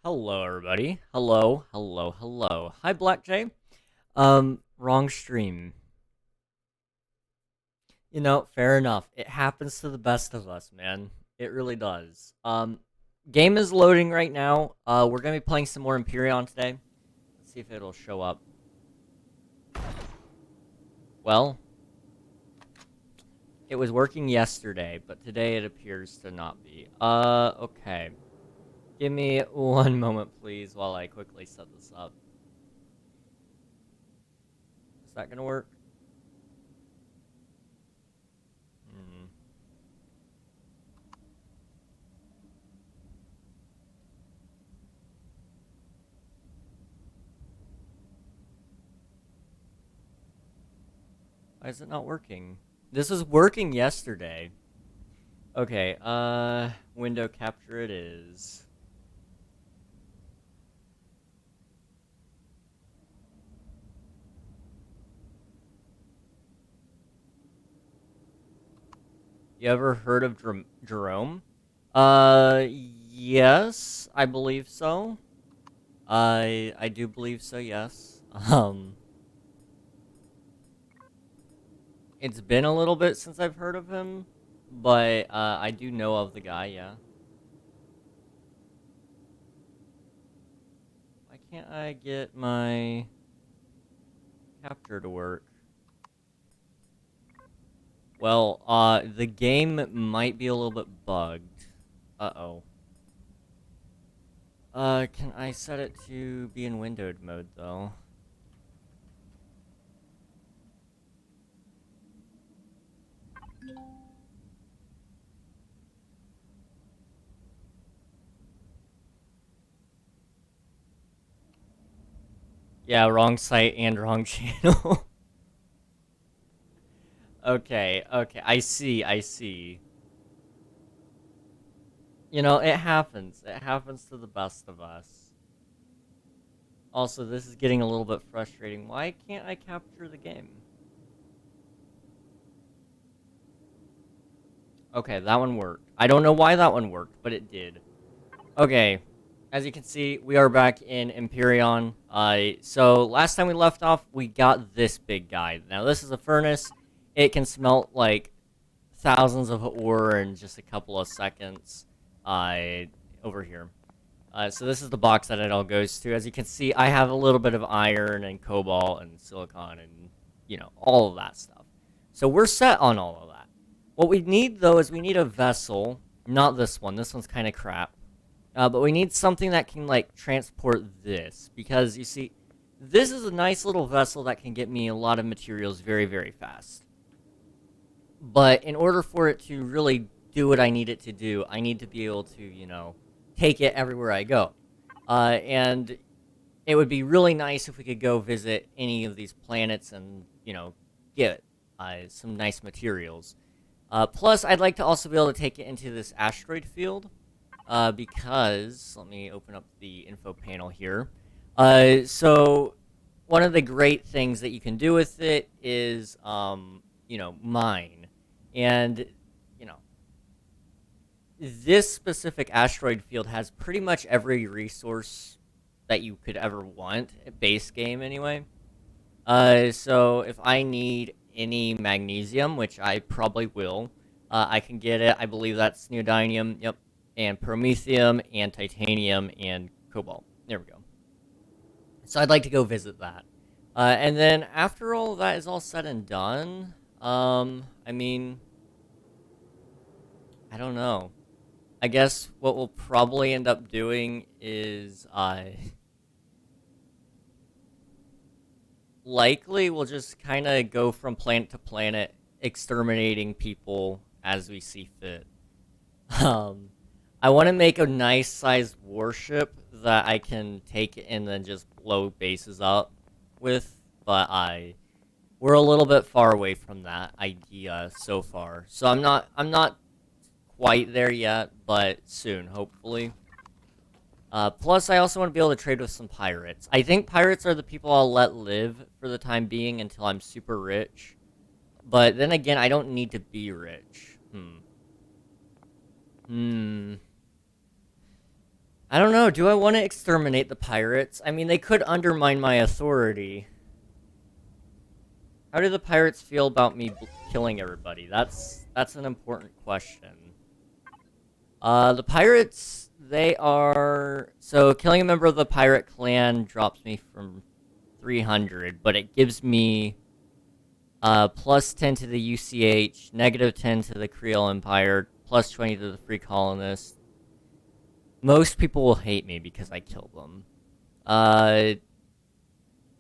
Hello, everybody. Hello, hello, hello. Hi, Black Jay. Wrong stream. Fair enough. It happens to the best of us, man. It really does. Game is loading right now. We're gonna be playing some more Empyrion today. Let's see if it'll show up. Well, it was working yesterday, but today it appears to not be. Okay. Give me one moment, please, while I quickly set this up. Is that gonna work? Hmm. Why is it not working? This was working yesterday. Okay, window capture it is. You ever heard of Jerome? Yes, I believe so. I do believe so, yes. It's been a little bit since I've heard of him, but, I do know of the guy, yeah. Why can't I get my capture to work? Well, the game might be a little bit bugged. Uh-oh. Can I set it to be in windowed mode, though? Yeah, wrong site and wrong channel. Okay, I see. It happens. It happens to the best of us. Also, this is getting a little bit frustrating. Why can't I capture the game? Okay, that one worked. I don't know why that one worked, but it did. Okay, as you can see, we are back in Empyrion. So last time we left off, we got this big guy. Now, this is a furnace. It can smelt, like, thousands of ore in just a couple of seconds. Over here. So this is the box that it all goes to. As you can see, I have a little bit of iron and cobalt and silicon and, all of that stuff. So we're set on all of that. What we need, though, is we need a vessel. Not this one. This one's kind of crap. But we need something that can, like, transport this. Because, you see, this is a nice little vessel that can get me a lot of materials very, very fast. But in order for it to really do what I need it to do, I need to be able to, take it everywhere I go. And it would be really nice if we could go visit any of these planets and, get some nice materials. Plus, I'd like to also be able to take it into this asteroid field. Because, let me open up the info panel here. So, one of the great things that you can do with it is, mine. And, you know, this specific asteroid field has pretty much every resource that you could ever want, base game anyway. So if I need any magnesium, which I probably will, I can get it. I believe that's neodymium, yep, and promethium, and titanium, and cobalt. There we go. So I'd like to go visit that. And then after all that is all said and done, I mean, I don't know. I guess what we'll probably end up doing is, likely we'll just kind of go from planet to planet, exterminating people as we see fit. Um, I want to make a nice sized warship that I can take and then just blow bases up with, but we're a little bit far away from that idea so far. So I'm not quite there yet, but soon, hopefully. Plus, I also want to be able to trade with some pirates. I think pirates are the people I'll let live for the time being until I'm super rich. But then again, I don't need to be rich. Hmm. I don't know. Do I want to exterminate the pirates? I mean, they could undermine my authority. How do the pirates feel about me killing everybody? That's an important question. The pirates, they are... So, killing a member of the pirate clan drops me from 300, but it gives me plus 10 to the UCH, negative 10 to the Creole Empire, plus 20 to the Free Colonists. Most people will hate me because I killed them.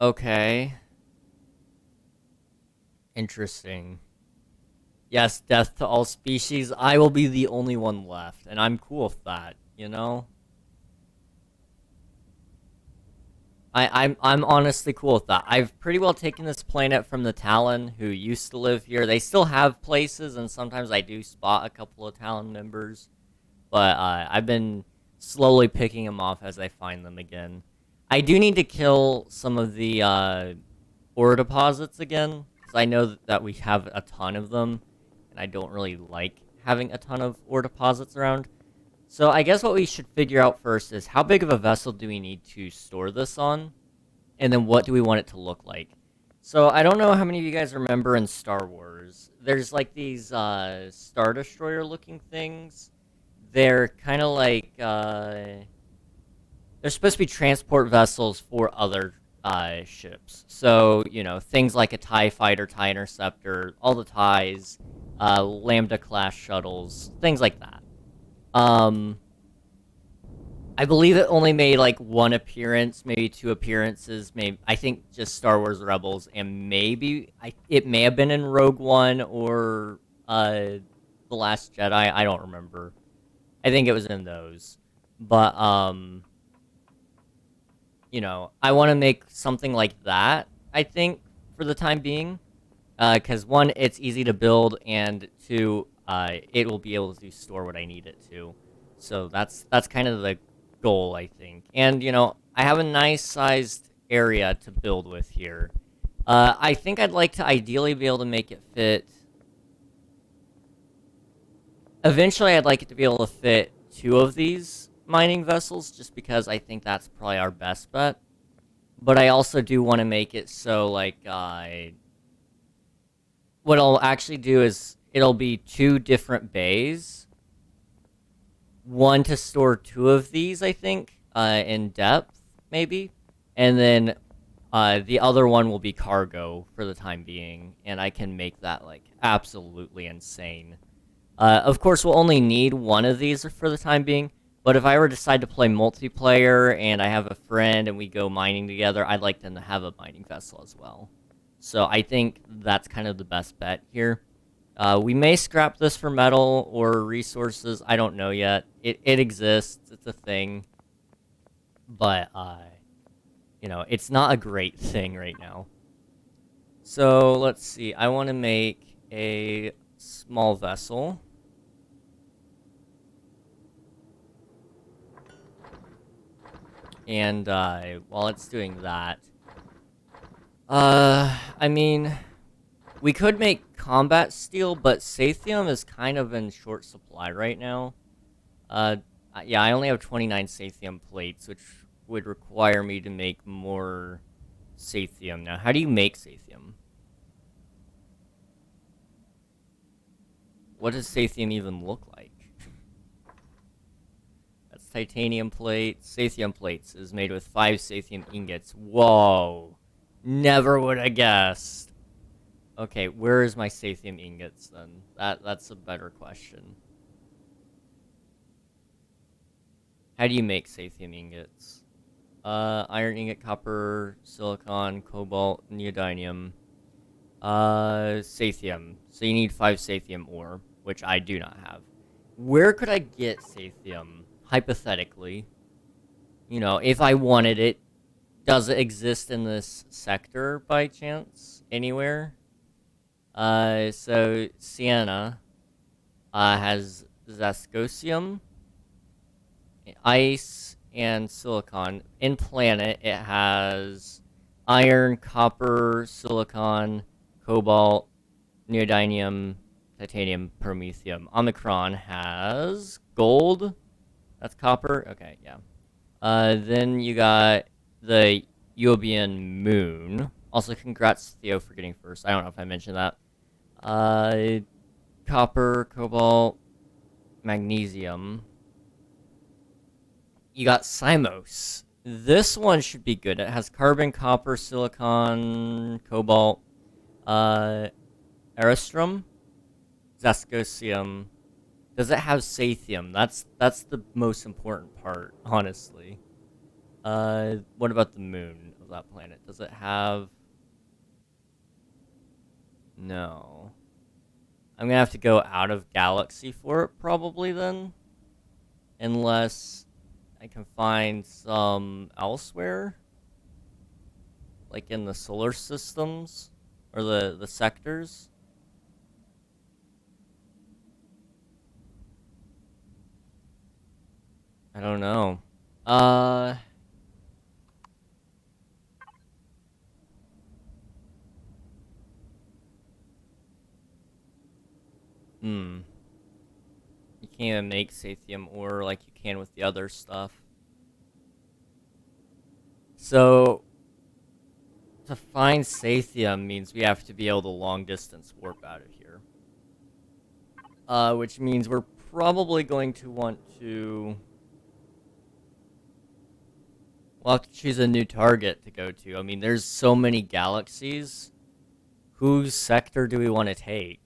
Okay. Interesting. Yes, death to all species. I will be the only one left, and I'm cool with that, you know? I'm honestly cool with that. I've pretty well taken this planet from the Talon who used to live here. They still have places, and sometimes I do spot a couple of Talon members, but I've been slowly picking them off as I find them again. I do need to kill some of the ore deposits again, because I know that we have a ton of them, and I don't really like having a ton of ore deposits around. So I guess what we should figure out first is how big of a vessel do we need to store this on? And then what do we want it to look like? So I don't know how many of you guys remember in Star Wars. There's like these Star Destroyer looking things. They're kind of like... they're supposed to be transport vessels for other ships. So, you know, things like a TIE Fighter, TIE Interceptor, all the TIEs, Lambda-class shuttles, things like that. I believe it only made like one appearance, maybe two appearances. Maybe I think just Star Wars Rebels, and maybe it may have been in Rogue One or The Last Jedi. I don't remember. I think it was in those, but you know, I want to make something like that. I think for the time being, because one, it's easy to build, and two, it will be able to store what I need it to. So that's kind of the goal, I think. And, you know, I have a nice sized area to build with here. I think I'd like to ideally be able to make it fit. Eventually, I'd like it to be able to fit 2 of these mining vessels, just because I think that's probably our best bet. But I also do want to make it so, like, what I'll actually do is it'll be 2 different bays. One to store 2 of these, I think, in depth, maybe. And then the other one will be cargo for the time being. And I can make that, like, absolutely insane. Of course, we'll only need one of these for the time being. But if I ever decide to play multiplayer and I have a friend and we go mining together, I'd like them to have a mining vessel as well. So I think that's kind of the best bet here. We may scrap this for metal or resources. I don't know yet. It exists. It's a thing. But, you know, it's not a great thing right now. So, let's see. I want to make a small vessel. And, while it's doing that... I mean... We could make combat steel, but Sathium is kind of in short supply right now. Yeah, I only have 29 Sathium plates, which would require me to make more Sathium. Now, how do you make Sathium? What does Sathium even look like? That's titanium plates. Sathium plates is made with 5 Sathium ingots. Whoa! Never would have guessed. Okay, where is my Sathium ingots then? That's a better question. How do you make Sathium ingots? Iron ingot, copper, silicon, cobalt, neodymium. Sathium. So you need 5 Sathium ore, which I do not have. Where could I get Sathium? Hypothetically. You know, if I wanted it. Does it exist in this sector by chance? Anywhere? So Sienna has Zascosium, ice, and silicon. In planet, it has iron, copper, silicon, cobalt, neodymium, titanium, promethium. Omicron has gold. That's copper. Okay, yeah. Then you got the Eubian Moon. Also, congrats, Theo, for getting first. I don't know if I mentioned that. Copper, cobalt, magnesium. You got Simos. This one should be good. It has carbon, copper, silicon, cobalt, eristrum, zascosium. Does it have sathium? That's the most important part, honestly. What about the moon of that planet? Does it have... No. I'm gonna have to go out of galaxy for it, probably, then. Unless I can find some elsewhere. Like in the solar systems? Or the sectors? I don't know. Uh... Hmm. You can't even make Sathium ore like you can with the other stuff. So, to find Sathium means we have to be able to long distance warp out of here. Which means we're probably going to want to... We'll have to choose a new target to go to. I mean, there's so many galaxies. Whose sector do we want to take?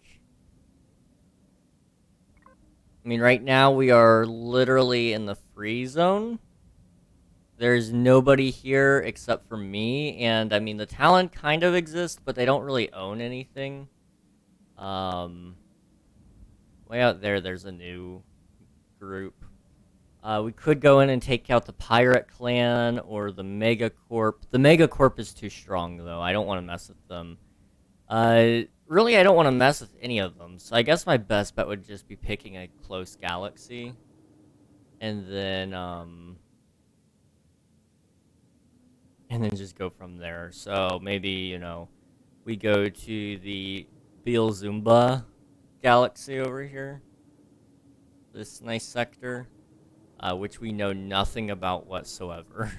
I mean, right now we are literally in the free zone. There's nobody here except for me, and I mean, the talent kind of exists, but they don't really own anything. Way out there, there's a new group. We could go in and take out the Pirate Clan or the Megacorp. The Megacorp is too strong, though. I don't want to mess with them. Really, I don't want to mess with any of them, so I guess my best bet would just be picking a close galaxy. And then just go from there. So maybe, you know, we go to the Beelzumba galaxy over here. This nice sector, which we know nothing about whatsoever.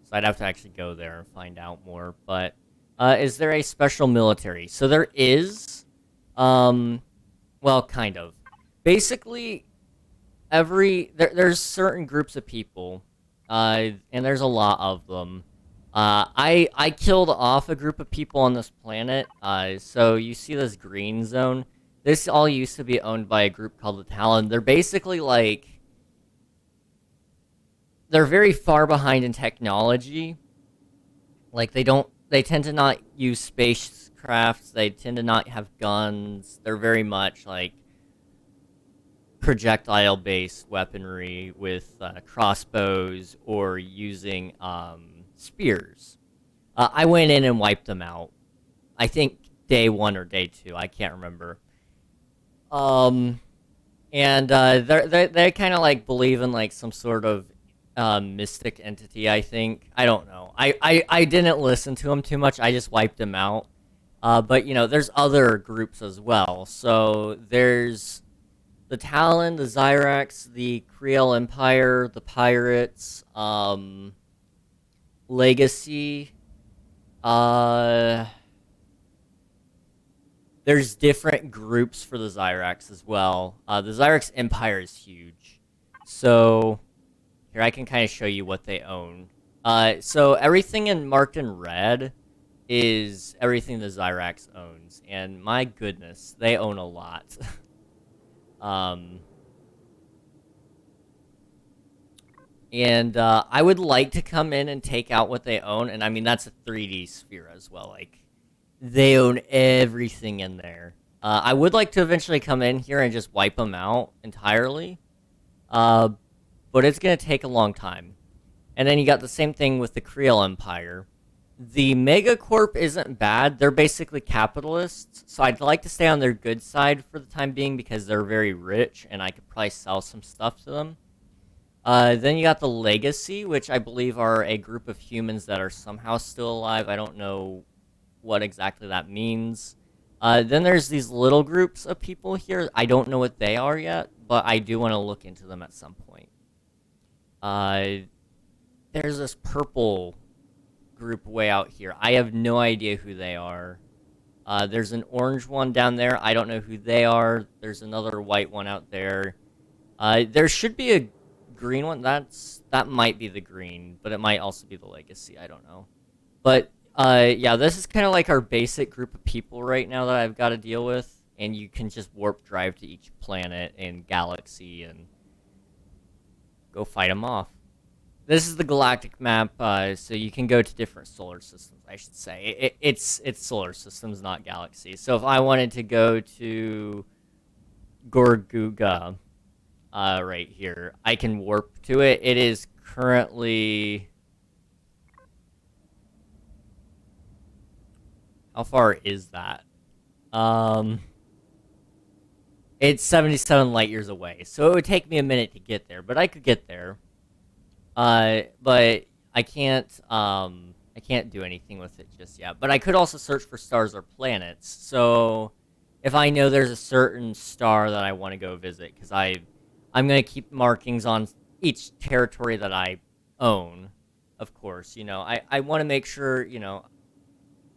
So I'd have to actually go there and find out more, but... is there a special military? So there is, well, kind of. Basically, there's certain groups of people, and there's a lot of them. I killed off a group of people on this planet, so you see this green zone. This all used to be owned by a group called the Talon. They're basically like... They're very far behind in technology. Like, they tend to not use spacecrafts. They tend to not have guns. They're very much like projectile-based weaponry with crossbows or using spears. I went in and wiped them out. I think day 1 or day 2. I can't remember. And they kind of like believe in like some sort of mystic entity, I think. I don't know. I didn't listen to him too much. I just wiped him out. But, you know, there's other groups as well. So there's the Talon, the Zyrax, the Creel Empire, the Pirates, Legacy. There's different groups for the Zyrax as well. The Zyrax Empire is huge. So... Here, I can kind of show you what they own. So everything marked in red is everything the Zyrax owns. And my goodness, they own a lot. I would like to come in and take out what they own. And I mean, that's a 3D sphere as well. Like, they own everything in there. I would like to eventually come in here and just wipe them out entirely. But it's going to take a long time. And then you got the same thing with the Creel Empire. The Megacorp isn't bad. They're basically capitalists, so I'd like to stay on their good side for the time being because they're very rich, and I could probably sell some stuff to them. Then you got the Legacy, which I believe are a group of humans that are somehow still alive. I don't know what exactly that means. Then there's these little groups of people here. I don't know what they are yet, but I do want to look into them at some point. There's this purple group way out here. I have no idea who they are. There's an orange one down there. I don't know who they are. There's another white one out there. There should be a green one. That might be the green, but it might also be the legacy. I don't know. But yeah, this is kind of like our basic group of people right now that I've got to deal with, and you can just warp drive to each planet and galaxy and go fight them off. This is the galactic map, so you can go to different solar systems, I should say. It's solar systems, not galaxies. So if I wanted to go to Gorguga, right here, I can warp to it. It is currently... How far is that? It's 77 light years away, so it would take me a minute to get there, but I could get there. But I can't do anything with it just yet. But I could also search for stars or planets. So if I know there's a certain star that I want to go visit, because I'm gonna keep markings on each territory that I own. Of course, I want to make sure,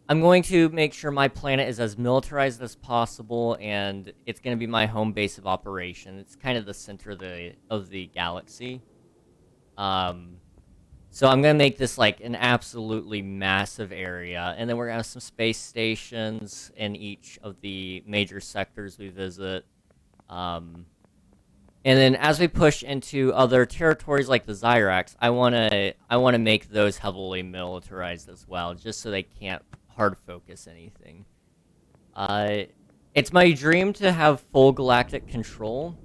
I'm going to make sure my planet is as militarized as possible, and it's going to be my home base of operation. It's kind of the center of the galaxy. So I'm gonna make this like an absolutely massive area, and then we're gonna have some space stations in each of the major sectors we visit. And then as we push into other territories like the Zyrax, I wanna make those heavily militarized as well, just so they can't hard focus anything. It's my dream to have full galactic control.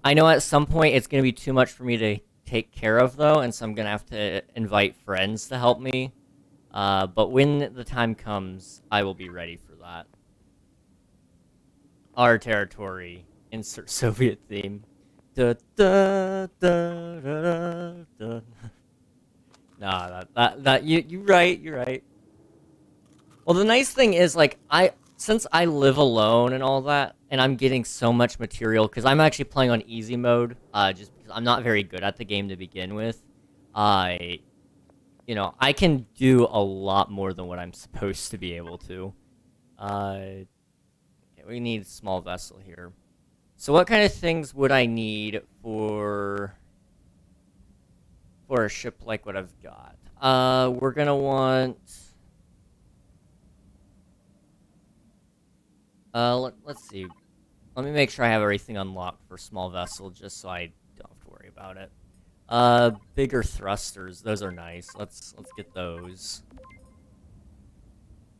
I know at some point it's gonna be too much for me to take care of, though, and so I'm gonna have to invite friends to help me. But when the time comes, I will be ready for that. Our territory. Insert Soviet theme. Da, da, da, da, da, da. Nah, you're right. Well, the nice thing is, like, since I live alone and all that, and I'm getting so much material, because I'm actually playing on easy mode, just because I'm not very good at the game to begin with, I can do a lot more than what I'm supposed to be able to. Okay, we need a small vessel here. So what kind of things would I need for a ship like what I've got? We're gonna want... let's see. Let me make sure I have everything unlocked for small vessel, just so I don't have to worry about it. Bigger thrusters. Those are nice. Let's get those.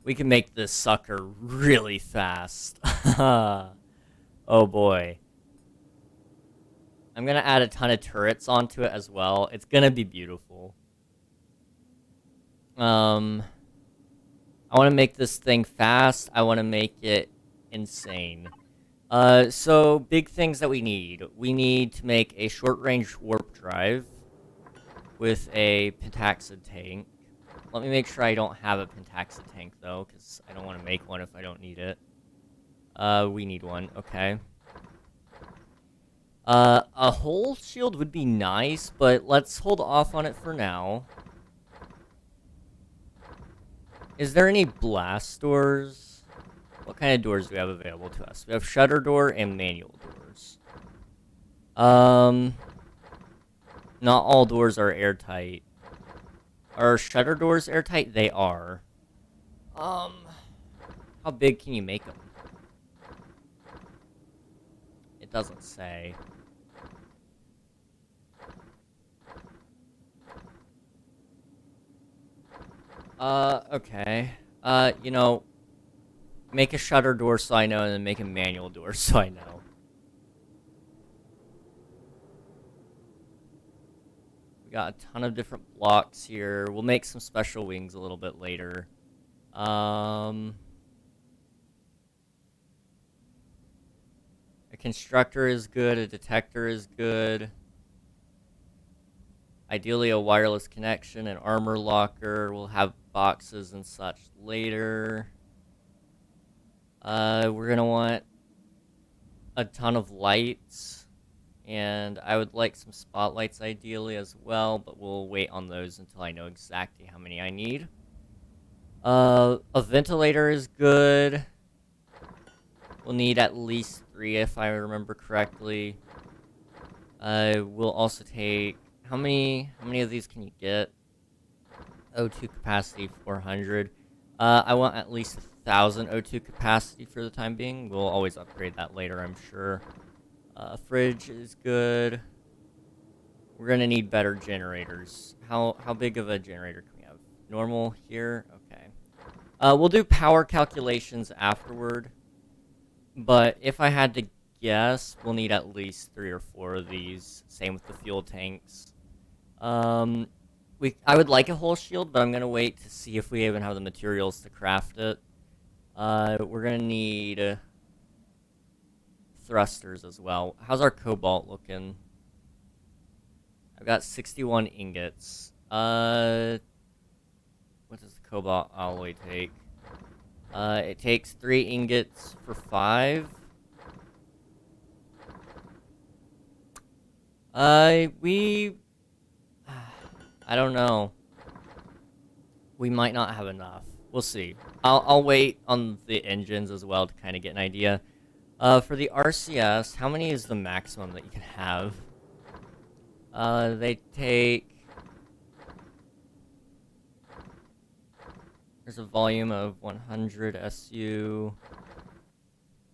We can make this sucker really fast. Oh boy. I'm gonna add a ton of turrets onto it as well. It's gonna be beautiful. I want to make this thing fast. I want to make it insane. So big things that we need. We need to make a short-range warp drive with a pentaxid tank. Let me make sure I don't have a pentaxid tank, though, because I don't want to make one if I don't need it. We need one. Okay. A hull shield would be nice, but let's hold off on it for now. Is there any blast doors? What kind of doors do we have available to us? We have shutter door and manual doors. Not all doors are airtight. Are shutter doors airtight? They are. How big can you make them? It doesn't say. Okay. Make a shutter door so I know, and then make a manual door so I know. We got a ton of different blocks here. We'll make some special wings a little bit later. A constructor is good, a detector is good. Ideally a wireless connection, an armor locker. We'll have boxes and such later. We're gonna want a ton of lights And I would like some spotlights ideally as well, but we'll wait on those until I know exactly how many I need. A ventilator is good. We'll need at least 3 if I remember correctly. We'll also take... How many of these can you get? O2 capacity 400. I want at least 1,000 O2 capacity for the time being. We'll always upgrade that later, I'm sure. Fridge is good. We're gonna need better generators. How big of a generator can we have? Normal here? Okay. We'll do power calculations afterward. But if I had to guess, we'll need at least 3 or 4 of these. Same with the fuel tanks. I would like a hull shield, but I'm gonna wait to see if we even have the materials to craft it. We're gonna need thrusters as well. How's our cobalt looking? I've got 61 ingots. What does the cobalt alloy take? It takes 3 ingots for 5. I don't know. We might not have enough. We'll see. I'll wait on the engines as well to kind of get an idea. For the RCS, how many is the maximum that you can have? They take... There's a volume of 100 SU,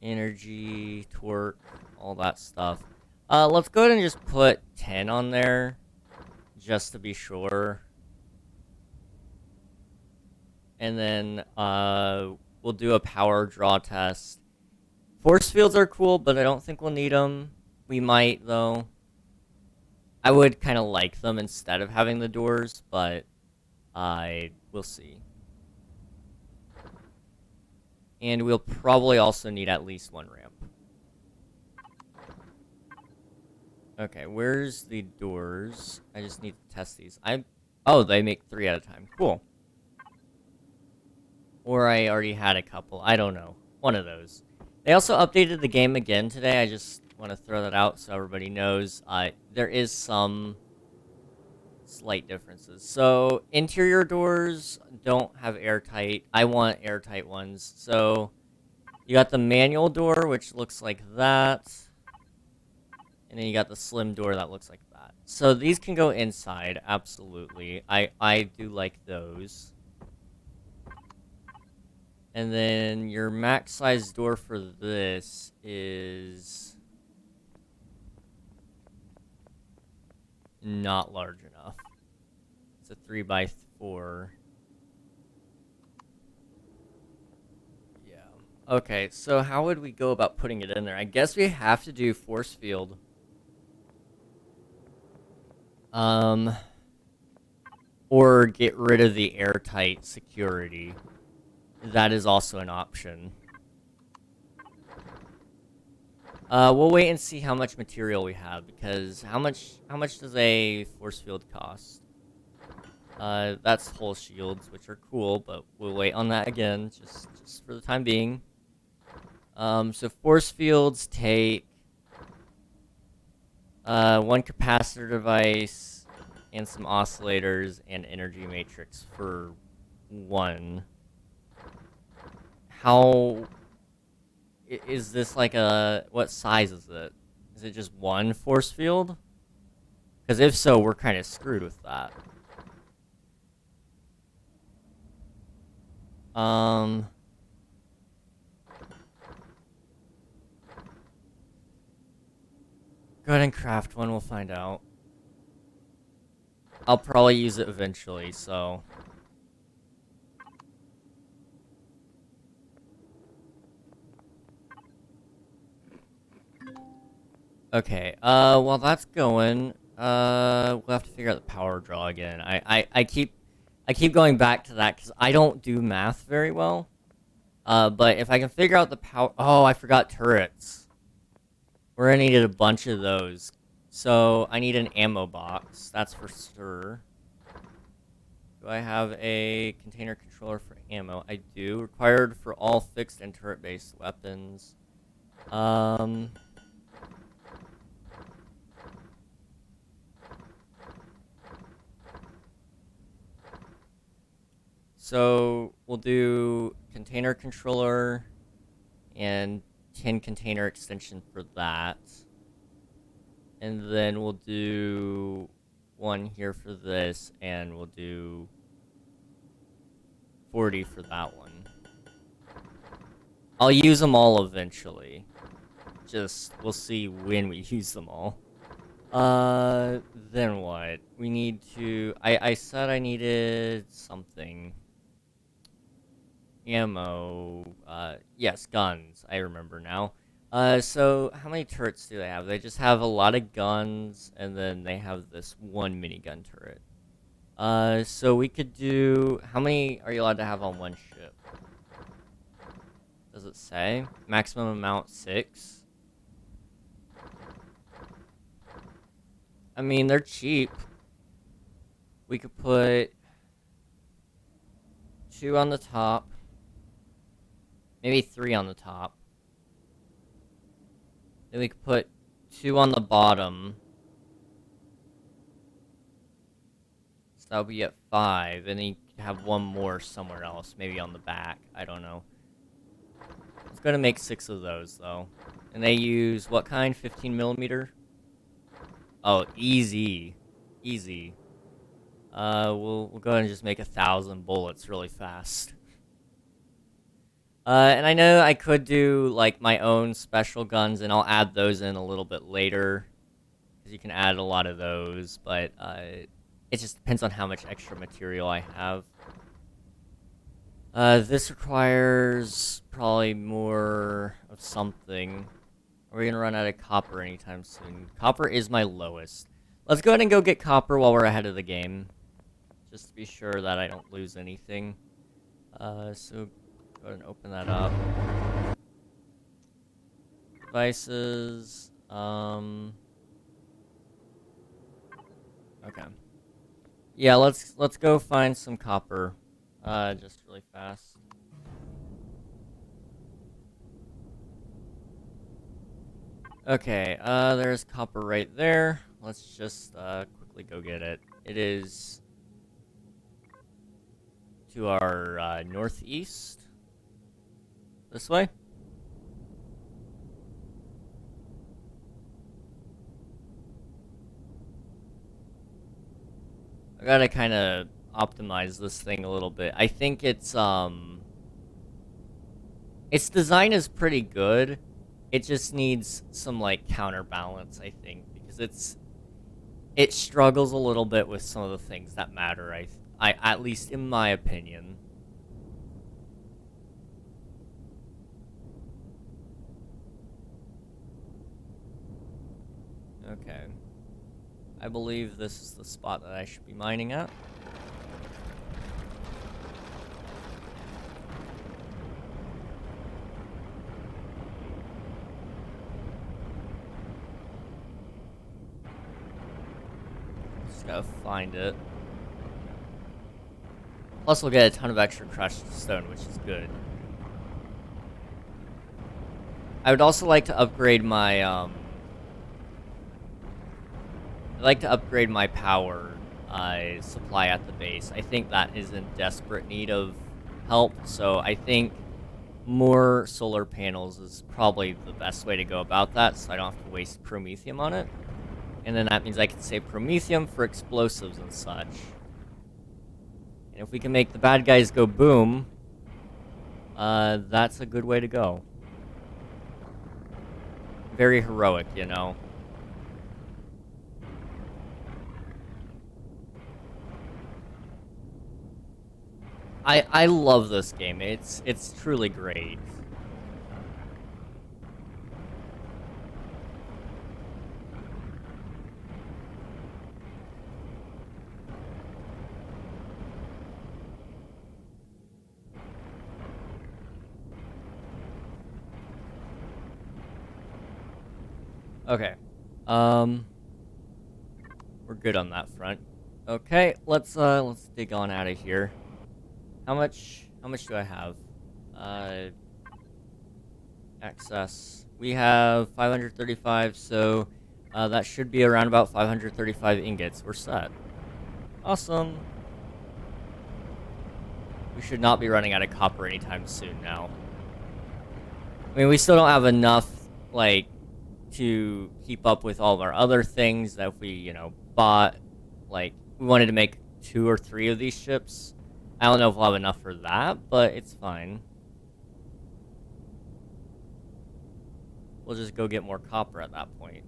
energy, torque, all that stuff. Let's go ahead and just put 10 on there, just to be sure. And then, we'll do a power draw test. Force fields are cool, but I don't think we'll need them. We might, though. I would kind of like them instead of having the doors, but we'll see. And we'll probably also need at least 1 ramp. Okay, where's the doors? I just need to test these. Oh, they make 3 at a time. Cool. Or I already had a couple. I don't know. One of those. They also updated the game again today. I just want to throw that out so everybody knows. There is some slight differences. So, interior doors don't have airtight. I want airtight ones. So, you got the manual door, which looks like that. And then you got the slim door that looks like that. So, these can go inside, absolutely. I do like those. And then your max size door for this is not large enough. It's a 3x4. Yeah. Okay, so how would we go about putting it in there? I guess we have to do force field. Or get rid of the airtight security. That is also an option. We'll wait and see how much material we have, because how much does a force field cost? That's hull shields, which are cool, but we'll wait on that again, just for the time being. So force fields take 1 capacitor device and some oscillators and energy matrix for 1. How is this like what size is it? Is it just 1 force field? Because if so, we're kind of screwed with that. Go ahead and craft one, we'll find out. I'll probably use it eventually, so... Okay, while that's going, we'll have to figure out the power draw again. I keep going back to that because I don't do math very well. But if I can figure out the power... Oh, I forgot turrets. We're gonna need a bunch of those. So, I need an ammo box, that's for sure. Do I have a container controller for ammo? I do. Required for all fixed and turret-based weapons. So we'll do container controller and 10 container extension for that. And then we'll do one here for this, and we'll do 40 for that one. I'll use them all eventually. Just, we'll see when we use them all. Then what? We need to... I said I needed something. Ammo. Yes, guns. I remember now. So how many turrets do they have? They just have a lot of guns, and then they have this one minigun turret. So we could do... How many are you allowed to have on one ship? Does it say? Maximum amount 6? I mean, they're cheap. We could put 2 on the top. Maybe 3 on the top. Then we could put 2 on the bottom. So that would be at 5. And then you could have 1 more somewhere else. Maybe on the back. I don't know. It's going to make 6 of those, though. And they use what kind? 15 millimeter? Oh, easy. Easy. We'll go ahead and just make 1,000 bullets really fast. And I know I could do, like, my own special guns, and I'll add those in a little bit later. Because you can add a lot of those, but, it just depends on how much extra material I have. This requires probably more of something. Are we gonna run out of copper anytime soon? Copper is my lowest. Let's go ahead and go get copper while we're ahead of the game. Just to be sure that I don't lose anything. So go ahead and open that up. Devices. Okay. Yeah, let's go find some copper. Just really fast. Okay, there's copper right there. Let's just, quickly go get it. It is to our, northeast. This way. I gotta kinda optimize this thing a little bit. I think its design is pretty good. It just needs some, like, counterbalance, I think, because it struggles a little bit with some of the things that matter, I at least in my opinion. Okay. I believe this is the spot that I should be mining at. Just gotta find it. Plus we'll get a ton of extra crushed stone, which is good. I would also like to upgrade my, I'd like to upgrade my power supply at the base. I think that is in desperate need of help, so I think more solar panels is probably the best way to go about that, so I don't have to waste promethium on it. And then that means I can save promethium for explosives and such. And if we can make the bad guys go boom, that's a good way to go. Very heroic, you know. I love this game. It's truly great. Okay. We're good on that front. Okay, let's dig on out of here. How much do I have? Access. We have 535, so that should be around about 535 ingots. We're set. Awesome. We should not be running out of copper anytime soon now. I mean, we still don't have enough, like, to keep up with all of our other things that if we, you know, bought, like, we wanted to make 2 or 3 of these ships. I don't know if we'll have enough for that, but it's fine. We'll just go get more copper at that point.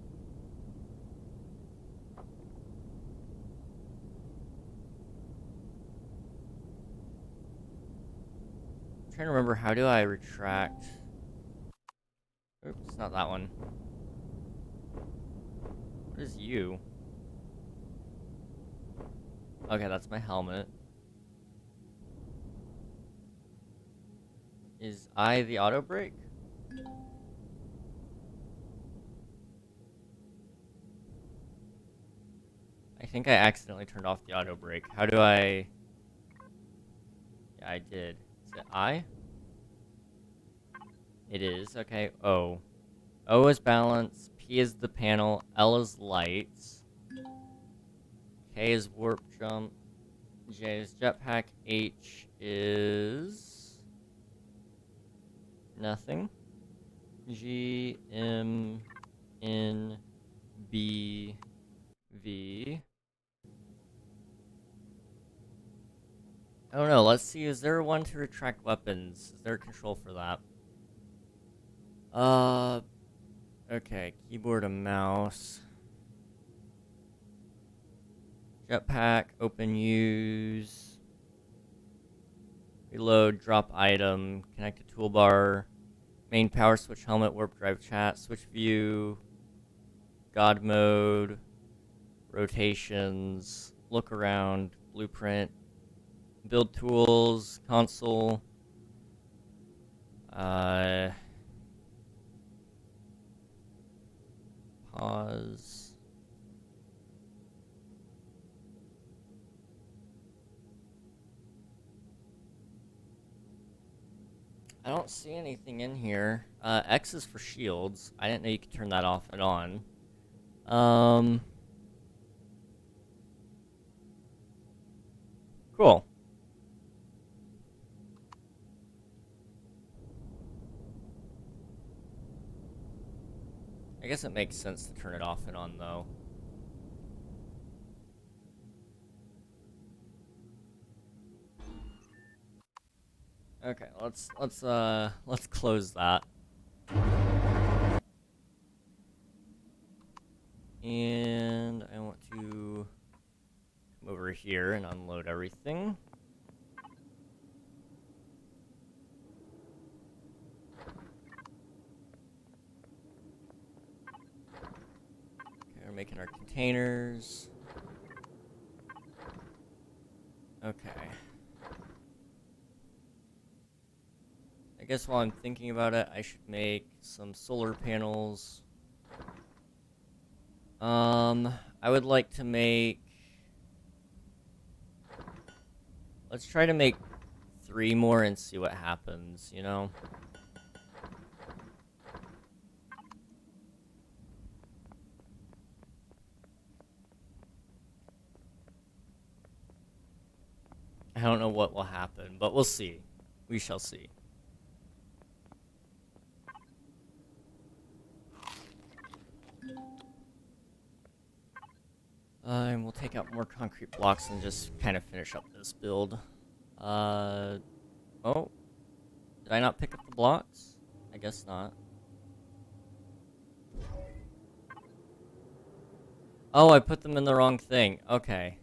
I'm trying to remember, how do I retract? Oops, not that one. What is you? Okay, that's my helmet. Is I the auto brake? I think I accidentally turned off the auto brake. How do I... Yeah, I did. Is it I? It is. Okay, O. O is balance, P is the panel, L is lights, K is warp jump, J is jetpack, H is... nothing. G, M, N, B, V. I don't know, let's see, is there one to retract weapons? Is there a control for that? Okay, keyboard and mouse. Jetpack, open use. Reload, drop item, connect to toolbar. Main power switch, helmet, warp drive chat, switch view. God mode. Rotations, look around, blueprint. Build tools, console. Pause. I don't see anything in here. X is for shields. I didn't know you could turn that off and on. Cool. I guess it makes sense to turn it off and on, though. Okay, let's close that. And I want to come over here and unload everything. Okay, we're making our containers. Okay. I guess while I'm thinking about it, I should make some solar panels. I would like to make... Let's try to make 3 more and see what happens, you know? I don't know what will happen, but we'll see. We shall see. And we'll take out more concrete blocks and just kind of finish up this build. Oh. Did I not pick up the blocks? I guess not. Oh, I put them in the wrong thing. Okay.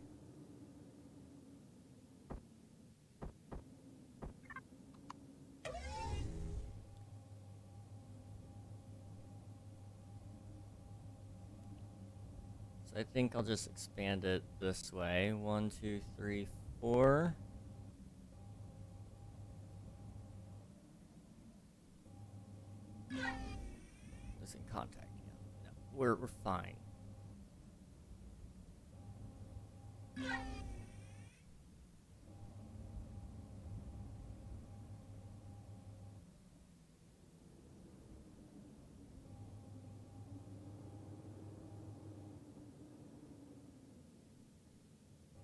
I think I'll just expand it this way. 1, 2, 3, 4. It's in contact. Yeah. No, we're fine.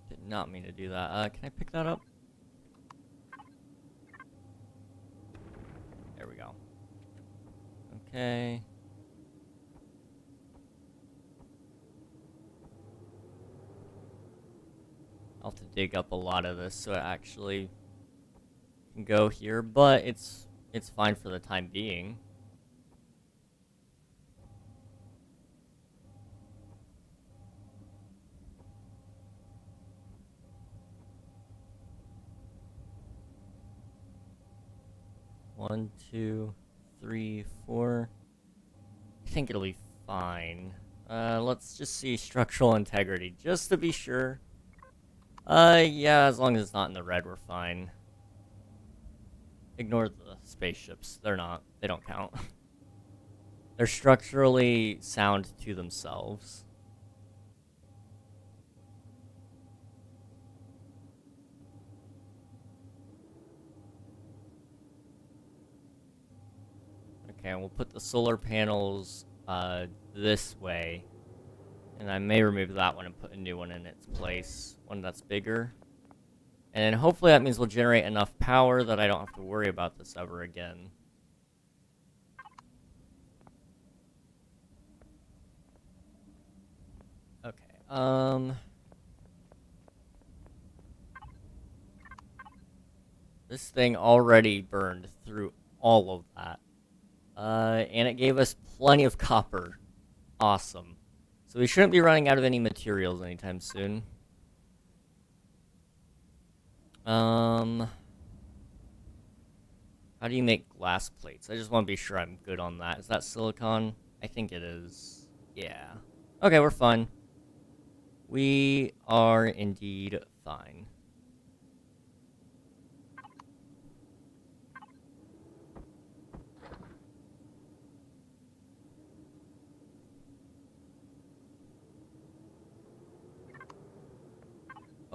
Did not mean to do that. Can I pick that up? There we go. Okay. I'll have to dig up a lot of this so it actually can go here, but it's fine for the time being. One, two, three, four. I think it'll be fine. Let's just see structural integrity, just to be sure. Yeah, as long as it's not in the red, we're fine. Ignore the spaceships. They're not. They don't count. They're structurally sound to themselves. Okay, and we'll put the solar panels this way. And I may remove that one and put a new one in its place. One that's bigger. And hopefully that means we'll generate enough power that I don't have to worry about this ever again. Okay, this thing already burned through all of that. And it gave us plenty of copper. Awesome. So we shouldn't be running out of any materials anytime soon. How do you make glass plates? I just want to be sure I'm good on that. Is that silicon? I think it is. Yeah. Okay, we're fine. We are indeed fine.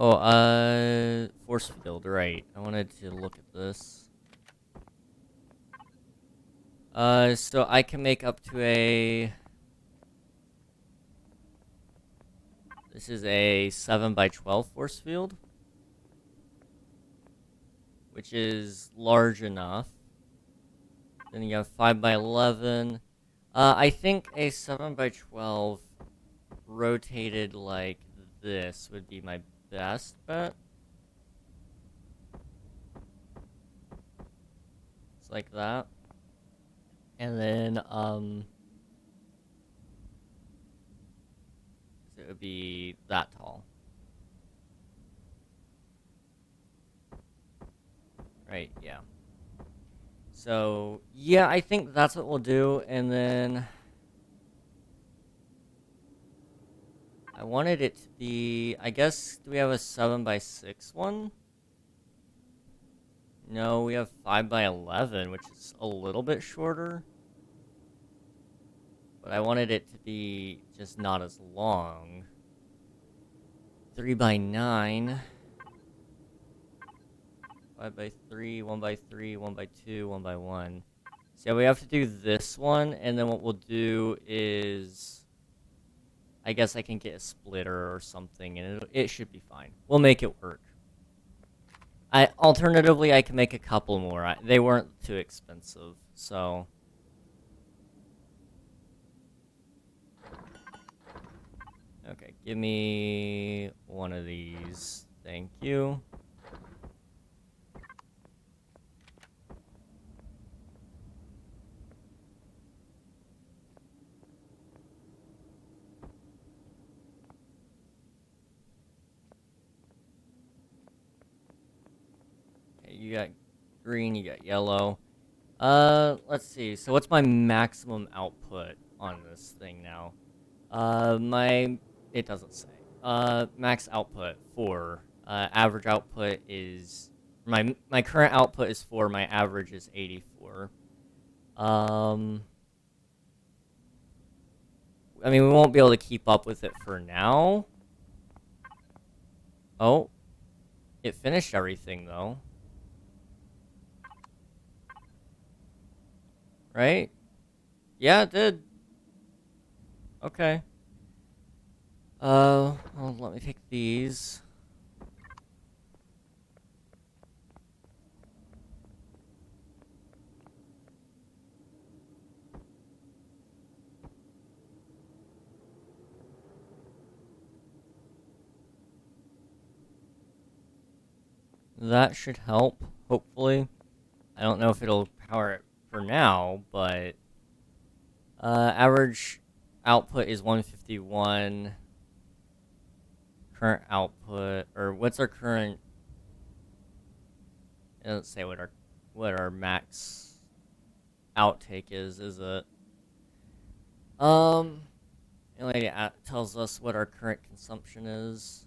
Oh, force field, right. I wanted to look at this. So I can make up to a... This is a 7x12 force field. Which is large enough. Then you have 5x11. I think a 7x12 rotated like this would be my best bet. It's like that. And then, it would be that tall. Right, yeah. So, yeah, I think that's what we'll do, and then... I wanted it to be... I guess, do we have a 7x6 one? No, we have 5x11, which is a little bit shorter. But I wanted it to be just not as long. 3x9. 5x3, 1x3, 1x2, 1x1. So yeah, we have to do this one, and then what we'll do is... I guess I can get a splitter or something, and it should be fine. We'll make it work. Alternatively, I can make a couple more. They weren't too expensive, so... Okay, give me one of these. Thank you. Okay, you got green, you got yellow. Let's see. So what's my maximum output on this thing now? It doesn't say. Max output 4. Average output is, my current output is 4, my average is 84. I mean, we won't be able to keep up with it for now. Oh, it finished everything though. Right? Yeah, it did. Okay. Well, let me take these. That should help, hopefully. I don't know if it'll power it for now, but average output is 151. Current output, or what's our current? It doesn't say what our max outtake is it? Um, it tells us what our current consumption is,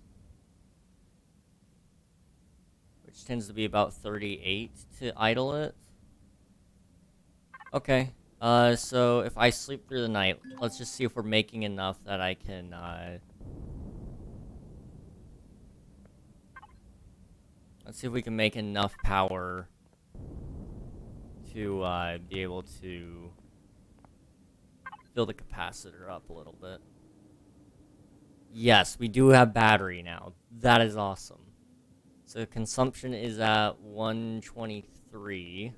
which tends to be about 38 to idle it. Okay. So if I sleep through the night, let's just see if we're making enough that I can, let's see if we can make enough power to, be able to fill the capacitor up a little bit. Yes, we do have battery now. That is awesome. So consumption is at 123.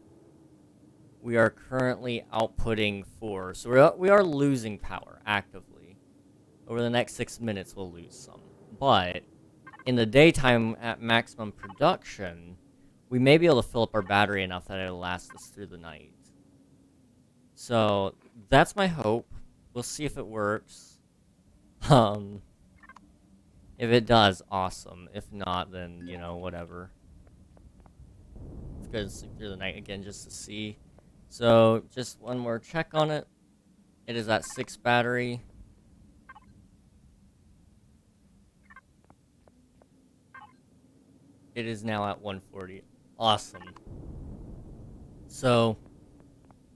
We are currently outputting 4. So we are losing power actively. Over the next 6 minutes, we'll lose some. But in the daytime at maximum production, we may be able to fill up our battery enough that it'll last us through the night. So that's my hope. We'll see if it works. If it does, awesome. If not, then, you know, whatever. Let's go and sleep through the night again just to see. So, just one more check on it. It is at 6 battery. It is now at 140. Awesome. So,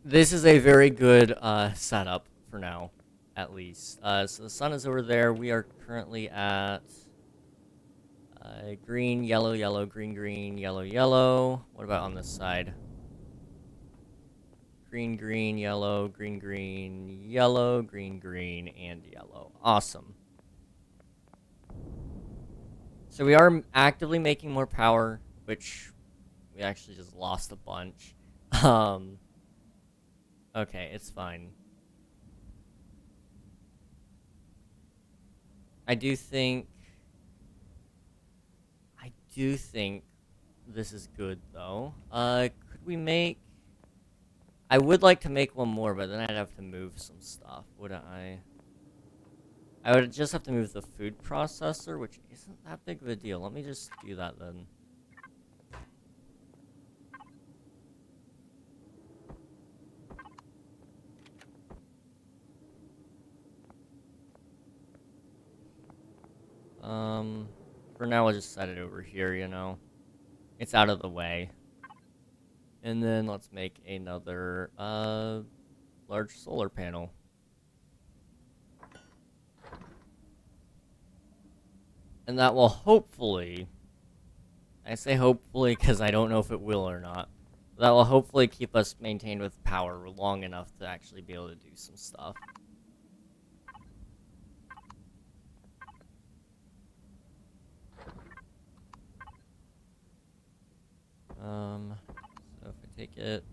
this is a very good setup for now, at least. So the sun is over there. We are currently at green, yellow, yellow, green, green, yellow, yellow. What about on this side? Green, green, yellow, green, green, yellow, green, green, and yellow. Awesome. So we are actively making more power, which we actually just lost a bunch. Okay, it's fine. I do think this is good though. Could we make? I would like to make one more, but then I'd have to move some stuff, wouldn't I? I would just have to move the food processor, which isn't that big of a deal. Let me just do that then. For now, we'll just set it over here, you know. It's out of the way. And then let's make another, large solar panel. And that will hopefully, I say hopefully because I don't know if it will or not, that will hopefully keep us maintained with power long enough to actually be able to do some stuff. So if I take it,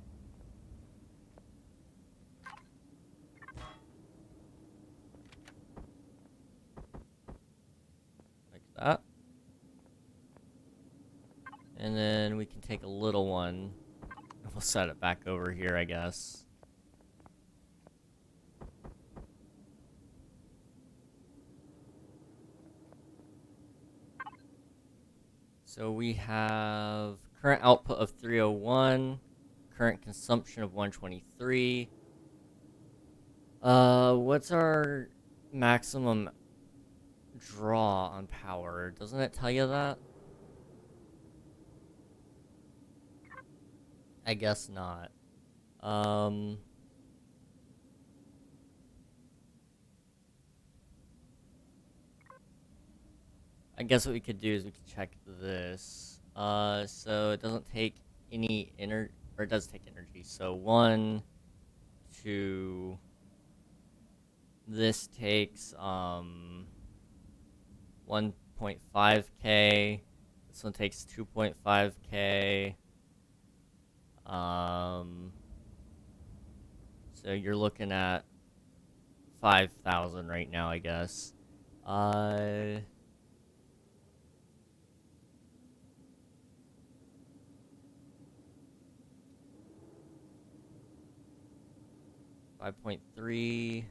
like that, and then we can take a little one, and we'll set it back over here, I guess. So we have current output of 301, current consumption of 123. What's our maximum draw on power? Doesn't it tell you that? I guess not. I guess what we could do is we could check this. So it doesn't take any energy, or it does take energy. So 1, 2, this takes 1.5k. This one takes 2.5k. So you're looking at 5,000 right now, I guess. 5.3.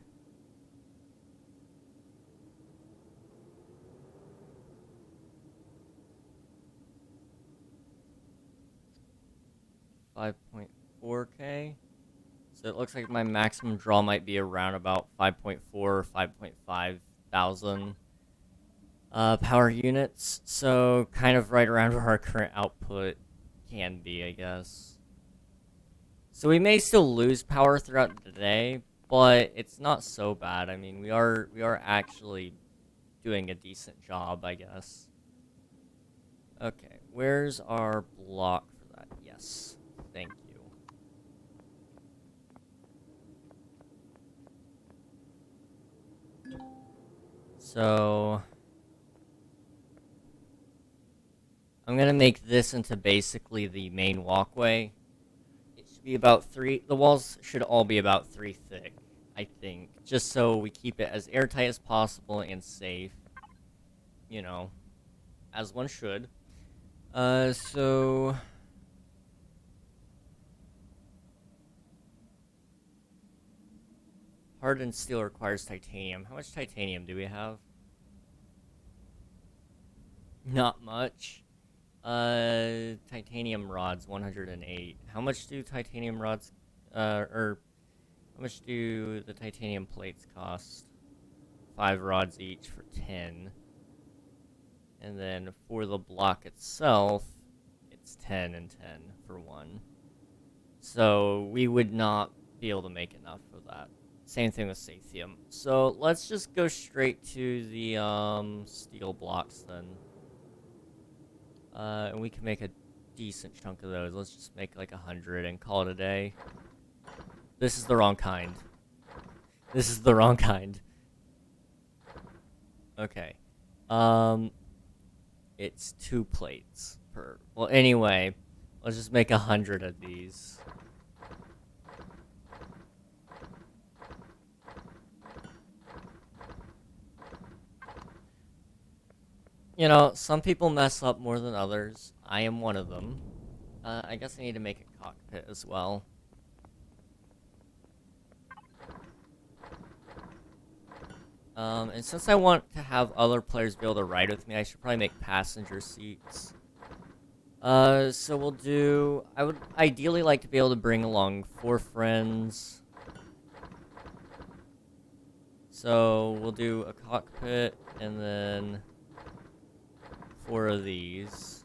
$5.4K. So it looks like my maximum draw might be around about 5.4 or 5.5 thousand power units. So kind of right around where our current output can be, I guess. So we may still lose power throughout the day, but it's not so bad. I mean, we are actually doing a decent job, I guess. Okay, where's our block for that? Yes, thank you. So I'm gonna make this into basically the main walkway. It should be about 3. The walls should all be about 3 thick, I think, just so we keep it as airtight as possible and safe. You know, as one should. So hardened steel requires titanium. How much titanium do we have? Not much. Titanium rods, 108. How much do titanium rods, or how much do the titanium plates cost? 5 rods each for 10. And then for the block itself, it's 10 and 10 for 1. So we would not be able to make enough of that. Same thing with Sathium. So let's just go straight to the steel blocks then. And we can make a decent chunk of those. Let's just make like 100 and call it a day. This is the wrong kind. This is the wrong kind. Okay. It's 2 plates per. Well, anyway, let's just make 100 of these. You know, some people mess up more than others. I am one of them. I guess I need to make a cockpit as well. And since I want to have other players be able to ride with me, I should probably make passenger seats. So we'll do... I would ideally like to be able to bring along 4 friends. So we'll do a cockpit, and then 4 of these.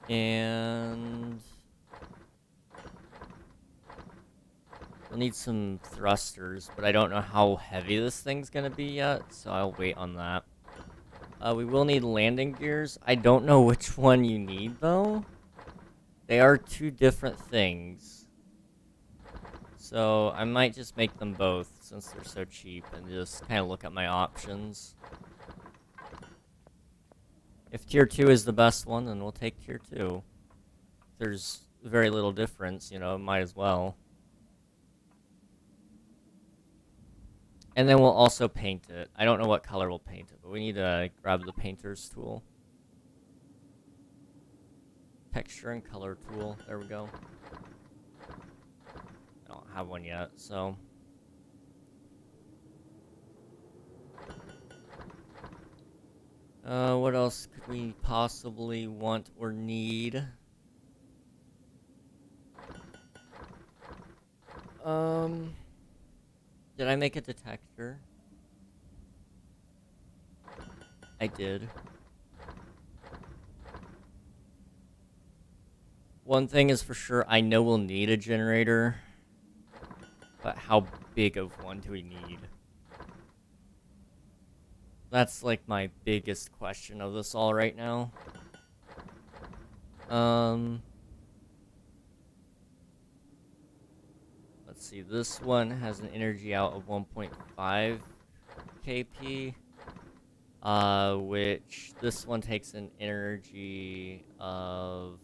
And we'll need some thrusters, but I don't know how heavy this thing's gonna be yet, so I'll wait on that. We will need landing gears. I don't know which one you need, though. They are 2 different things. So I might just make them both, since they're so cheap, and just kind of look at my options. If tier 2 is the best one, then we'll take tier 2. If there's very little difference, you know, might as well. And then we'll also paint it. I don't know what color we'll paint it, but we need to grab the painter's tool. Texture and color tool. There we go. I don't have one yet, so... what else could we possibly want or need? Did I make a detector? I did. One thing is for sure, I know we'll need a generator. But how big of one do we need? That's like my biggest question of this all right now. Let's see, this one has an energy out of 1.5 kp. Which this one takes an energy of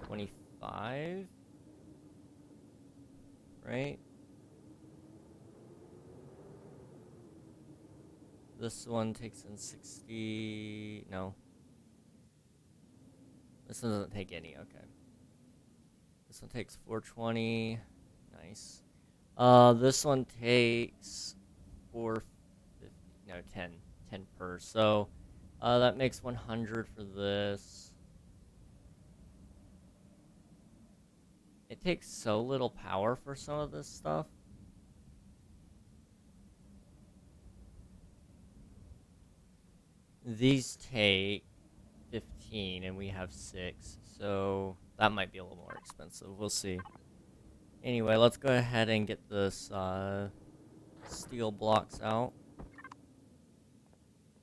25, right? This one takes in 60, no. This one doesn't take any, okay. This one takes 420. Nice. This one takes 450. No, 10. 10 per. So, that makes 100 for this. It takes so little power for some of this stuff. These take 15 and we have 6, so that might be a little more expensive. We'll see. Anyway, let's go ahead and get this steel blocks out,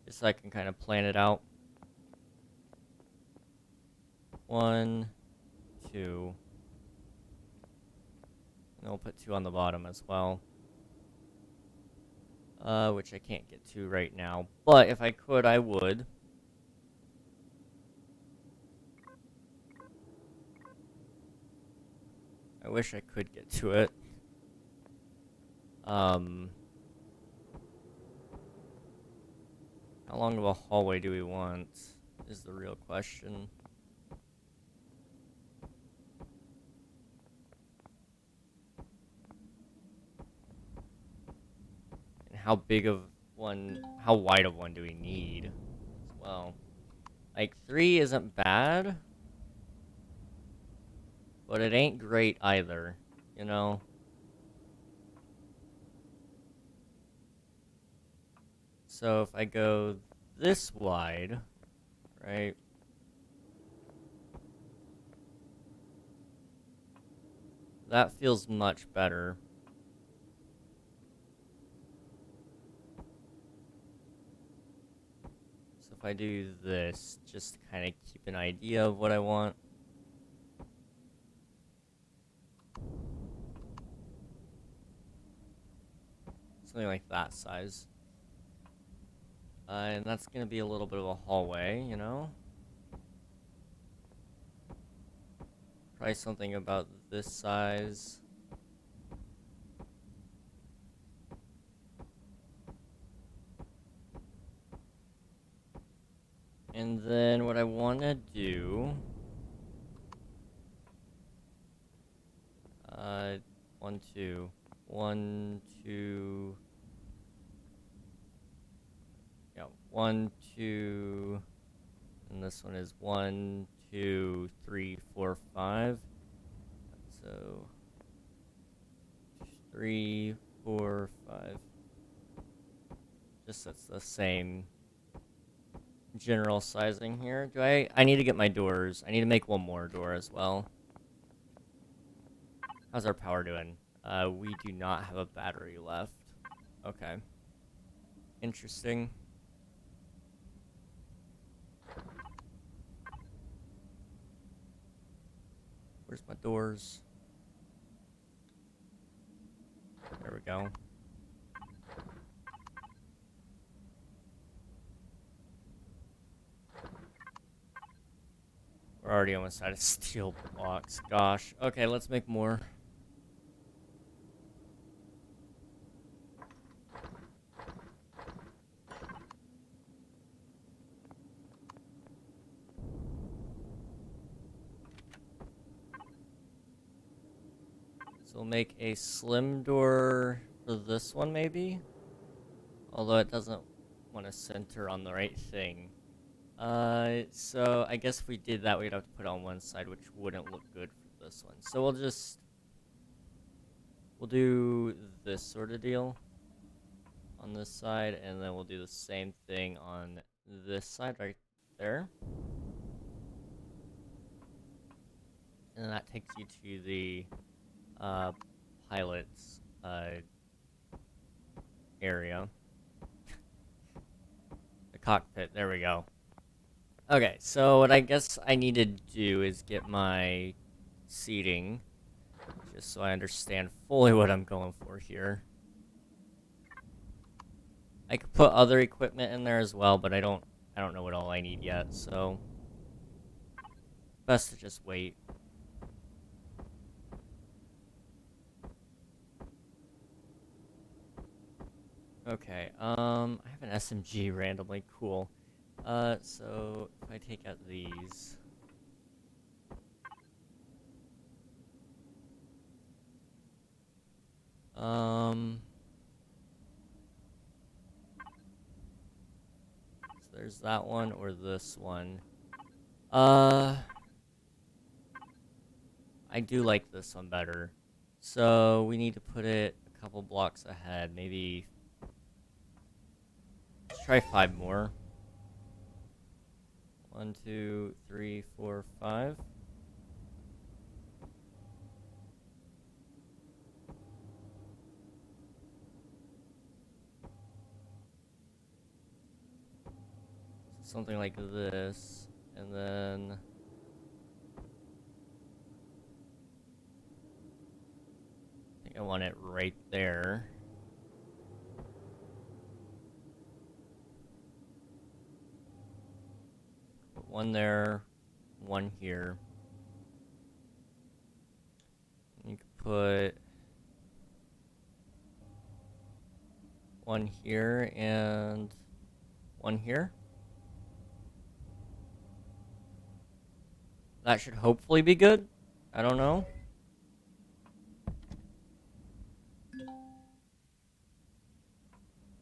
just so I can kind of plan it out. 1, 2, and we'll put 2 on the bottom as well. Which I can't get to right now, but if I could, I would. I wish I could get to it. How long of a hallway do we want, is the real question. And how big of one, how wide of one do we need as well? Like, 3 isn't bad, but it ain't great either, you know? So if I go this wide, right? That feels much better. So if I do this, just to kind of keep an idea of what I want. Something like that size. And that's going to be a little bit of a hallway, you know? Probably something about this size. And then what I want to do... 1, 2... 1, 2... Yeah, 1, 2... And this one is 1, 2, 3, 4, 5. So 3, 4, 5. Just that's the same general sizing here. Do I need to get my doors. I need to make one more door as well. How's our power doing? We do not have a battery left. Okay. Interesting. Where's my doors? There we go. We're already almost out of steel blocks. Gosh. Okay, let's make more. So we'll make a slim door for this one, maybe? Although it doesn't want to center on the right thing. So I guess if we did that, we'd have to put it on one side, which wouldn't look good for this one. So we'll do this sort of deal on this side, and then we'll do the same thing on this side right there. And then that takes you to the pilot's area. The cockpit, there we go. Okay, so what I guess I need to do is get my seating, just so I understand fully what I'm going for here. I could put other equipment in there as well, but I don't know what all I need yet, so best to just wait. Okay, I have an SMG randomly, cool. So if I take out these, So there's that one or this one. I do like this one better. So we need to put it a couple blocks ahead. Maybe let's try 5 more. 1, 2, 3, 4, 5. Something like this, and then I think I want it right there. Put one there, one here. You could put one here and one here. That should hopefully be good. I don't know.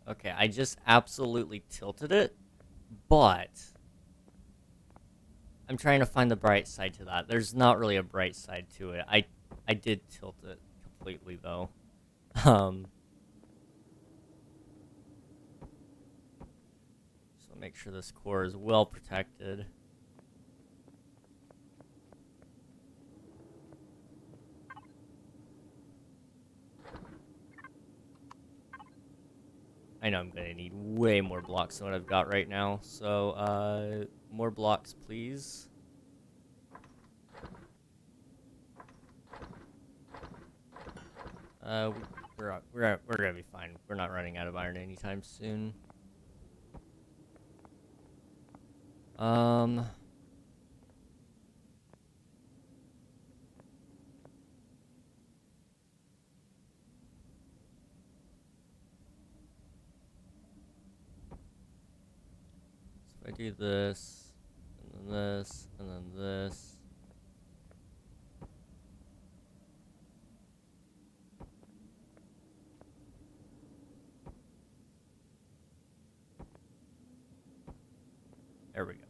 Okay, I just absolutely tilted it, but I'm trying to find the bright side to that. There's not really a bright side to it. I did tilt it completely though. So make sure this core is well protected. I know I'm gonna need way more blocks than what I've got right now. So, more blocks, please. We're gonna be fine. We're not running out of iron anytime soon. So if I do this, and then this, and then this. There we go.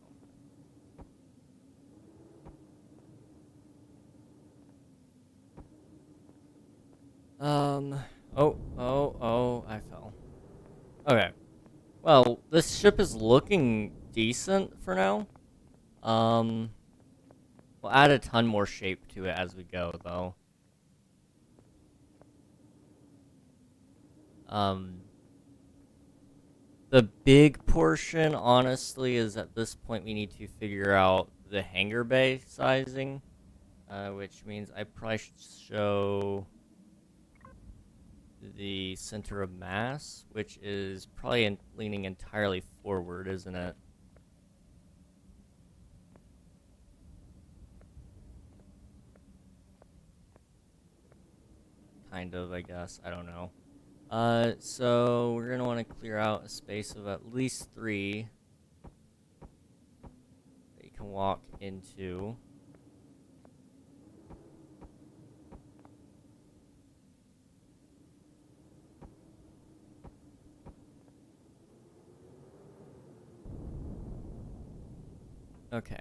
Oh, I fell. Okay. Well, this ship is looking decent for now. We'll add a ton more shape to it as we go, though. The big portion, honestly, is at this point we need to figure out the hangar bay sizing, which means I probably should show the center of mass, which is probably leaning entirely forward, isn't it? Kind of, I guess. I don't know. So we're gonna want to clear out a space of at least 3 that you can walk into. Okay.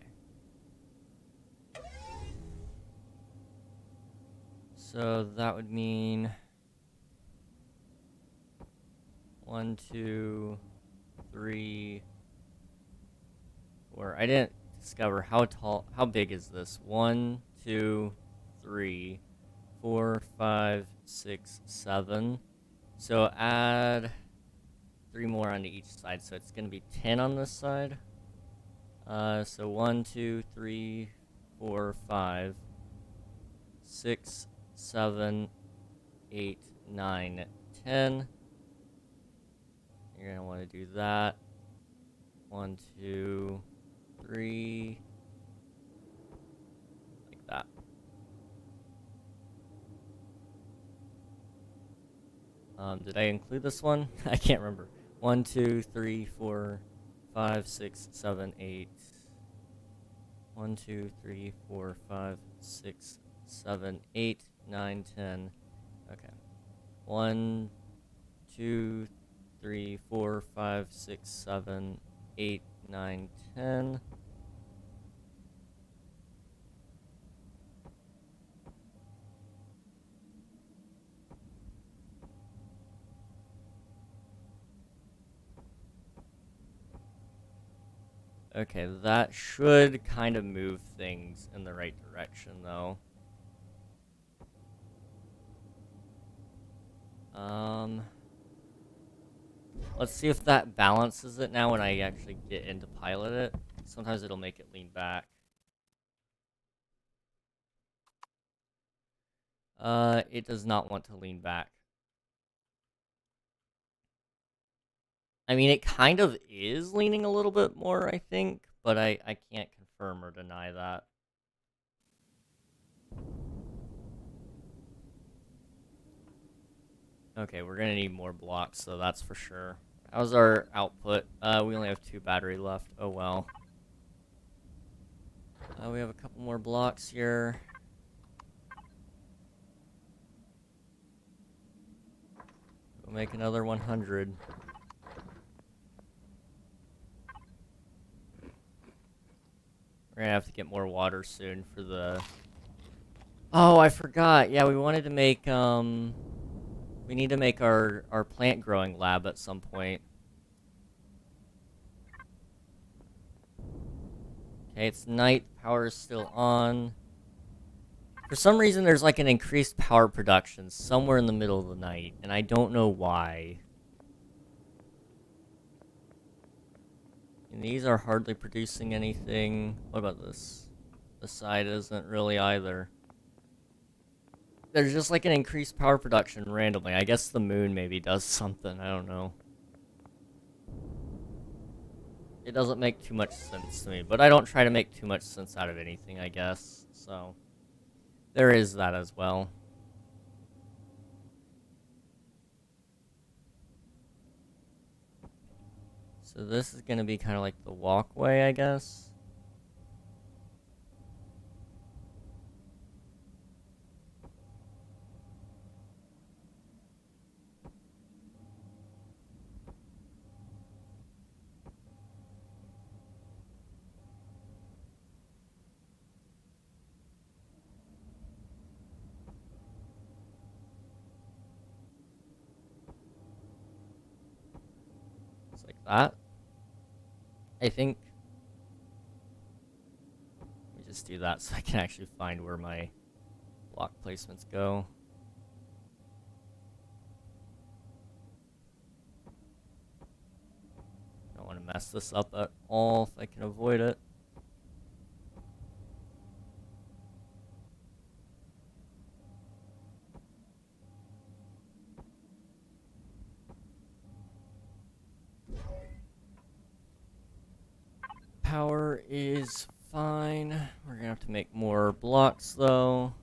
So that would mean 1, 2, 3, 4. I didn't discover how big is this? 1, 2, 3, 4, 5, 6, 7. So add 3 more onto each side, so it's gonna be 10 on this side. So 1, 2, 3, 4, 5, 6, 7, 8, 9, 10. You're gonna want to do that. 1, 2, 3, like that. Did I include this one? I can't remember. 1, 2, 3, 4, 5, 6, 7, 8. 1, 2, 3, 4, 5, 6, 7, 8, 9, 10. Okay. 1, 2, 3, 4, 5, 6, 7, 8, 9, 10. Okay, that should kind of move things in the right direction, though. Let's see if that balances it now when I actually get into pilot it. Sometimes it'll make it lean back. It does not want to lean back. I mean, it kind of is leaning a little bit more, I think, but I can't confirm or deny that. Okay, we're gonna need more blocks, so that's for sure. How's our output? We only have 2 battery left. Oh well. We have a couple more blocks here. We'll make another 100. We're gonna have to get more water soon for the... Oh, I forgot. Yeah, we wanted to make, we need to make our plant growing lab at some point. Okay, it's night. Power is still on. For some reason, there's like an increased power production somewhere in the middle of the night, and I don't know why. And these are hardly producing anything. What about this? This side isn't really either. There's just like an increased power production randomly. I guess the moon maybe does something. I don't know. It doesn't make too much sense to me, but I don't try to make too much sense out of anything, I guess. So, there is that as well. So this is going to be kind of like the walkway, I guess. It's like that. I think. Let me just do that so I can actually find where my block placements go. Don't want to mess this up at all if I can avoid it. Power is fine. We're gonna have to make more blocks though.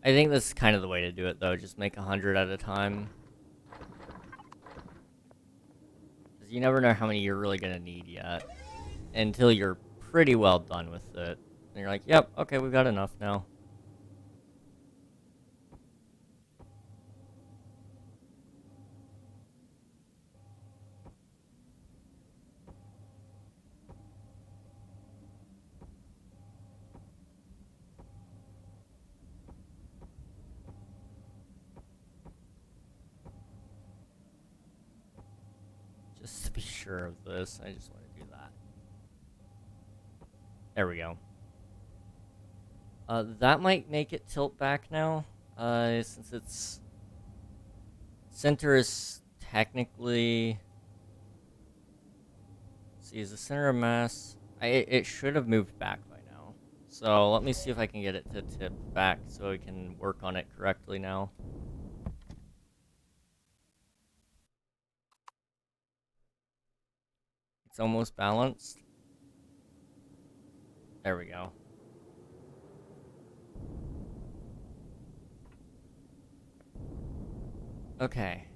I think this is kind of the way to do it though, just make 100 at a time. Because you never know how many you're really gonna need yet. Until you're pretty well done with it. And you're like, yep, okay, we've got enough now. Just to be sure of this, I just want to do that. There we go. That might make it tilt back now, since its center is technically... See, is the center of mass... it should have moved back by now. So let me see if I can get it to tip back so we can work on it correctly now. It's almost balanced. There we go. Okay.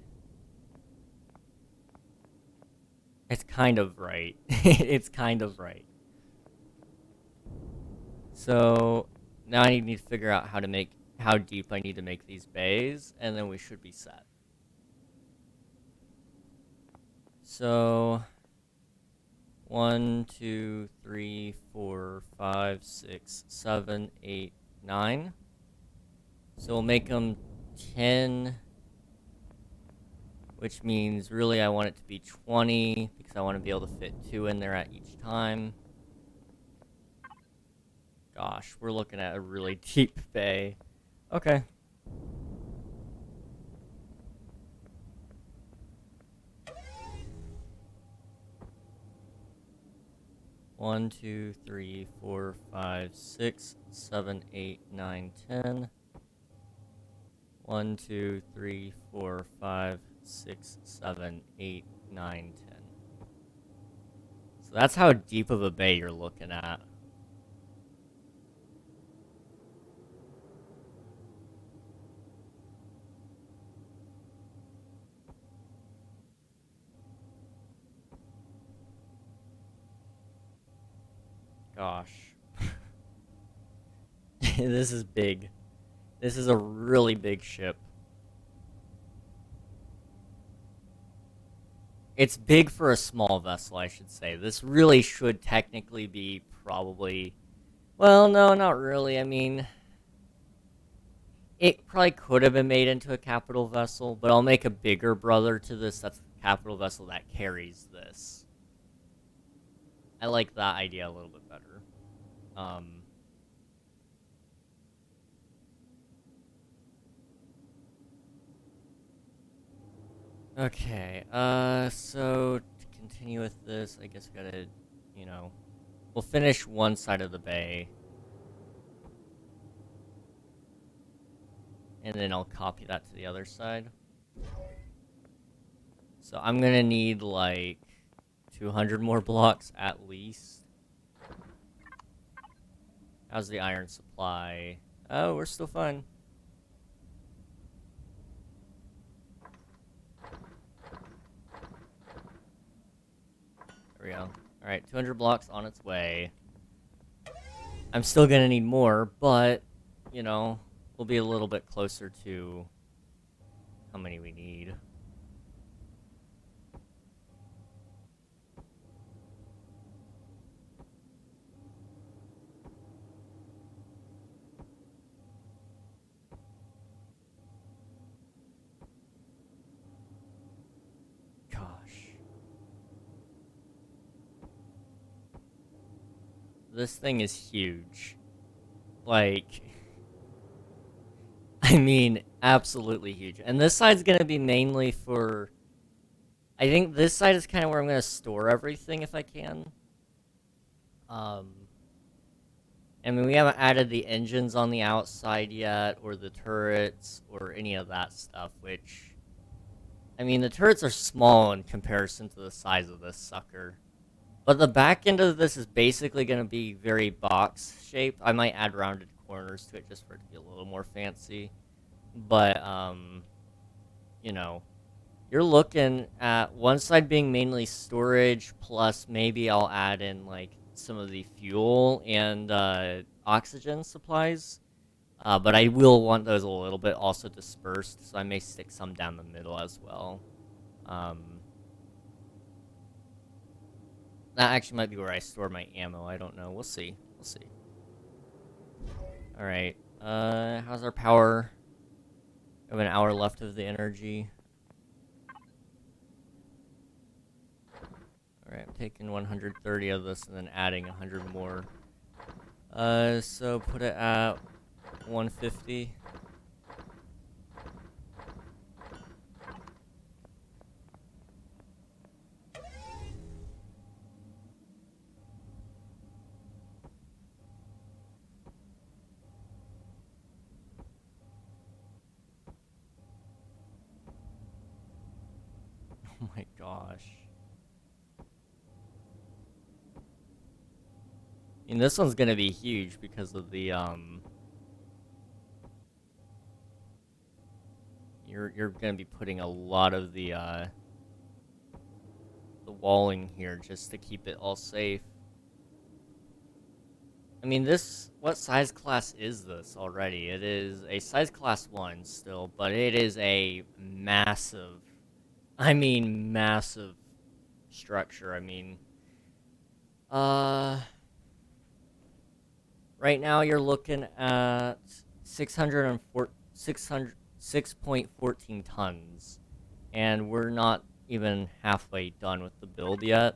It's kind of right. It's kind of right. So now I need to figure out how deep I need to make these bays, and then we should be set. So 1, 2, 3, 4, 5, 6, 7, 8, 9. So we'll make them 10, which means really I want it to be 20 because I want to be able to fit 2 in there at each time. Gosh, we're looking at a really deep bay. Okay. One, 2, 3, 4, 5, 6, 7, 8, 9, 10. 1, 2, 3, 4, 5, 6, 7, 8, 9, 10. So that's how deep of a bay you're looking at. Gosh. This is big. This is a really big ship. It's big for a small vessel, I should say. This really should technically be probably... Well, no, not really. I mean... It probably could have been made into a capital vessel, but I'll make a bigger brother to this. That's the capital vessel that carries this. I like that idea a little bit better. Okay, so to continue with this, I guess we gotta, we'll finish one side of the bay. And then I'll copy that to the other side. So I'm gonna need, like, 200 more blocks at least. How's the iron supply? Oh, we're still fine. There we go. Alright, 200 blocks on its way. I'm still gonna need more, but, we'll be a little bit closer to how many we need. This thing is huge. Like, I mean, absolutely huge. And this side's gonna be mainly for... I think this side is kind of where I'm gonna store everything if I can. I mean, we haven't added the engines on the outside yet, or the turrets, or any of that stuff, which... I mean, the turrets are small in comparison to the size of this sucker. But the back end of this is basically going to be very box-shaped. I might add rounded corners to it just for it to be a little more fancy. But, you're looking at one side being mainly storage, plus maybe I'll add in, like, some of the fuel and oxygen supplies. But I will want those a little bit also dispersed, so I may stick some down the middle as well. That actually might be where I store my ammo. I don't know. We'll see. We'll see. Alright. How's our power? We have an hour left of the energy. Alright, I'm taking 130 of this and then adding 100 more. So put it at 150. Oh my gosh. I mean, this one's gonna be huge because of the, You're gonna be putting a lot of the, the walling here just to keep it all safe. I mean, what size class is this already? It is a size class 1 still, but it is a massive, massive structure. Right now you're looking at 6.14 tons, and we're not even halfway done with the build yet.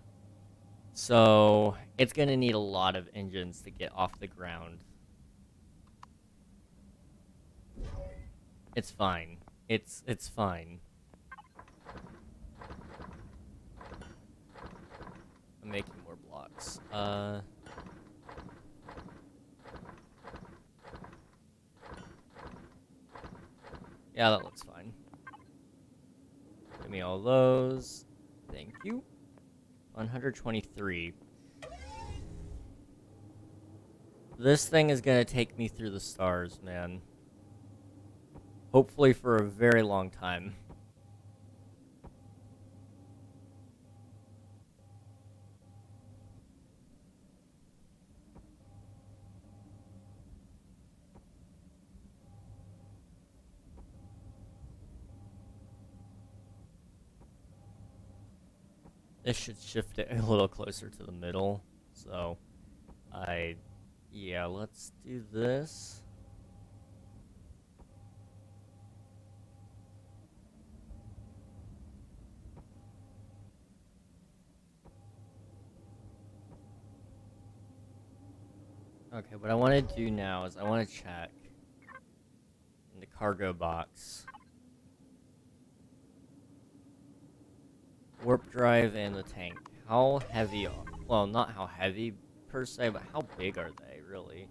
So it's gonna need a lot of engines to get off the ground. It's fine. It's fine. I'm making more blocks. Yeah, that looks fine. Give me all those. Thank you. 123. This thing is gonna take me through the stars, man. Hopefully for a very long time. This should shift it a little closer to the middle. So, yeah, let's do this. Okay, what I want to do now is I want to check in the cargo box. Warp drive and the tank. How heavy well, not how heavy per se, but how big are they, really?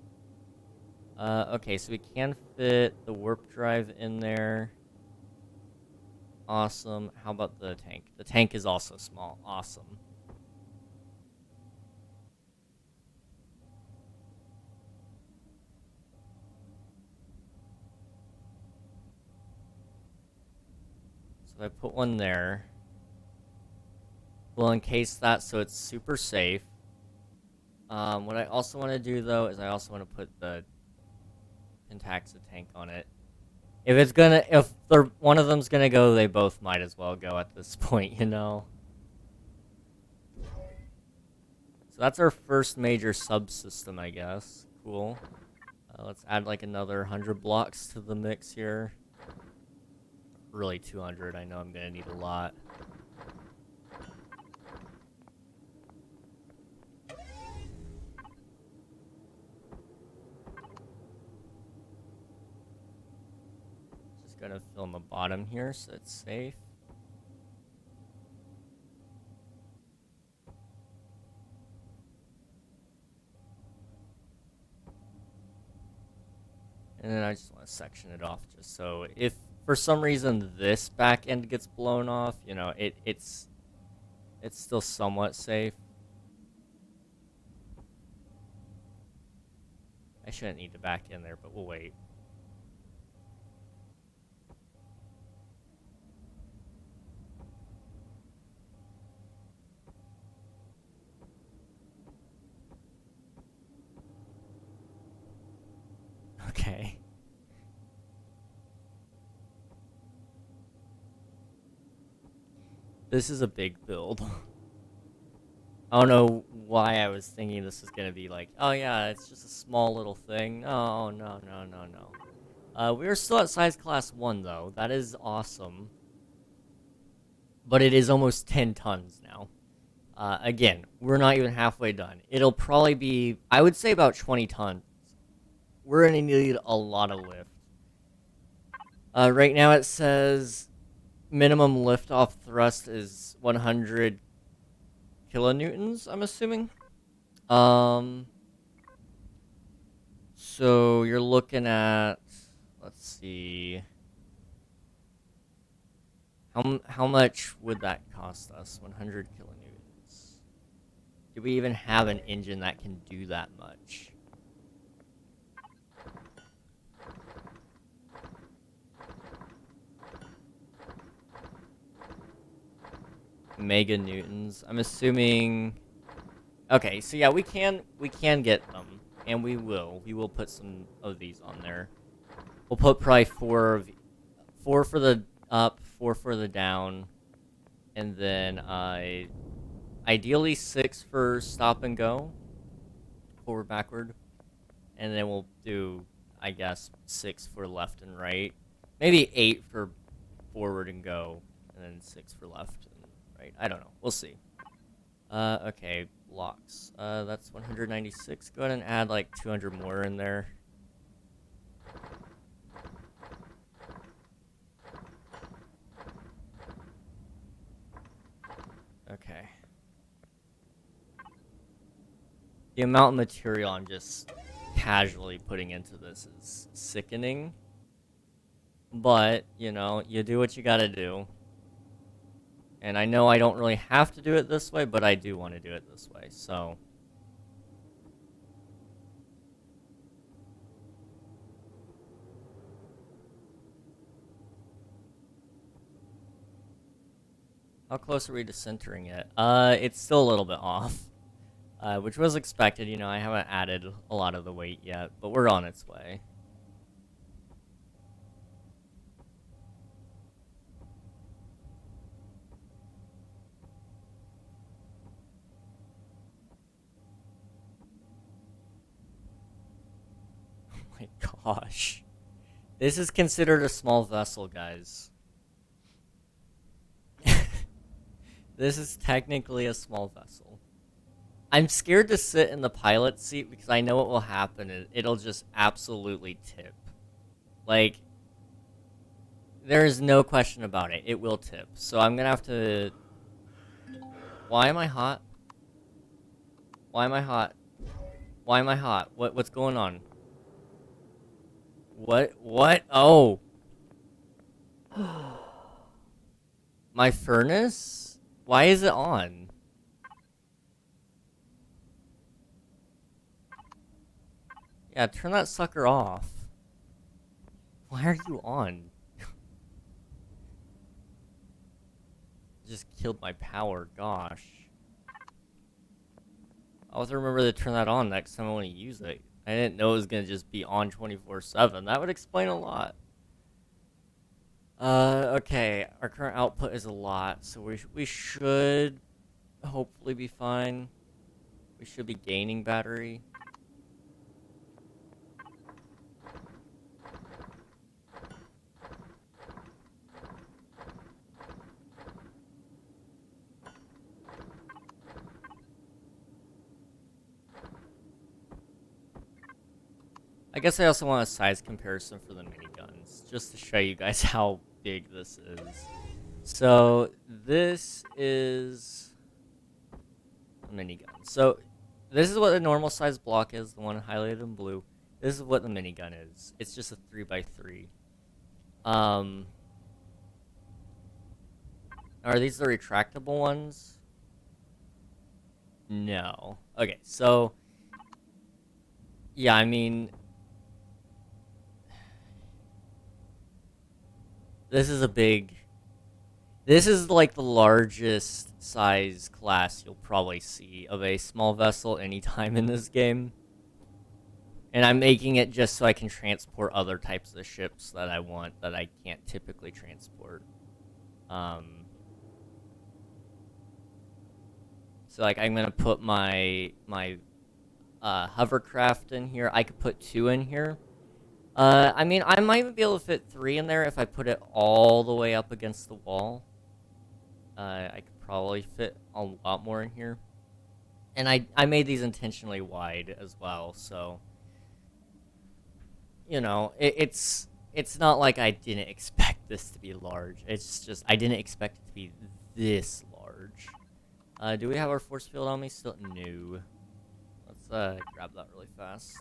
Okay, so we can fit the warp drive in there. Awesome. How about the tank? The tank is also small. Awesome. So I put one there. We'll encase that so it's super safe. What I also want to do, though, is I also want to put the Pentaxa tank on it. If one of them's gonna go, they both might as well go at this point, you know? So that's our first major subsystem, I guess. Cool. Let's add like another 100 blocks to the mix here. Really 200, I know I'm gonna need a lot. Just gonna fill in the bottom here so it's safe. And then I just want to section it off just so if for some reason this back end gets blown off, you know, it's still somewhat safe. I shouldn't need the back end there, but we'll wait. Okay. This is a big build. I don't know why I was thinking this was gonna be like, oh yeah, it's just a small little thing. Oh, no, no, no, no. We're still at size class 1, though. That is awesome. But it is almost 10 tons now. Again, we're not even halfway done. It'll probably be, I would say, about 20 tons. We're gonna need a lot of lift. Right now it says minimum liftoff thrust is 100 kilonewtons, I'm assuming. So you're looking at, let's see, how much would that cost us? 100 kilonewtons. Do we even have an engine that can do that much? mega newtons. I'm assuming. Okay, so yeah, we can get them, and we will. We will put some of these on there. We'll put probably four for the up, four for the down, and then ideally 6 for stop and go, forward, backward, and then we'll do, I guess, 6 for left and right, maybe 8 for forward and go, and then 6 for left and right. I don't know. We'll see. Okay, blocks. That's 196. Go ahead and add like 200 more in there. Okay. The amount of material I'm just casually putting into this is sickening. But, you know, you do what you gotta do. And I know I don't really have to do it this way, but I do want to do it this way, so. How close are we to centering it? It's still a little bit off. Which was expected, you know, I haven't added a lot of the weight yet, but we're on its way. Oh my gosh. This is considered a small vessel, guys. This is technically a small vessel. I'm scared to sit in the pilot seat because I know what will happen. It'll just absolutely tip. Like, there is no question about it. It will tip. So I'm gonna have to... Why am I hot? Why am I hot? Why am I hot? What's going on? What? Oh. My furnace? Why is it on? Yeah, turn that sucker off. Why are you on? Just killed my power, gosh. I'll have to remember to turn that on next time I want to use it. I didn't know it was gonna just be on 24/7. That would explain a lot. Okay. Our current output is a lot, so we should hopefully be fine. We should be gaining battery. I guess I also want a size comparison for the miniguns, just to show you guys how big this is. So, this is a minigun. So, this is what the normal size block is, the one highlighted in blue. This is what the minigun is. It's just a 3x3. Are these the retractable ones? No. Okay, so... Yeah, I mean... This is a big... This is like the largest size class you'll probably see of a small vessel anytime in this game. And I'm making it just so I can transport other types of ships that I want that I can't typically transport. So like I'm gonna put my hovercraft in here. I could put 2 in here. I mean, I might even be able to fit 3 in there if I put it all the way up against the wall. I could probably fit a lot more in here. And I made these intentionally wide as well, so... You know, it's not like I didn't expect this to be large. It's just, I didn't expect it to be this large. Do we have our force field on me still? No. Let's grab that really fast.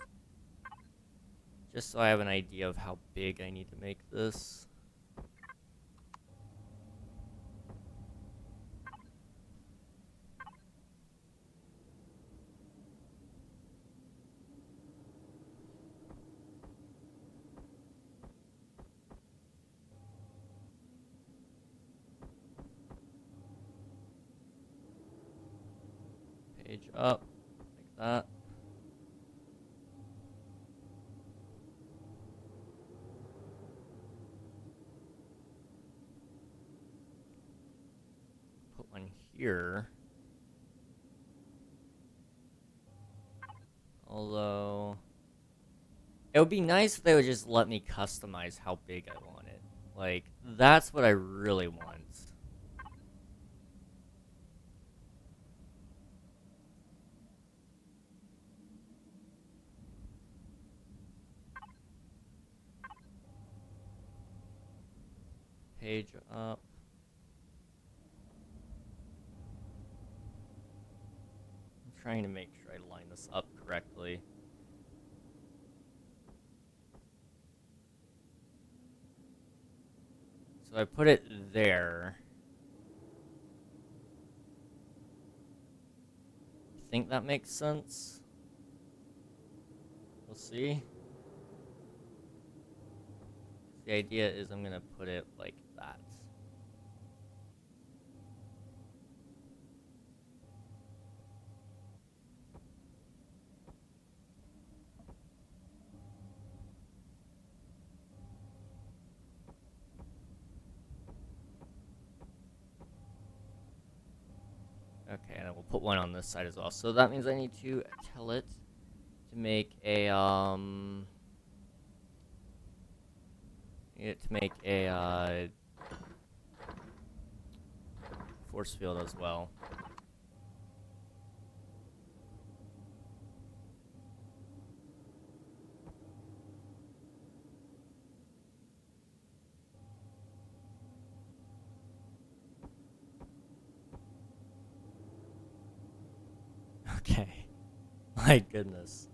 Just so I have an idea of how big I need to make this. Page up, like that. Put one here. Although, it would be nice if they would just let me customize how big I want it. Like, that's what I really want. Page up. I'm trying to make sure I line this up correctly. So I put it there. I think that makes sense. We'll see. The idea is I'm gonna put it like that. Okay, and then we'll put one on this side as well. So that means I need to tell it to make a force field as well. Okay. My goodness.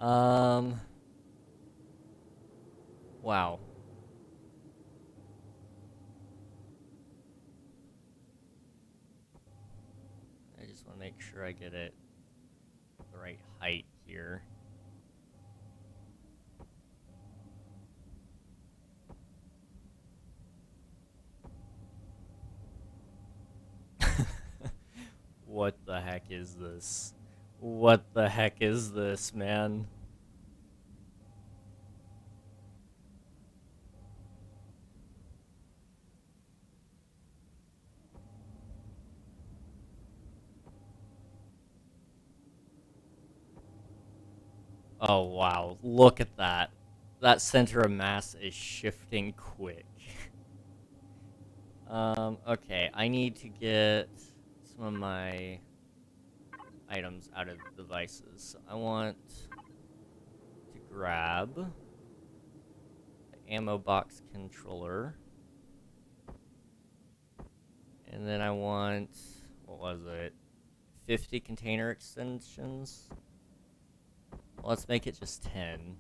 Wow. I just want to make sure I get it the right height here. What the heck is this? What the heck is this, man? Oh, wow. Look at that. That center of mass is shifting quick. Okay. I need to get some of my items out of the devices. So I want to grab the ammo box controller. And then I want, what was it? 50 container extensions. Well, let's make it just 10.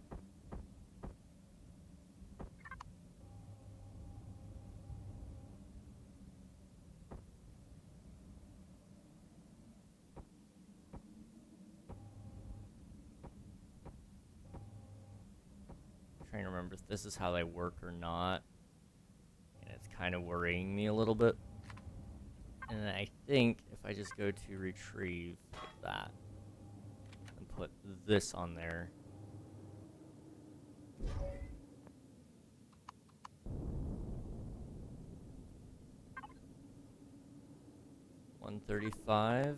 I'm trying to remember if this is how they work or not. And it's kind of worrying me a little bit. And then I think if I just go to retrieve like that and put this on there. $135.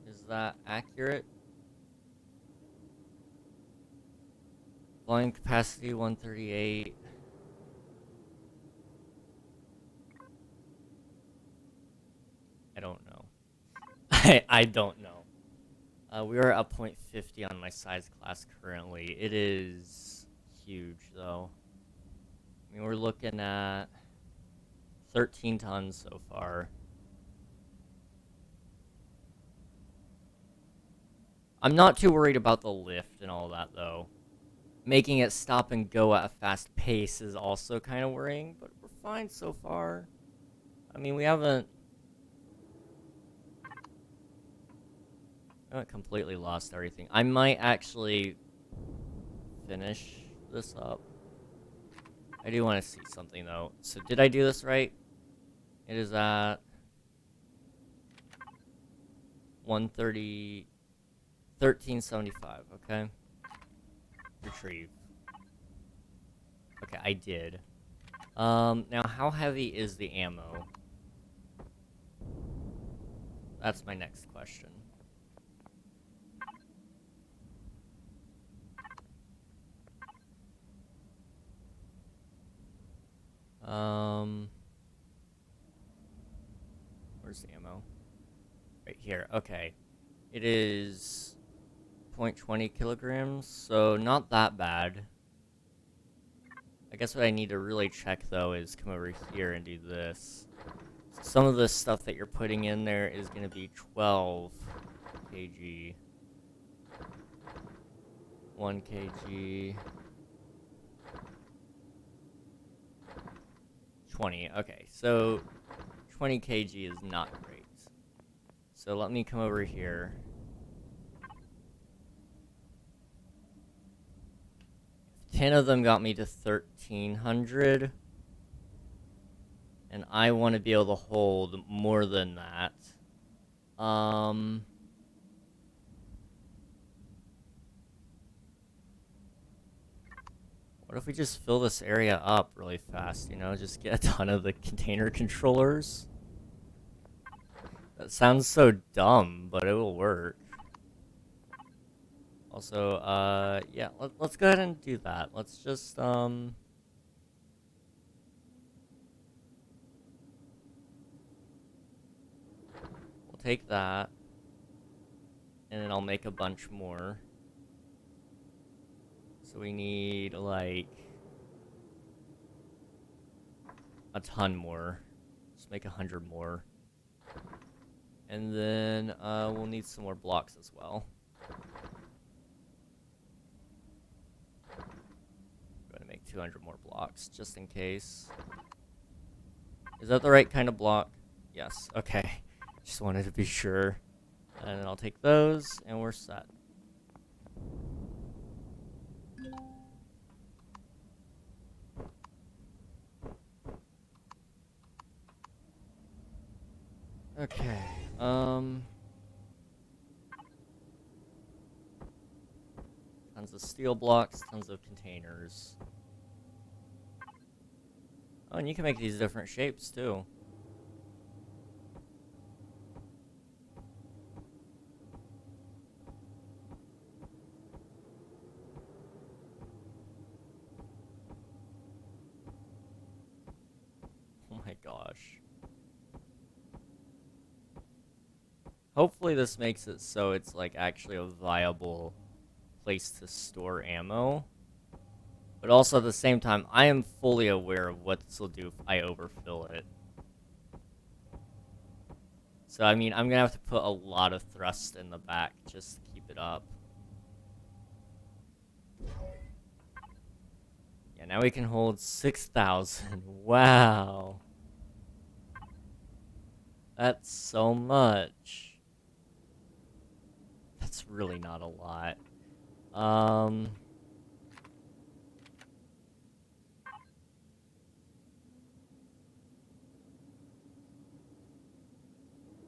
Is that accurate? Volume capacity 138. I don't know. I don't know. We are at 0.50 on my size class currently. It is huge though. I mean, we're looking at 13 tons so far. I'm not too worried about the lift and all that though. Making it stop and go at a fast pace is also kind of worrying, but we're fine so far. I mean, we haven't completely lost everything. I might actually finish this up. I do want to see something though. So did I do this right? It is at 130, 1375. Okay. Retrieve. Okay, I did. Now how heavy is the ammo? That's my next question. Where's the ammo? Right here. Okay. It is 0.20 kilograms, so not that bad. I guess what I need to really check, though, is come over here and do this. Some of the stuff that you're putting in there is going to be 12 kg. 1 kg. 20. Okay, so 20 kg is not great. So let me come over here. If 10 of them got me to 1,300. And I want to be able to hold more than that. What if we just fill this area up really fast, you know? Just get a ton of the container controllers? That sounds so dumb, but it will work. Also, yeah, let's go ahead and do that. Let's just, we'll take that. And then I'll make a bunch more. So we need, like, a ton more. Just make 100 more. And then, we'll need some more blocks as well. I'm going to make 200 more blocks, just in case. Is that the right kind of block? Yes, okay. Just wanted to be sure. And then I'll take those, and we're set. Okay, tons of steel blocks, tons of containers. Oh, and you can make these different shapes, too. Oh my gosh. Hopefully this makes it so it's, like, actually a viable place to store ammo. But also at the same time, I am fully aware of what this will do if I overfill it. So, I mean, I'm gonna have to put a lot of thrust in the back just to keep it up. Yeah, now we can hold 6,000. Wow. That's so much. That's really not a lot.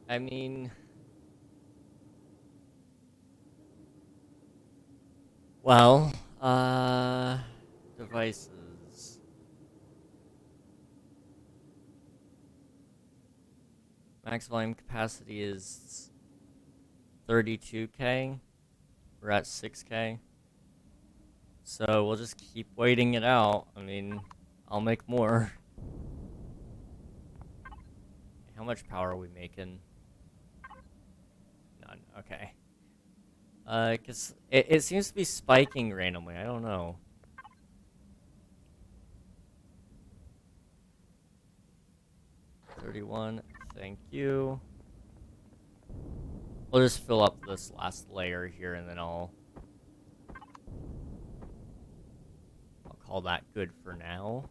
I mean, well, devices. Max volume capacity is 32K. We're at 6K. So we'll just keep waiting it out. I mean, I'll make more. How much power are we making? None. Okay. Cause it seems to be spiking randomly. I don't know. $31. Thank you. We'll just fill up this last layer here, and then I'll call that good for now.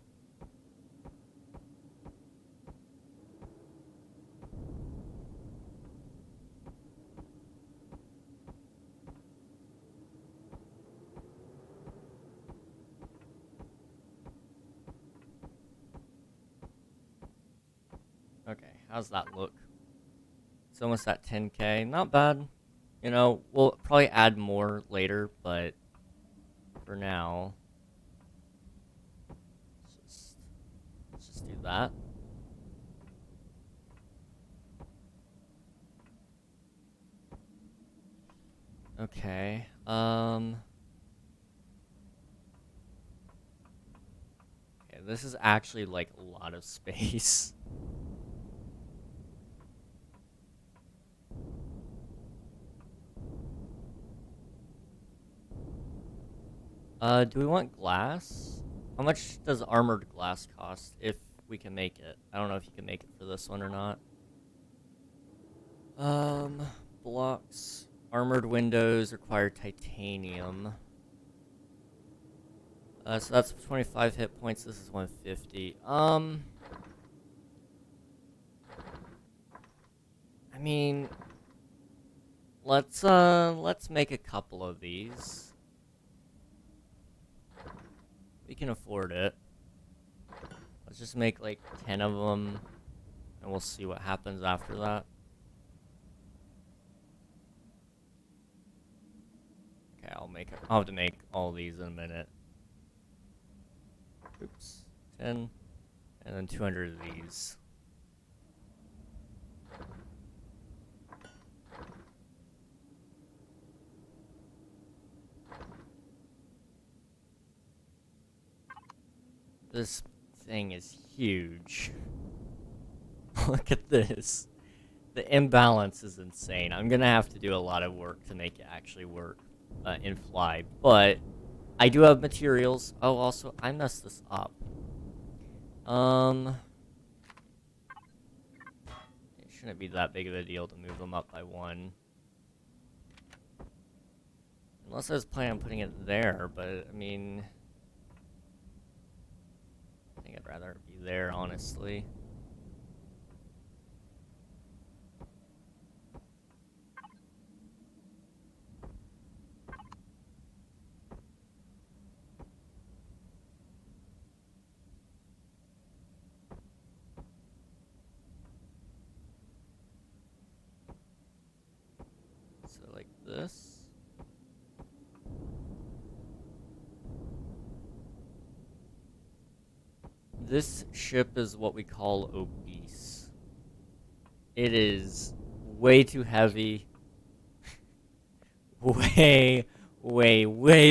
Okay, how's that look? It's almost at 10k. Not bad. You know, we'll probably add more later, but for now, let's just do that. Okay. Okay, this is actually like a lot of space. Do we want glass? How much does armored glass cost if we can make it? I don't know if you can make it for this one or not. Blocks. Armored windows require titanium. So that's 25 hit points. This is 150. I mean, let's make a couple of these. We can afford it. Let's just make like 10 of them, and we'll see what happens after that. Okay, I'll have to make all these in a minute. Oops. 10, and then 200 of these. This thing is huge. Look at this. The imbalance is insane. I'm gonna have to do a lot of work to make it actually work in Fly, but I do have materials. Oh, also, I messed this up. It shouldn't be that big of a deal to move them up by one. Unless I was planning on putting it there, but, I mean... I think I'd rather it be there, honestly. So, like this. This ship is what we call obese. It is way too heavy. way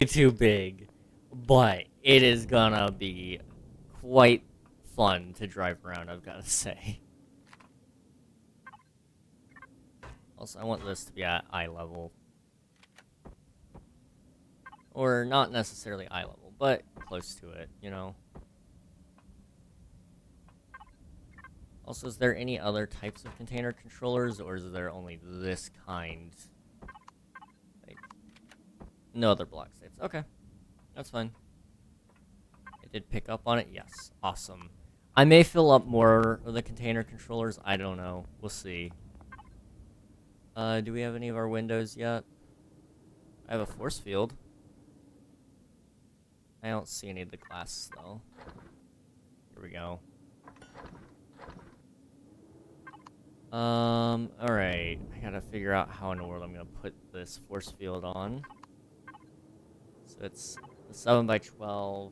too big. But it is gonna be quite fun to drive around, I've gotta say. Also, I want this to be at eye level. Or not necessarily eye level, but close to it, you know? Also, is there any other types of container controllers, or is there only this kind? Like, no other block states. Okay, that's fine. It did pick up on it? Yes. Awesome. I may fill up more of the container controllers. I don't know. We'll see. Do we have any of our windows yet? I have a force field. I don't see any of the glass, though. Here we go. Alright. I gotta figure out how in the world I'm gonna put this force field on. So it's a 7x12.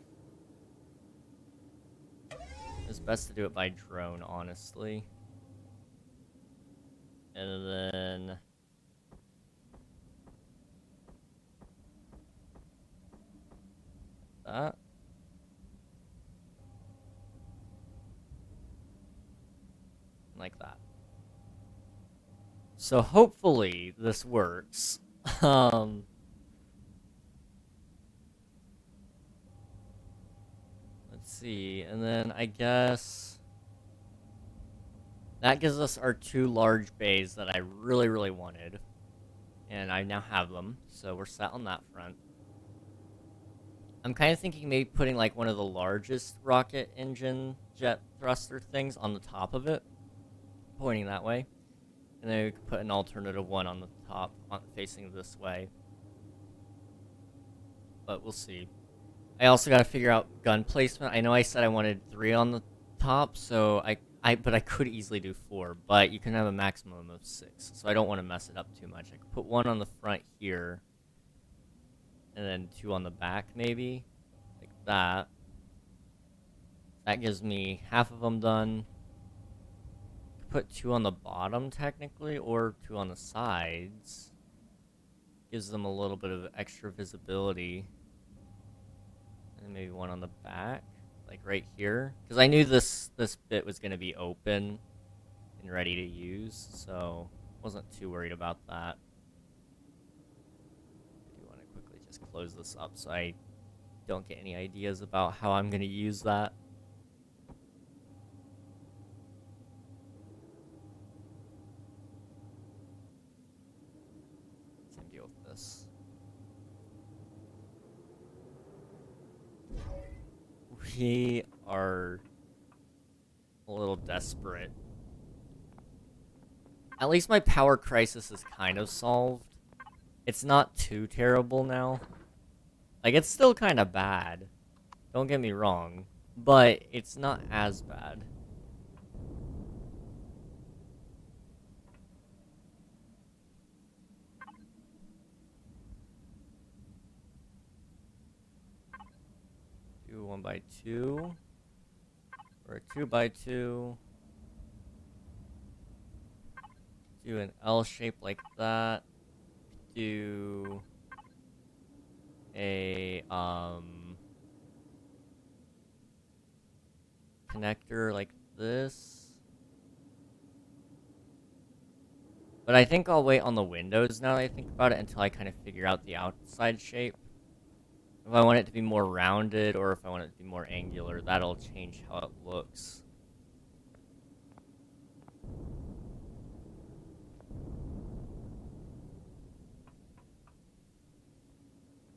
It's best to do it by drone, honestly. And then... that. Like that. So hopefully this works. Let's see, and then I guess that gives us our two large bays that I really wanted. And I now have them, so we're set on that front. I'm kind of thinking maybe putting like one of the largest rocket engine jet thruster things on the top of it, pointing that way. And then we could put an alternative one on the top, facing this way. But we'll see. I also gotta figure out gun placement. I know I said I wanted 3 on the top, so But I could easily do 4, but you can have a maximum of 6, so I don't want to mess it up too much. I could put 1 on the front here, and then 2 on the back, maybe, like that. That gives me half of them done. Put 2 on the bottom, technically, or 2 on the sides. Gives them a little bit of extra visibility. And maybe 1 on the back, like right here. Because I knew this bit was going to be open and ready to use, so wasn't too worried about that. I do want to quickly just close this up so I don't get any ideas about how I'm going to use that. Same deal with this. We are a little desperate. At least my power crisis is kind of solved. It's not too terrible now. Like, it's still kind of bad. Don't get me wrong. But it's not as bad. Do 1x2. Or a 2x2. Do an L shape like that. Do a connector like this. But I think I'll wait on the windows now that I think about it until I kind of figure out the outside shape. If I want it to be more rounded or if I want it to be more angular, that'll change how it looks.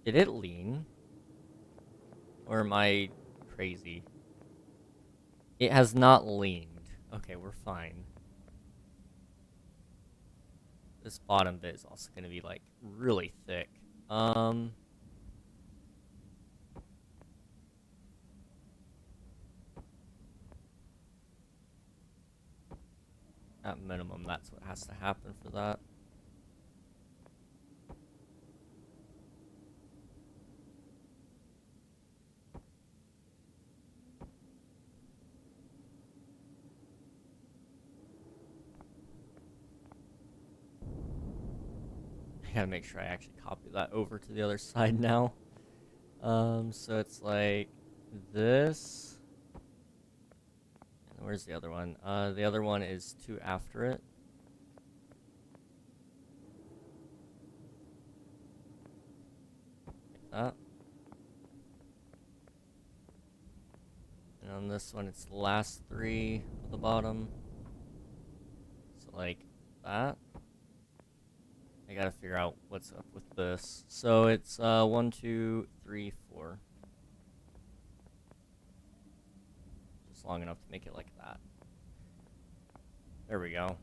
Did it lean? Or am I crazy? It has not leaned. Okay, we're fine. This bottom bit is also going to be, like, really thick. At minimum, that's what has to happen for that. I gotta make sure I actually copy that over to the other side now. So it's like this. And where's the other one? The other one is 2 after it. Like that. And on this one, it's the last 3 at the bottom. So like that. I gotta figure out what's up with this. So it's 1, 2, 3, 4. Just long enough to make it like that. There we go.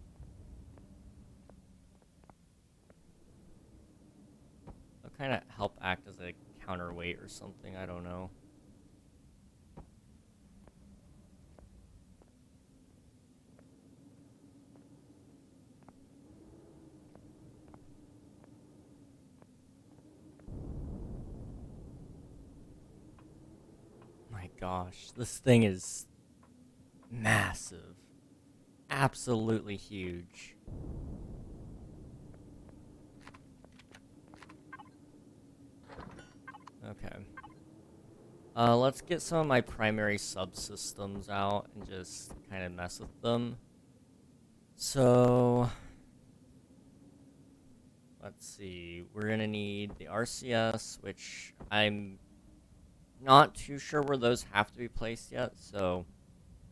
It'll kind of help act as a counterweight or something, I don't know. My gosh, this thing is massive. Absolutely huge. Okay. Let's get some of my primary subsystems out and just kind of mess with them. So, let's see. We're gonna need the RCS, which I'm not too sure where those have to be placed yet, so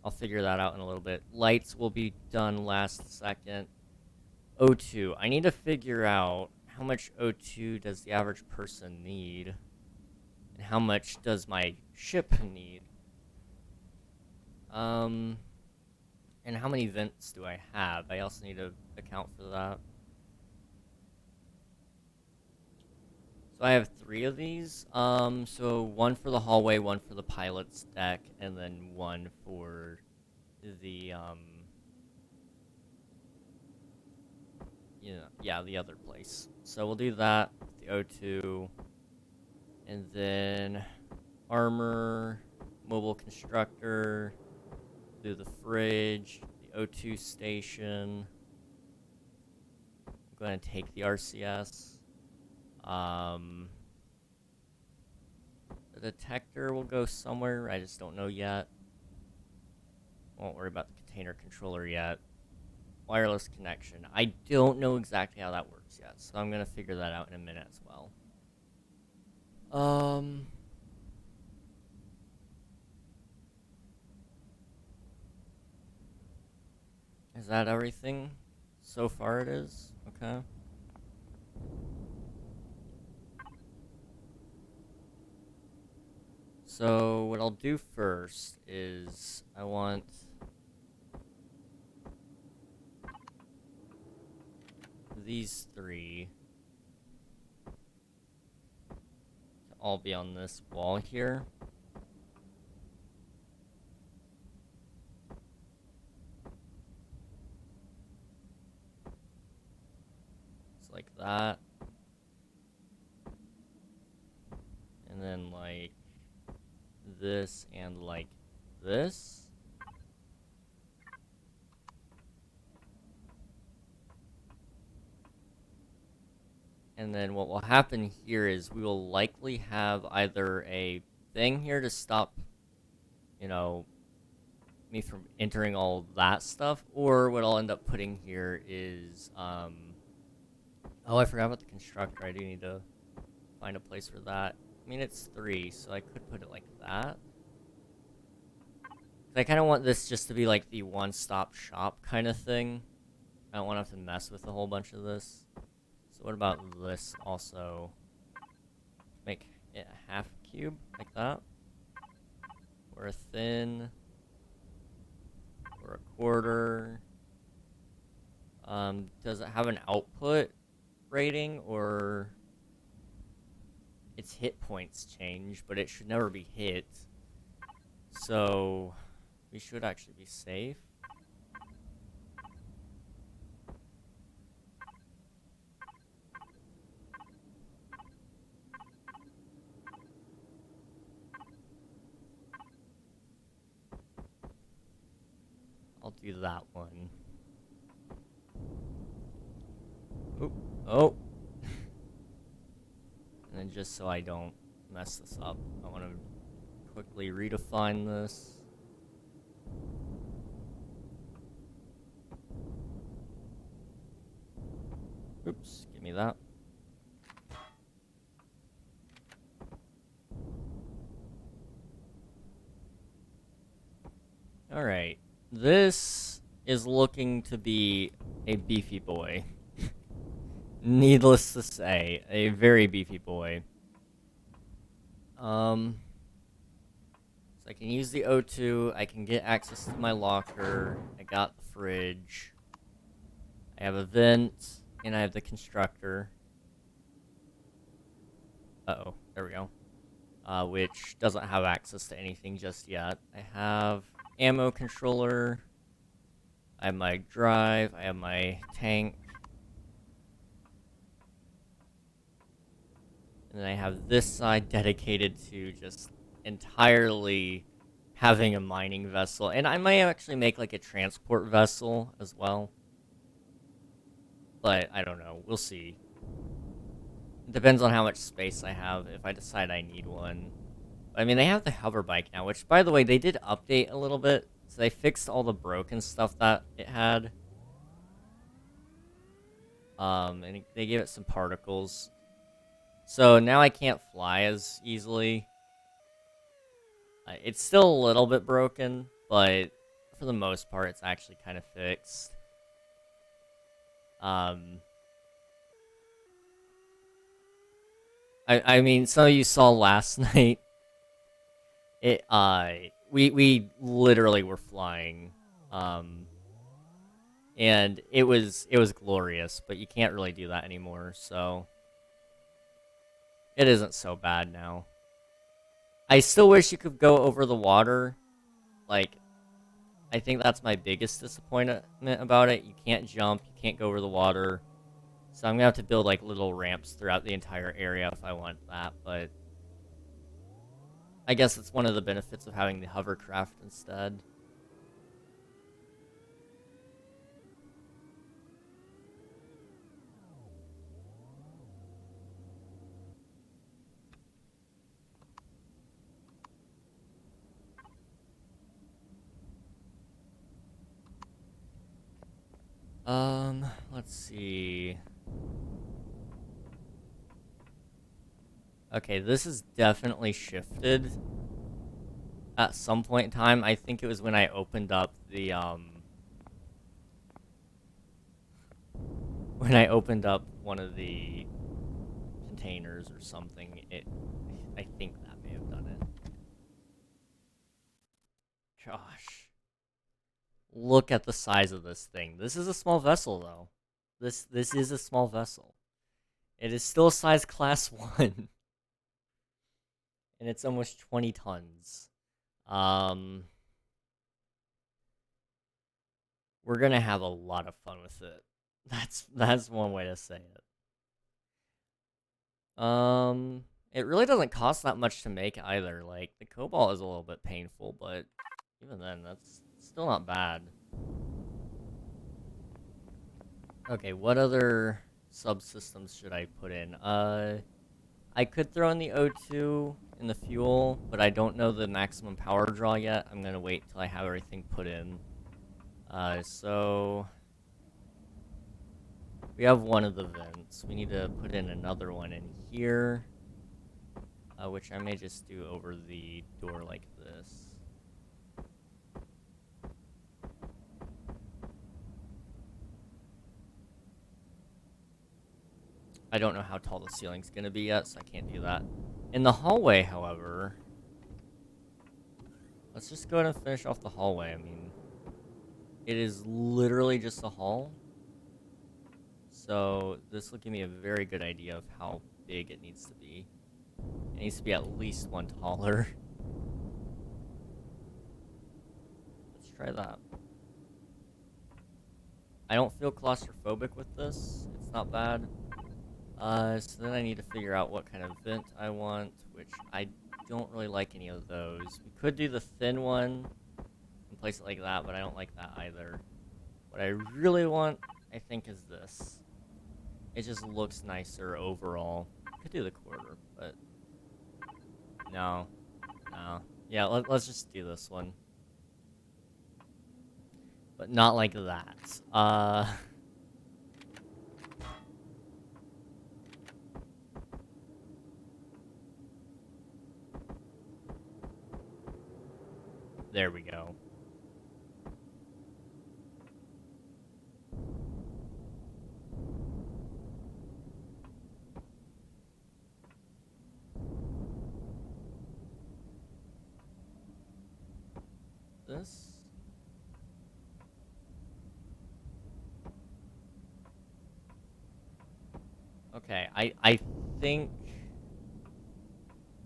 I'll figure that out in a little bit. Lights will be done last second. O2. I need to figure out how much O2 does the average person need, and how much does my ship need. And how many vents do I have? I also need to account for that. So I have 3 of these. So 1 for the hallway, 1 for the pilot's deck, and then 1 for the yeah, the other place. So we'll do that, the O2, and then armor, mobile constructor, do the fridge, the O2 station. I'm going to take the RCS. The detector will go somewhere, I just don't know yet. Won't worry about the container controller yet. Wireless connection. I don't know exactly how that works yet, so I'm going to figure that out in a minute as well. Is that everything? So far it is? Okay. So what I'll do first is I want these three to all be on this wall here. It's like that. And then like this and like this. And then what will happen here is we will likely have either a thing here to stop, you know, me from entering all that stuff, or what I'll end up putting here is, oh, I forgot about the constructor. I do need to find a place for that. I mean, it's 3, so I could put it like that. I kind of want this just to be like the one-stop shop kind of thing. I don't want to have to mess with a whole bunch of this. So what about this also? Make it a half cube, like that. Or a thin. Or a quarter. Does it have an output rating, or its hit points change, but it should never be hit. So we should actually be safe. I'll do that one. Oop. Oh. And then just so I don't mess this up, I want to quickly redefine this. Oops, give me that. Alright, this is looking to be a beefy boy. Needless to say, a very beefy boy. So I can use the O2, I can get access to my locker, I got the fridge, I have a vent, and I have the constructor. Uh-oh, there we go. Which doesn't have access to anything just yet. I have ammo controller, I have my drive, I have my tank, and then I have this side dedicated to just entirely having a mining vessel. And I might actually make like a transport vessel as well. But I don't know. We'll see. It depends on how much space I have if I decide I need one. I mean, they have the hover bike now, which, by the way, they did update a little bit. So they fixed all the broken stuff that it had. And they gave it some particles. So now I can't fly as easily. It's still a little bit broken, but for the most part, it's actually kind of fixed. I mean, some of you saw last night. We literally were flying, and it was glorious. But you can't really do that anymore, so it isn't so bad now. I still wish you could go over the water, like, I think that's my biggest disappointment about it. You can't jump, you can't go over the water. So I'm gonna have to build like little ramps throughout the entire area if I want that, but I guess it's one of the benefits of having the hovercraft instead. Let's see. Okay, this is definitely shifted at some point in time. I think it was when I opened up the, when I opened up one of the containers or something. I think that may have done it. Gosh. Look at the size of this thing. This is a small vessel, though. This is a small vessel. It is still size class 1. And it's almost 20 tons. We're gonna have a lot of fun with it. That's one way to say it. It really doesn't cost that much to make either. Like, the cobalt is a little bit painful, but even then, that's still not bad. Okay, what other subsystems should I put in? I could throw in the O2 in the fuel, but I don't know the maximum power draw yet. I'm gonna wait till I have everything put in. So we have one of the vents. We need to put in another one in here, which I may just do over the door like this. I don't know how tall the ceiling's gonna be yet, so I can't do that. In the hallway, however, let's just go ahead and finish off the hallway. I mean, it is literally just a hall. So this will give me a very good idea of how big it needs to be. It needs to be at least one taller. Let's try that. I don't feel claustrophobic with this. It's not bad. So then I need to figure out what kind of vent I want, which I don't really like any of those. We could do the thin one and place it like that, but I don't like that either. What I really want, I think, is this. It just looks nicer overall. Could do the quarter, but no. Yeah, let's just do this one. But not like that. There we go. This. Okay, I think,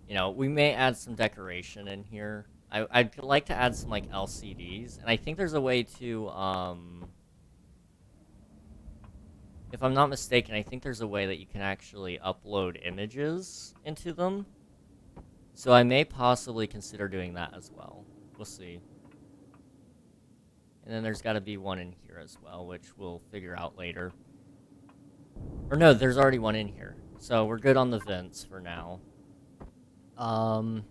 you know, we may add some decoration in here. I'd like to add some, like, LCDs, and I think there's a way to, if I'm not mistaken, I think there's a way that you can actually upload images into them. So I may possibly consider doing that as well. We'll see. And then there's got to be one in here as well, which we'll figure out later. Or no, there's already one in here. So we're good on the vents for now. Now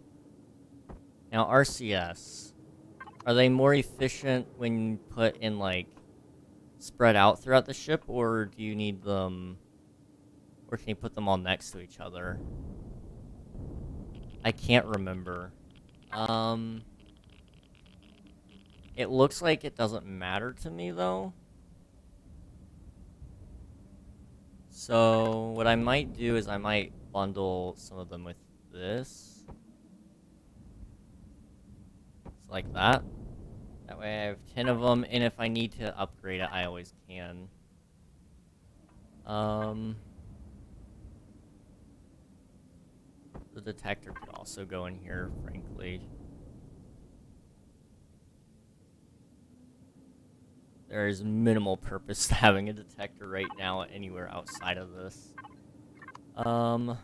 RCS. Are they more efficient when put in, like, spread out throughout the ship, or do you need them, or can you put them all next to each other? I can't remember. It looks like it doesn't matter to me, though. So what I might do is I might bundle some of them with this. It's like that. That way I have 10 of them, and if I need to upgrade it, I always can. The detector could also go in here, frankly. There is minimal purpose to having a detector right now anywhere outside of this. O2.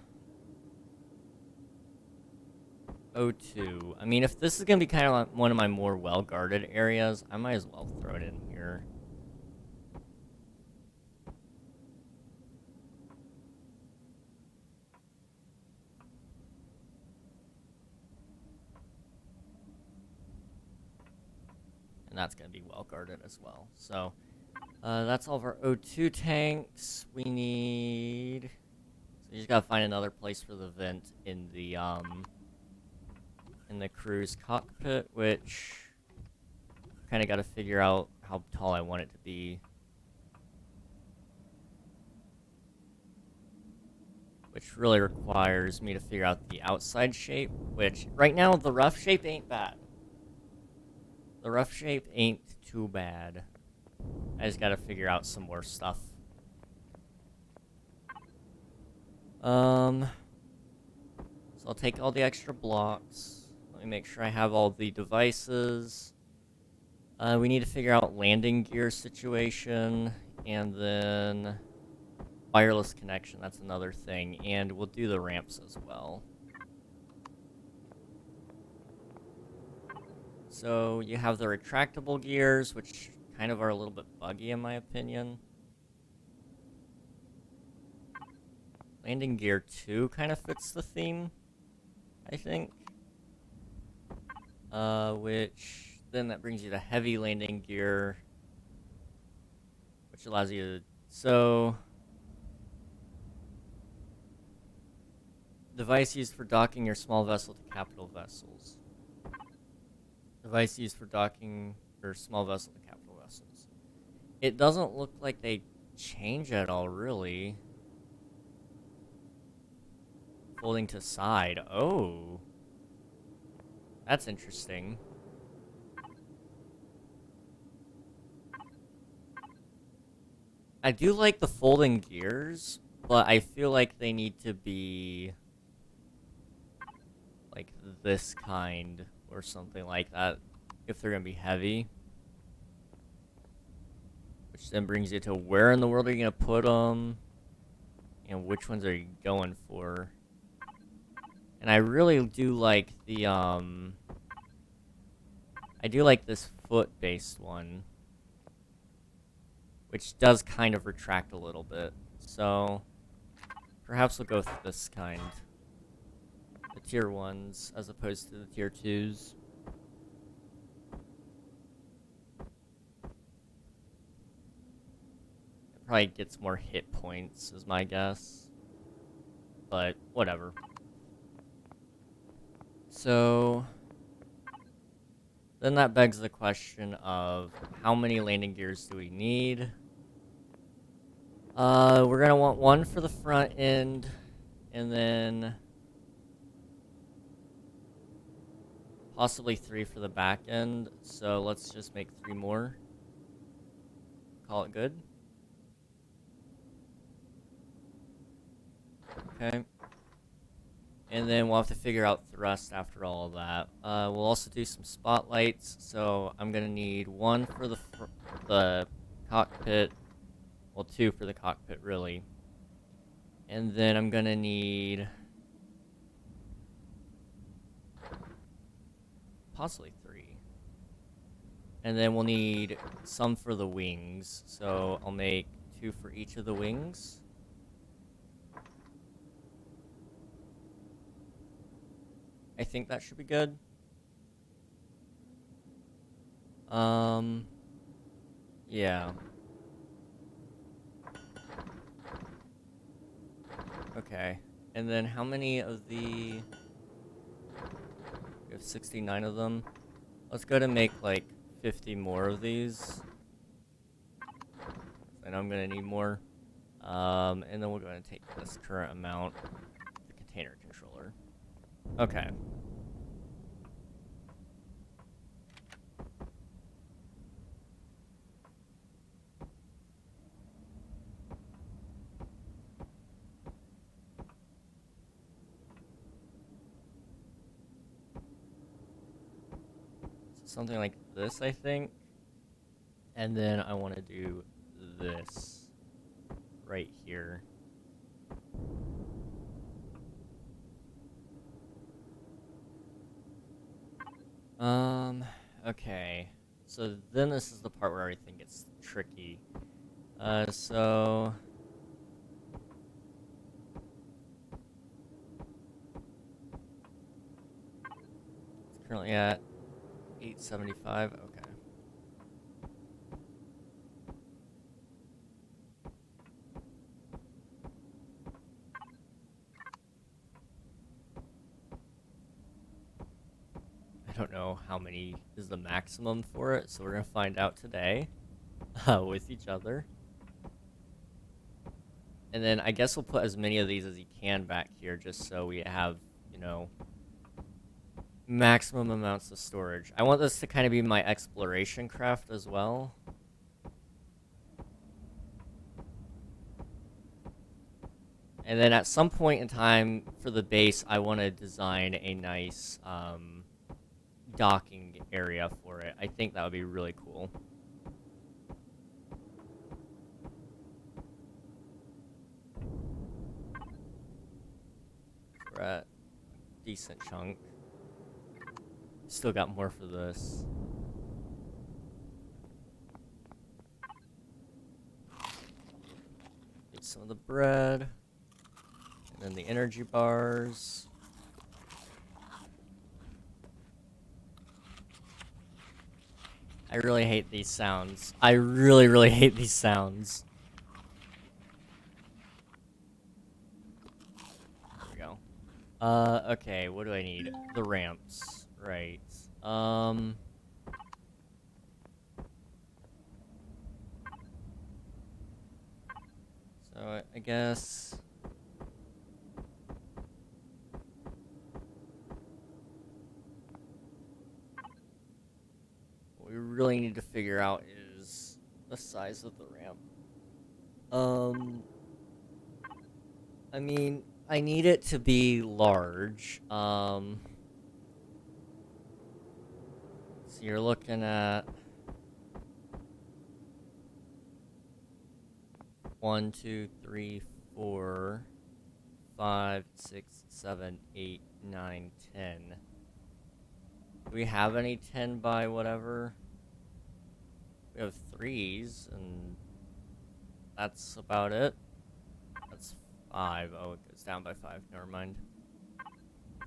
I mean, if this is gonna be kind of like one of my more well-guarded areas, I might as well throw it in here. And that's gonna be well-guarded as well. So, that's all of our O2 tanks. We need... So you just gotta find another place for the vent in the crew's cockpit, which kind of got to figure out how tall I want it to be. Which really requires me to figure out the outside shape, which right now the rough shape ain't bad. The rough shape ain't too bad. I just gotta figure out some more stuff. So I'll take all the extra blocks. Let me make sure I have all the devices. We need to figure out landing gear situation, and then wireless connection, that's another thing, and we'll do the ramps as well. So you have the retractable gears, which kind of are a little bit buggy in my opinion. Landing gear 2 kind of fits the theme, I think. Which then that brings you to heavy landing gear, which allows you to... So... Device used for docking your small vessel to capital vessels. Device used for docking your small vessel to capital vessels. It doesn't look like they change at all, really. Folding to side. Oh. That's interesting. I do like the folding gears, but I feel like they need to be... like this kind or something like that if they're gonna be heavy, which then brings you to where in the world are you gonna put them and which ones are you going for. And I really do like the I do like this foot based one, which does kind of retract a little bit, so perhaps we'll go with this kind. The tier 1s as opposed to the tier 2s. It probably gets more hit points is my guess. But whatever. So then that begs the question of how many landing gears do we need? We're gonna want one for the front end, and then possibly 3 for the back end, so let's just make 3 more. Call it good. Okay. And then we'll have to figure out thrust after all of that. We'll also do some spotlights, so I'm gonna need 1 for the cockpit. Well, 2 for the cockpit, really. And then I'm gonna need... possibly 3. And then we'll need some for the wings, so I'll make 2 for each of the wings. I think that should be good. Yeah. Okay. And then how many of the... We have 69 of them. Let's go to make like 50 more of these. I know I'm gonna need more. And then we're gonna take this current amount, the container controller. Okay. Something like this, I think. And then I want to do this right here. Okay. So then this is the part where everything gets tricky. So it's currently at 875. Okay. I don't know how many is the maximum for it, so we're gonna find out today with each other. And then I guess we'll put as many of these as you can back here, just so we have, you know, maximum amounts of storage. I want this to kind of be my exploration craft as well. And then at some point in time for the base, I want to design a nice docking area for it. I think that would be really cool. We're at a decent chunk. Still got more for this. Get some of the bread. And then the energy bars. I really hate these sounds. I really, really hate these sounds. There we go. Okay, what do I need? The ramps. Right. So I guess what we really need to figure out is the size of the ramp. I mean, I need it to be large. So you're looking at 1, 2, 3, 4, 5, 6, 7, 8, 9, 10. Do we have any 10 by whatever? We have 3s, and that's about it. That's 5. Oh, it goes down by 5. Never mind.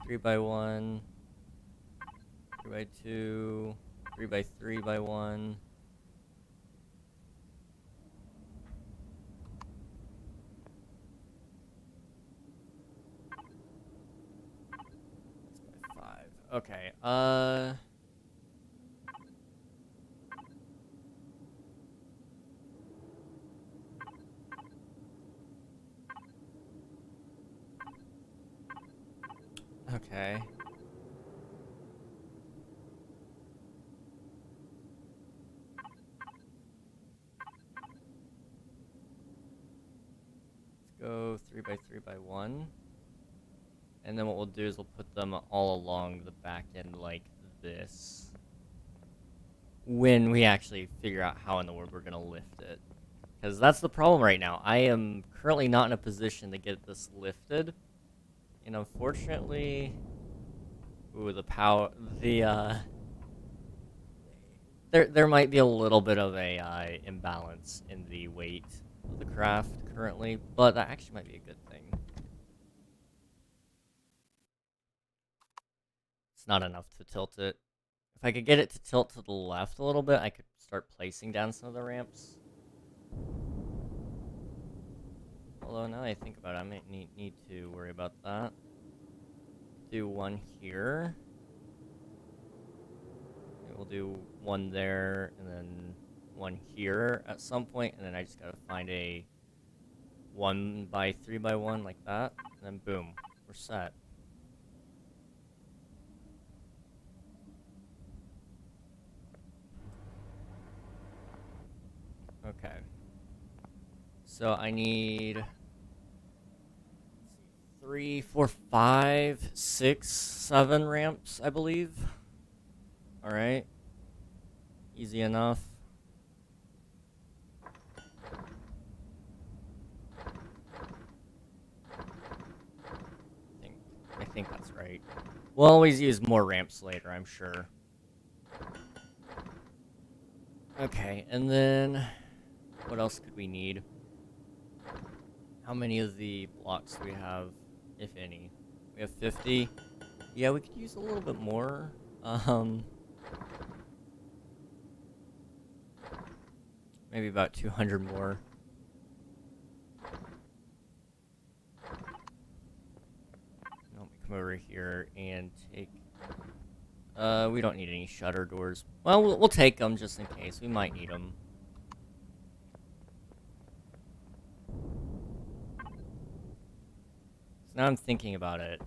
3 by 1. 3 by 2. 3 by 3 by 1. That's by 5. Okay, okay. Let's go 3 by 3 by 1. And then what we'll do is we'll put them all along the back end like this. When we actually figure out how in the world we're going to lift it. Because that's the problem right now. I am currently not in a position to get this lifted. And unfortunately... Ooh, the power... There might be a little bit of a imbalance in the weight of the craft currently. But that actually might be a good thing. It's not enough to tilt it. If I could get it to tilt to the left a little bit, I could start placing down some of the ramps. Although now that I think about it, I might need to worry about that. Do one here. Maybe we'll do one there, and then one here at some point, and then I just gotta find a 1 by 3 by 1 like that, and then boom, we're set. Okay. So I need 3, 4, 5, 6, 7 ramps, I believe. Alright. Easy enough. think that's right. We'll always use more ramps later, I'm sure. Okay, and then what else could we need? How many of the blocks do we have, if any? We have 50. Yeah, we could use a little bit more. Maybe about 200 more. Let me come over here and take... we don't need any shutter doors. Well, we'll take them just in case. We might need them. So now I'm thinking about it.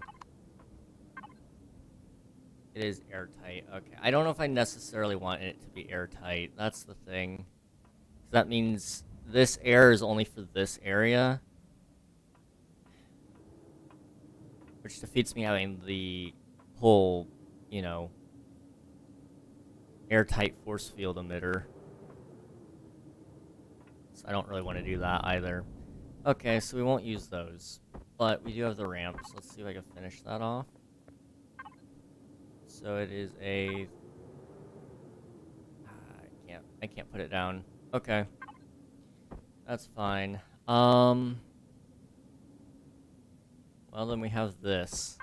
It is airtight. Okay, I don't know if I necessarily want it to be airtight. That's the thing. That means this air is only for this area. Which defeats me having the whole, you know, airtight force field emitter. So I don't really want to do that either. Okay, so we won't use those. But we do have the ramps. Let's see if I can finish that off. So it is a... I can't put it down. Okay. That's fine. Well, then we have this.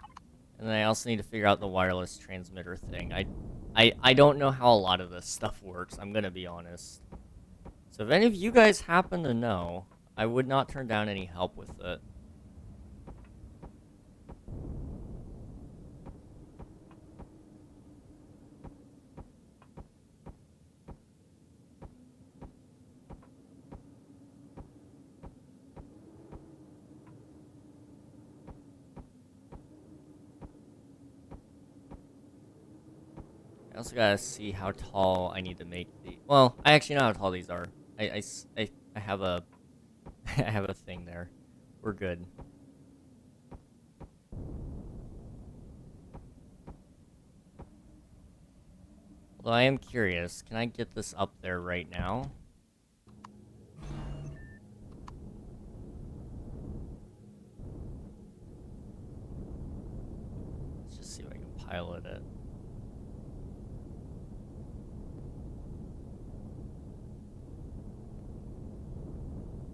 And then I also need to figure out the wireless transmitter thing. I don't know how a lot of this stuff works, I'm gonna be honest. So if any of you guys happen to know, I would not turn down any help with it. I also gotta see how tall I need to make the... Well, I actually know how tall these are. I have a... I have a thing there. We're good. Although I am curious, can I get this up there right now? Let's just see if I can pilot it.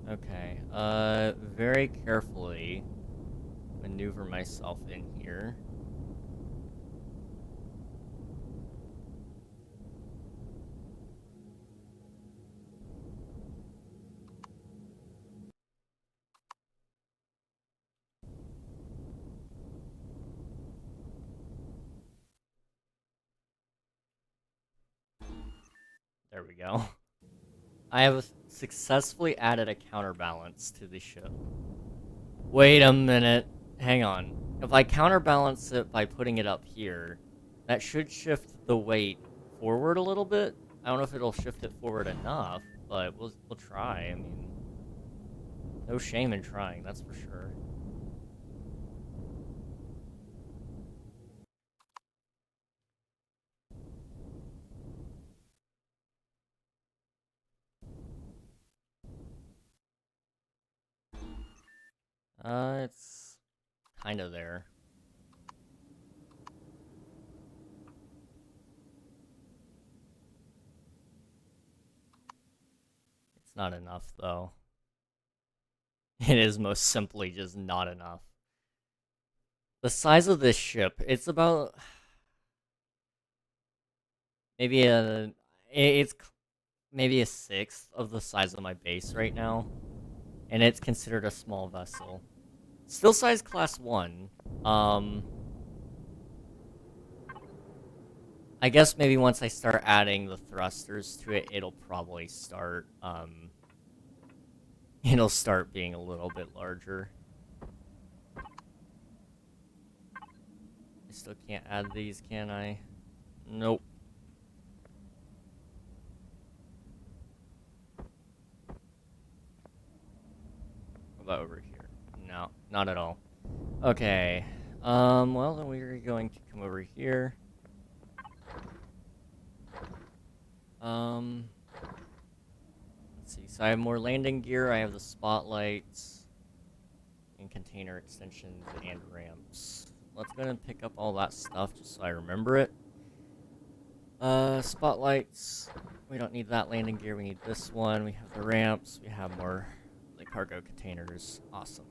Okay, very carefully maneuver myself in here. There we go. I have successfully added a counterbalance to the ship. Wait a minute. Hang on. If I counterbalance it by putting it up here, that should shift the weight forward a little bit. I don't know if it'll shift it forward enough, but we'll try. I mean, no shame in trying, that's for sure. It's kind of there. It's not enough, though. It is most simply just not enough. The size of this ship, it's about... Maybe it's maybe a sixth of the size of my base right now. And it's considered a small vessel. Still size class 1. I guess maybe once I start adding the thrusters to it, it'll probably start, it'll start being a little bit larger. I still can't add these, can I? Nope. What about over here? No, not at all. Okay. Well, then we're going to come over here. Let's see. So I have more landing gear. I have the spotlights and container extensions and ramps. let's go ahead and pick up all that stuff just so I remember it. Spotlights. We don't need that landing gear. We need this one. We have the ramps. We have more like cargo containers. Awesome.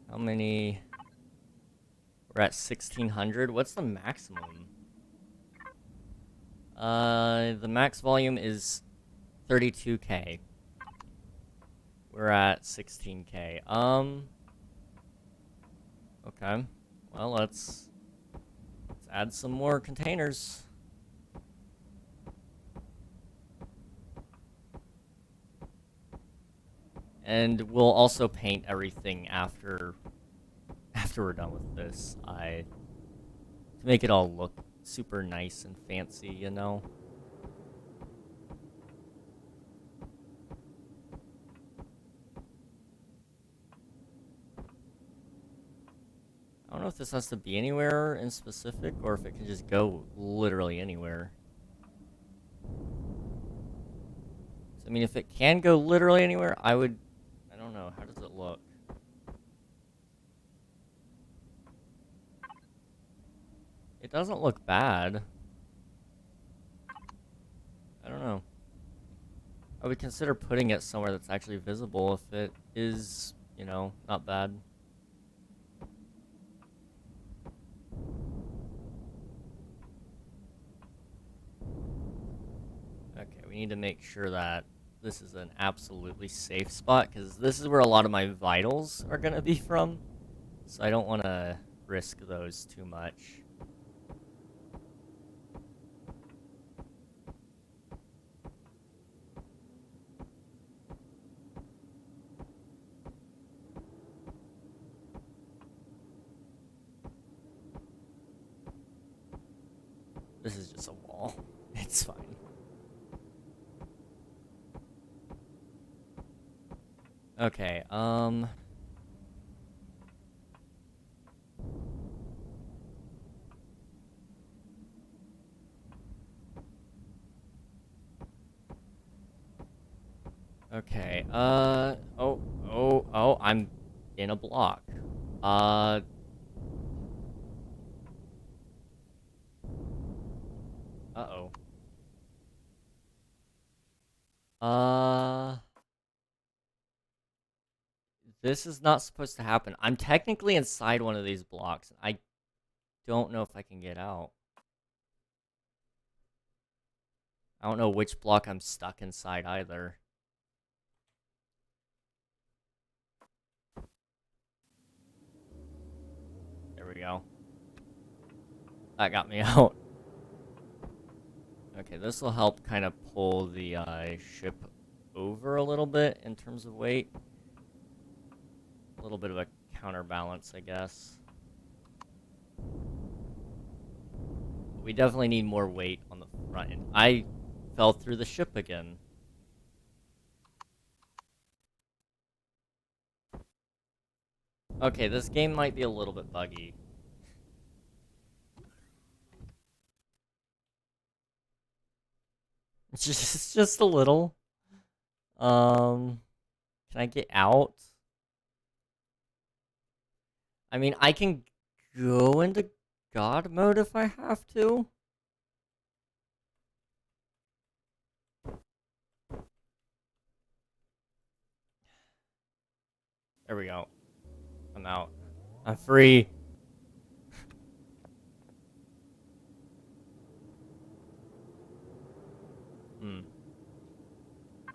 How many? We're at 1600. What's the maximum? The max volume is 32K. We're at 16K. Okay. Well, let's add some more containers. And we'll also paint everything after we're done with this. To make it all look super nice and fancy, you know? I don't know if this has to be anywhere in specific or if it can just go literally anywhere. So, I mean, if it can go literally anywhere, I don't know. How does it look? It doesn't look bad. I don't know. I would consider putting it somewhere that's actually visible if it is, you know, not bad. Okay, we need to make sure that this is an absolutely safe spot, because this is where a lot of my vitals are going to be from. So I don't want to risk those too much. This is just a wall. It's fine. Okay, okay, oh, I'm in a block. Uh-oh. This is not supposed to happen. I'm technically inside one of these blocks. I don't know if I can get out. I don't know which block I'm stuck inside either. There we go. That got me out. Okay, this will help kind of pull the ship over a little bit in terms of weight. A little bit of a counterbalance, I guess. We definitely need more weight on the front end. I fell through the ship again. Okay, this game might be a little bit buggy. Just a little. Can I get out? I mean, I can go into God mode if I have to. There we go. I'm out. I'm free.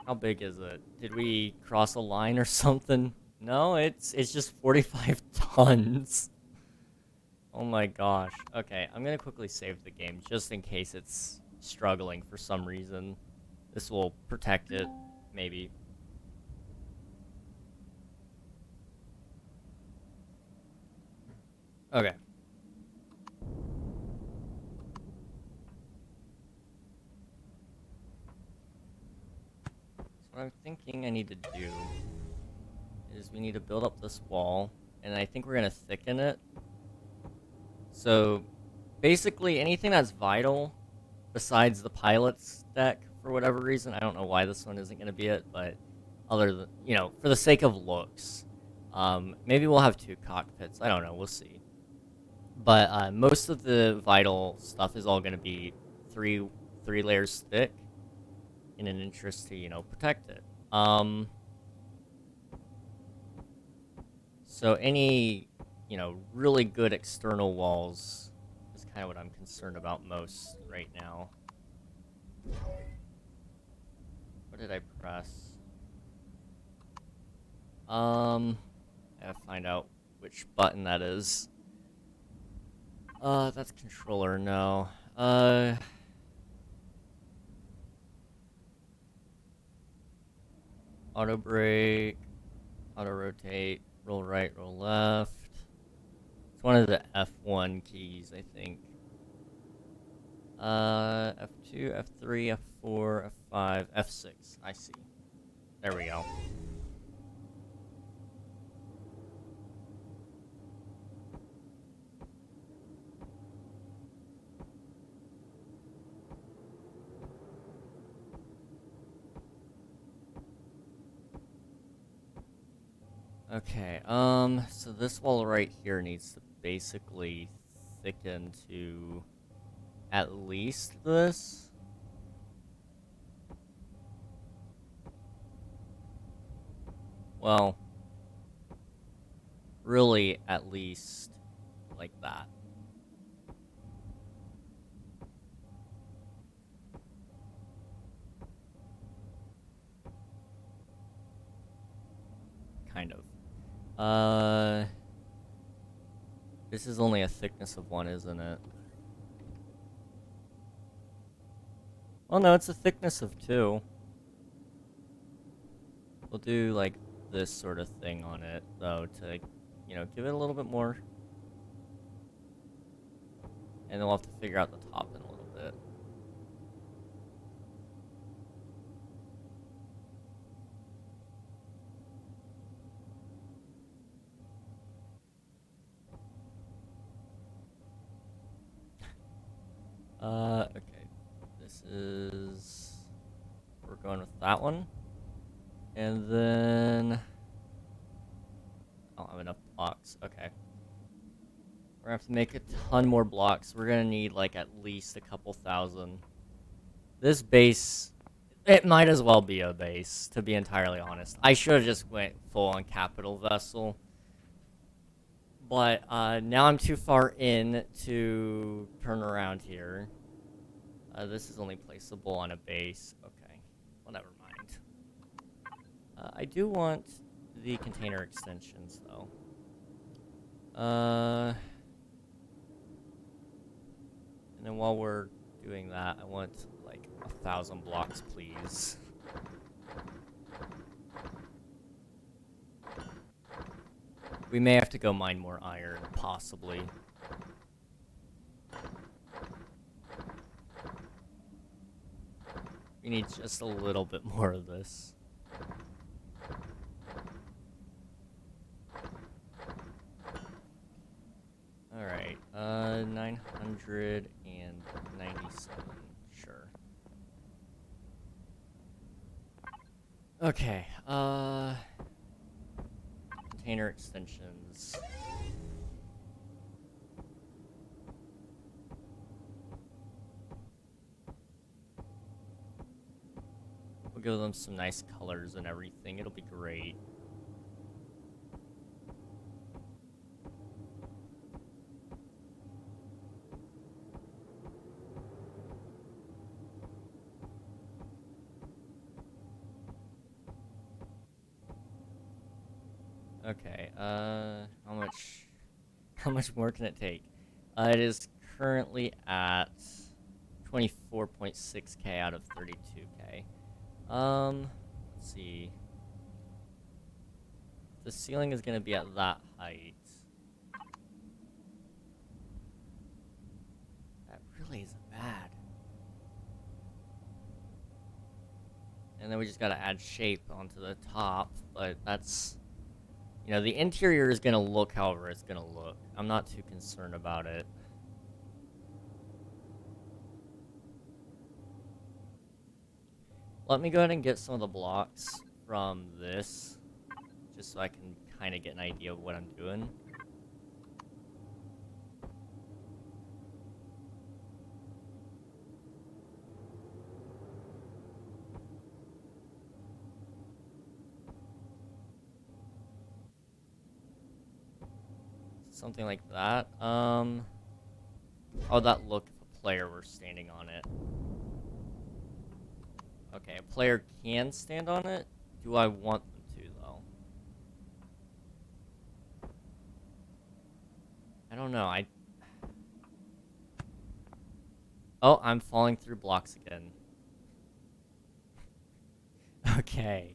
How big is it? Did we cross a line or something? No, it's just 45 tons. Oh my gosh. Okay, I'm gonna quickly save the game just in case it's struggling for some reason. This will protect it, maybe. Okay. So what I'm thinking I need to do is we need to build up this wall, and I think we're gonna thicken it. So basically anything that's vital besides the pilot's deck, for whatever reason, I don't know why this one isn't going to be it, but other than, for the sake of looks, maybe we'll have 2 cockpits. I don't know. We'll see. But most of the vital stuff is all going to be three layers thick in an interest to, protect it. So any, really good external walls is kind of what I'm concerned about most right now. What did I press? I gotta find out which button that is. That's controller, no. Auto brake, auto rotate, roll right, roll left. It's one of the F1 keys, I think. F2, F3, F4, F5, F6. I see. There we go. Okay, so this wall right here needs to basically thicken to at least this. Well, really at least like that. Kind of. This is only a thickness of 1, isn't it? Well, no, it's a thickness of 2. We'll do, like, this sort of thing on it, though, to, give it a little bit more. And then we'll have to figure out the top in a little bit. Okay. This is... We're going with that one. And then... I don't have enough blocks. Okay. We're gonna have to make a ton more blocks. We're gonna need, like, at least a couple thousand. This base... It might as well be a base, to be entirely honest. I should have just went full on capital vessel. But now I'm too far in to turn around here. This is only placeable on a base. Okay, well, never mind. I do want the container extensions, though. And then while we're doing that, I want, like, 1,000 blocks, please. We may have to go mine more iron, possibly. We need just a little bit more of this. Alright, 997, sure. Okay, container extensions. We'll give them some nice colors and everything. It'll be great. Okay, how much more can it take? It is currently at 24.6k out of 32k. Let's see. The ceiling is gonna be at that height. That really isn't bad. And then we just gotta add shape onto the top, but that's... the interior is gonna look however it's gonna look. I'm not too concerned about it. Let me go ahead and get some of the blocks from this, just so I can kind of get an idea of what I'm doing. Something like that. Oh, that look if a player were standing on it. Okay, a player can stand on it. Do I want them to, though? I don't know. Oh, I'm falling through blocks again. Okay.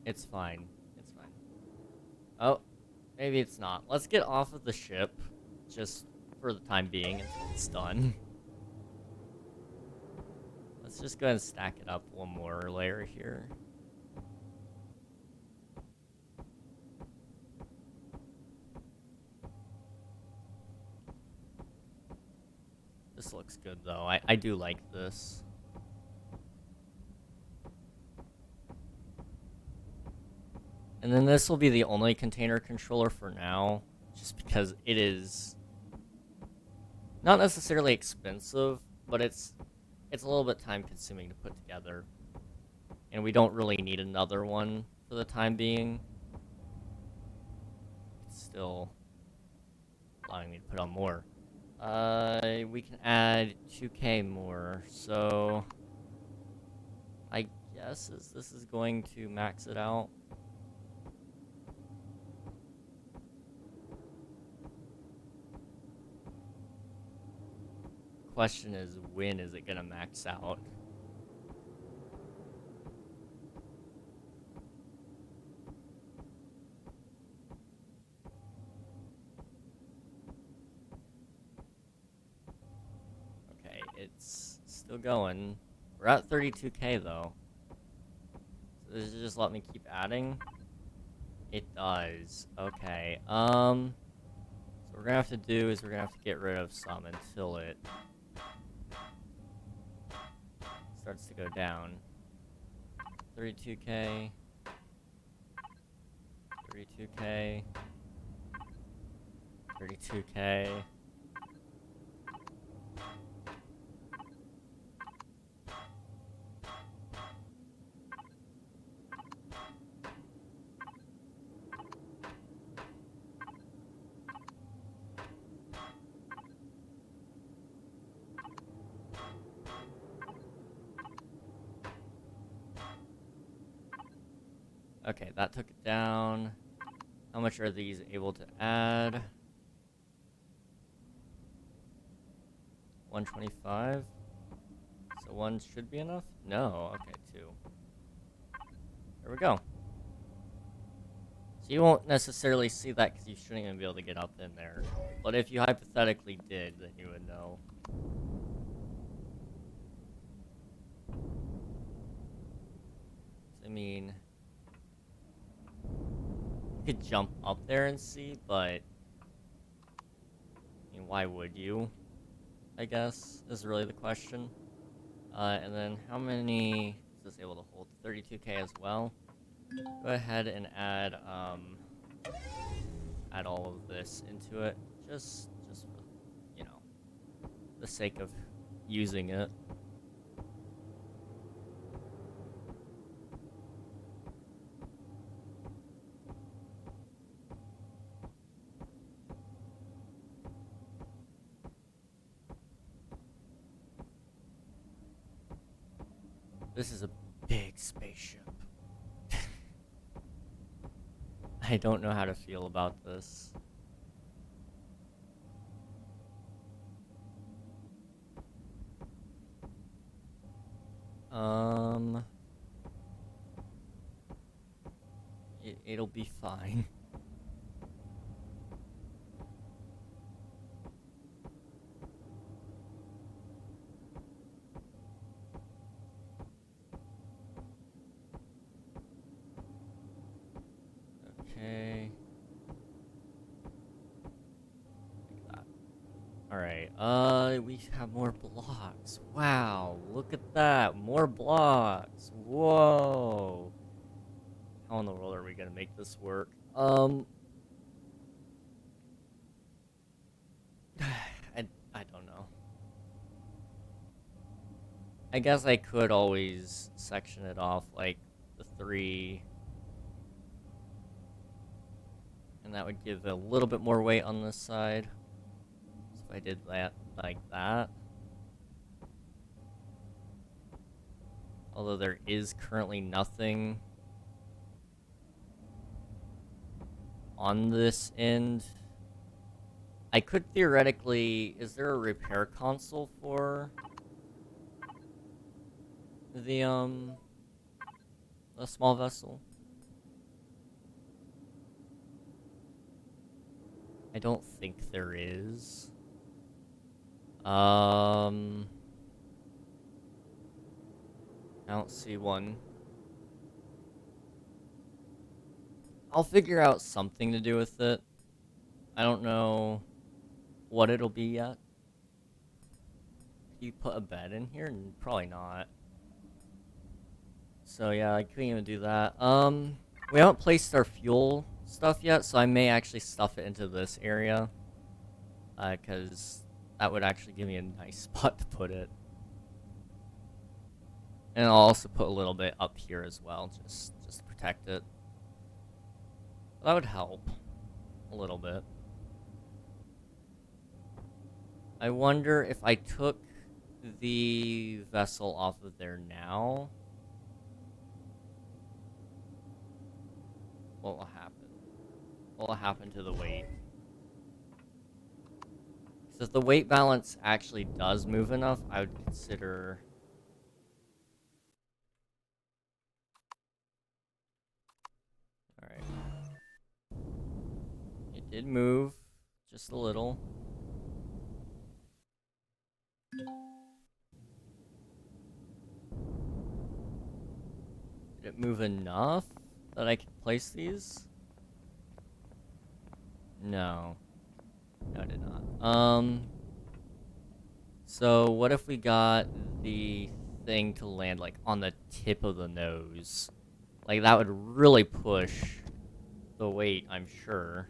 It's fine. It's fine. Oh, maybe it's not. Let's get off of the ship, just for the time being until it's done. Let's just go ahead and stack it up one more layer here. This looks good, though. I do like this. And then this will be the only container controller for now, just because it is not necessarily expensive, but it's a little bit time consuming to put together. And we don't really need another one for the time being. It's still allowing me to put on more. We can add 2K more, so I guess this is going to max it out. Question is, when is it gonna max out? Okay, it's still going. We're at 32K though. So does it just let me keep adding? It does. Okay. So what we're gonna have to do is we're gonna have to get rid of some until it starts to go down. 32K. 32K. 32K. Okay, that took it down. How much are these able to add? 125? So one should be enough? No, okay, 2. There we go. So you won't necessarily see that because you shouldn't even be able to get up in there. But if you hypothetically did, then you would know. I mean, you could jump up there and see, but I mean, why would you? I guess is really the question. And then how many is this able to hold? 32K as well. Go ahead and add all of this into it, just for, you know, the sake of using it. This is a big spaceship. I don't know how to feel about this. It'll be fine. Okay. Like that. Alright, we have more blocks. Wow, look at that. More blocks. Whoa. How in the world are we gonna make this work? I don't know. I guess I could always section it off like the 3. And that would give a little bit more weight on this side. So if I did that like that. Although there is currently nothing on this end. I could theoretically... Is there a repair console for the small vessel? I don't think there is. I don't see one. I'll figure out something to do with it. I don't know what it'll be yet. Can you put a bed in here? Probably not. So yeah, I couldn't even do that. We haven't placed our fuel stuff yet, so I may actually stuff it into this area. Because that would actually give me a nice spot to put it. And I'll also put a little bit up here as well, just to protect it. That would help a little bit. I wonder if I took the vessel off of there now, what will happen? What will happen to the weight? Because if the weight balance actually does move enough, I would consider... Alright. It did move, just a little. Did it move enough that I can place these? No. No, it did not. So what if we got the thing to land, like, on the tip of the nose? Like, that would really push the weight, I'm sure.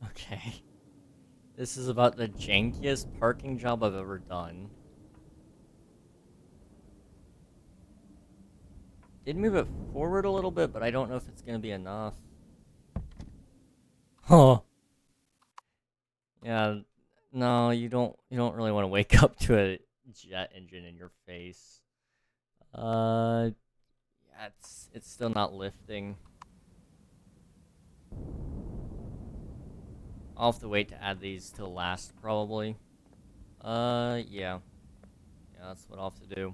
Okay. This is about the jankiest parking job I've ever done. Did move it forward a little bit, but I don't know if it's gonna be enough. Huh. Yeah, no, you don't really want to wake up to a jet engine in your face. Yeah, it's still not lifting. I'll have to wait to add these to last, probably. Yeah. Yeah, that's what I'll have to do.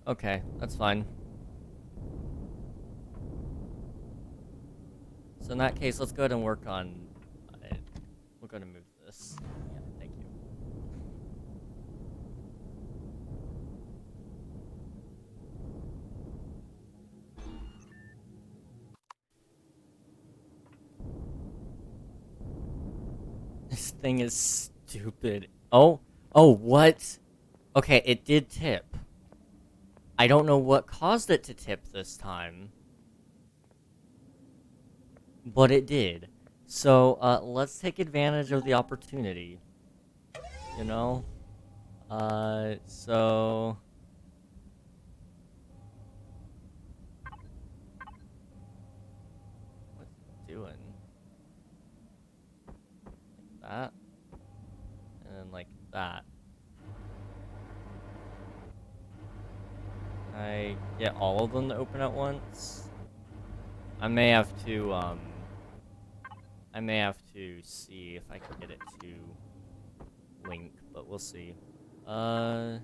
Okay, that's fine. So in that case, let's go ahead and work on... we're going to move this. Yeah, thank you. This thing is stupid. Oh, what? Okay, it did tip. I don't know what caused it to tip this time. But it did. So, let's take advantage of the opportunity. You know? So... What's it doing? Like that. And then like that. Can I get all of them to open at once? I may have to see if I can get it to link, but we'll see. And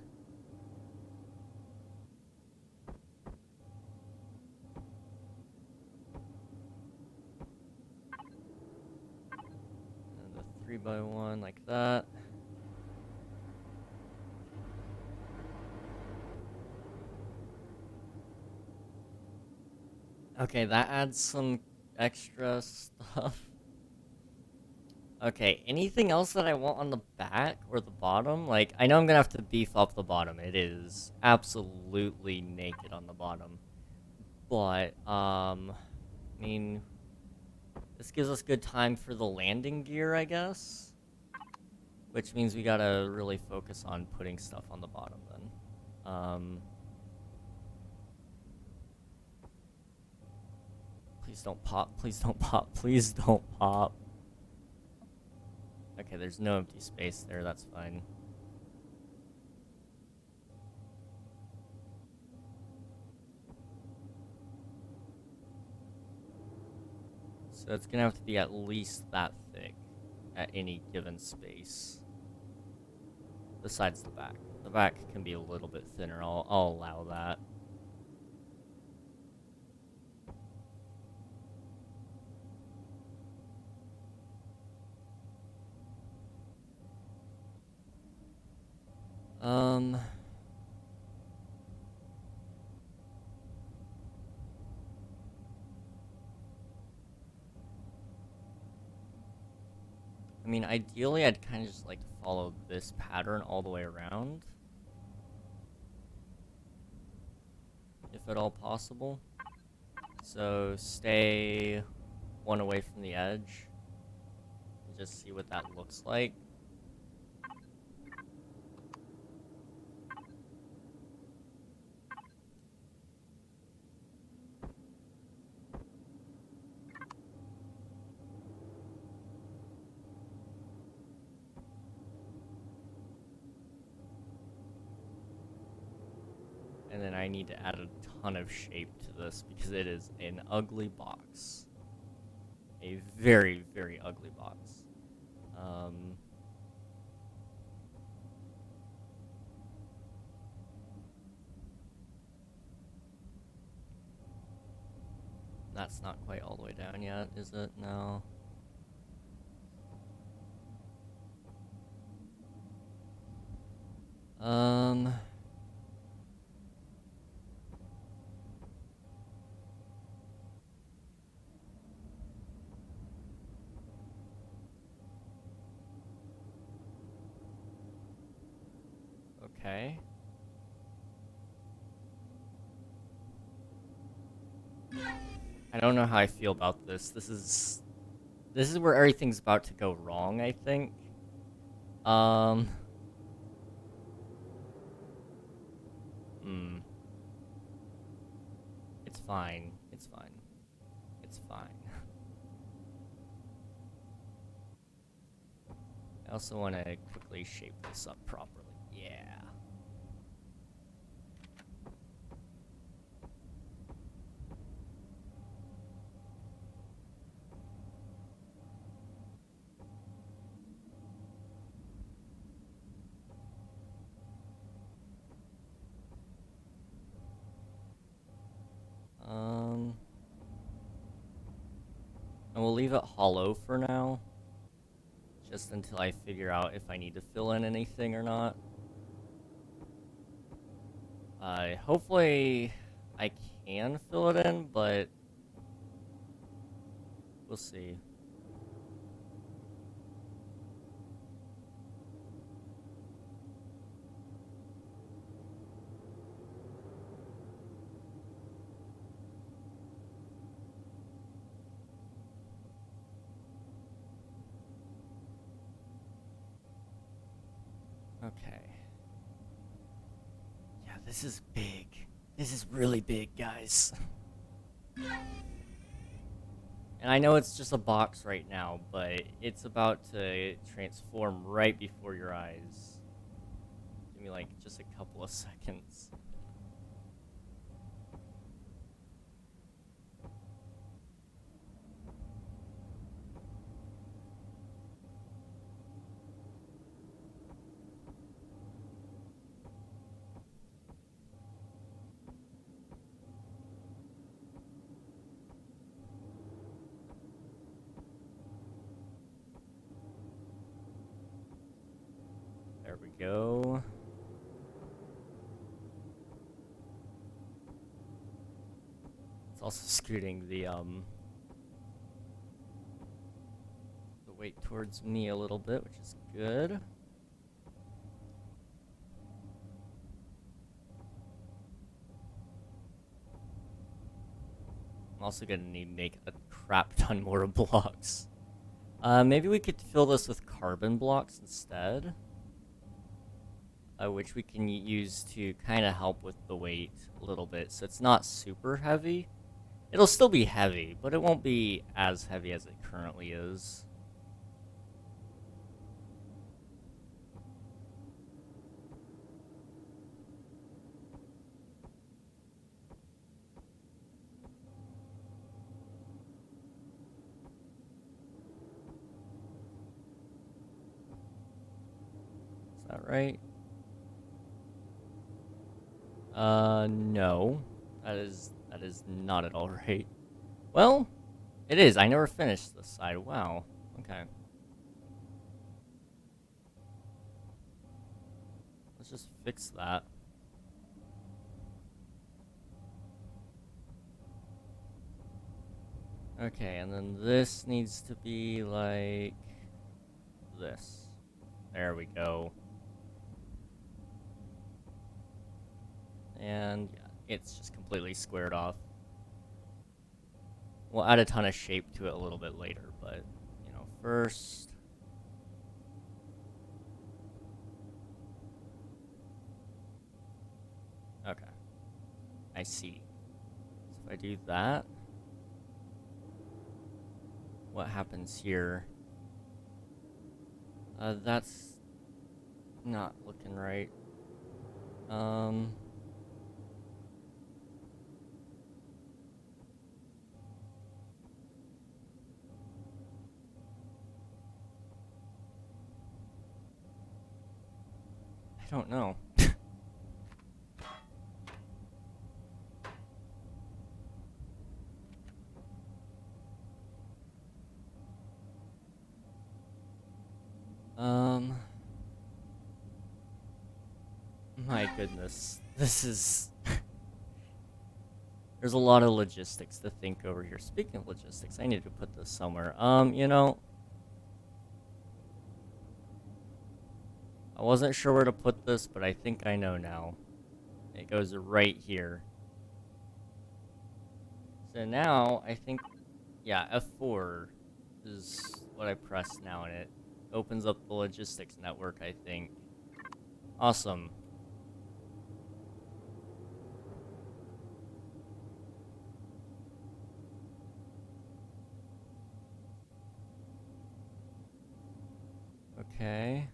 the 3x1 like that. Okay, that adds some extra stuff. Okay, anything else that I want on the back or the bottom? Like, I know I'm gonna have to beef up the bottom. It is absolutely naked on the bottom. But, I mean, this gives us good time for the landing gear, I guess? Which means we gotta really focus on putting stuff on the bottom then. Please don't pop, please don't pop, please don't pop. Okay, there's no empty space there, that's fine. So it's gonna have to be at least that thick at any given space. Besides the back. The back can be a little bit thinner, I'll allow that. I mean, ideally, I'd kind of just like to follow this pattern all the way around. If at all possible. So, stay one away from the edge. And just see what that looks like. And then I need to add a ton of shape to this because it is an ugly box. A very, very ugly box. That's not quite all the way down yet, is it? No. Okay. I don't know how I feel about this. This is where everything's about to go wrong, I think. It's fine. It's fine. It's fine. I also want to quickly shape this up properly. Yeah. And we'll leave it hollow for now. Just until I figure out if I need to fill in anything or not. Hopefully I can fill it in, but we'll see. Okay. Yeah, this is big. This is really big, guys. And I know it's just a box right now, but it's about to transform right before your eyes. Give me, like, just a couple of seconds. There we go. It's also scooting the weight towards me a little bit, which is good. I'm also gonna need to make a crap ton more blocks. Maybe we could fill this with carbon blocks instead. Which we can use to kind of help with the weight a little bit, so it's not super heavy. It'll still be heavy, but it won't be as heavy as it currently is. Is that right? No. That is not at all right. Well, it is. I never finished this side. Wow. Okay. Let's just fix that. Okay, and then this needs to be like this. There we go. And yeah, it's just completely squared off. We'll add a ton of shape to it a little bit later, but, you know, first... Okay. I see. So if I do that... What happens here? That's... not looking right. I don't know. My goodness. This is... There's a lot of logistics to think over here. Speaking of logistics, I need to put this somewhere. You know... I wasn't sure where to put this, but I think I know now. It goes right here. So now, I think... Yeah, F4 is what I press now, and it opens up the logistics network, I think. Awesome. Okay.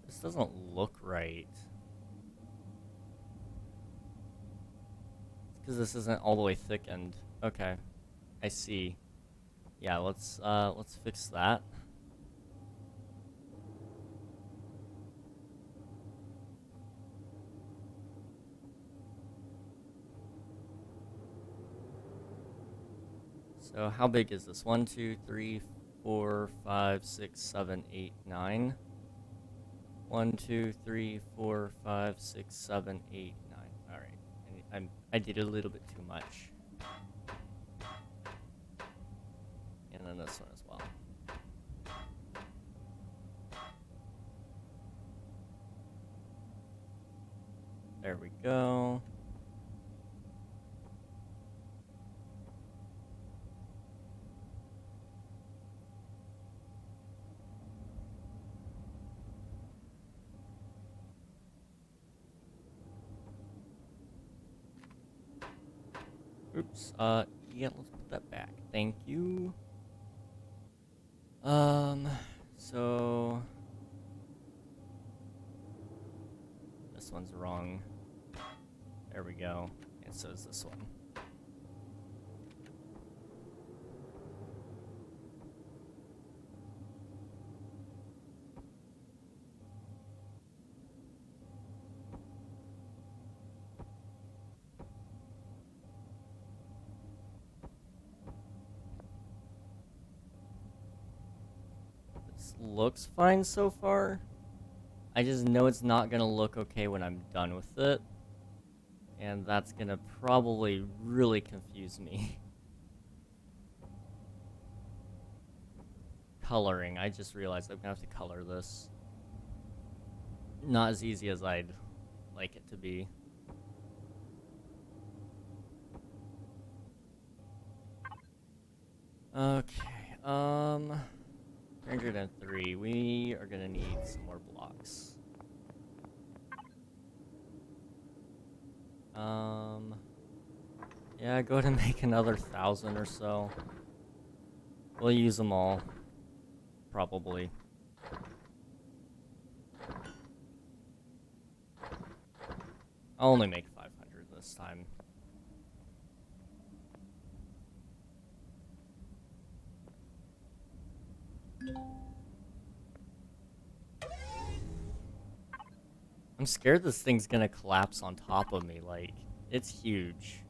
This doesn't look right. It's because this isn't all the way thickened. Okay. I see. Yeah, let's fix that. So how big is this? 1, 2, 3, 4, 5, 6, 7, 8, 9. 1, 2, 3, 4, 5, 6, 7, 8, 9. All right. I did a little bit too much. And then this one as well. There we go. Oops, yeah, let's put that back. Thank you. So... This one's wrong. There we go. And so is this one. This looks fine so far. I just know it's not gonna look okay when I'm done with it. And that's gonna probably really confuse me. Coloring. I just realized I'm gonna have to color this. Not as easy as I'd like it to be. Okay, 303. We are gonna need some more blocks. Yeah, go ahead and make another 1,000 or so. We'll use them all. Probably. I'll only make 500 this time. I'm scared this thing's gonna collapse on top of me, like, it's huge.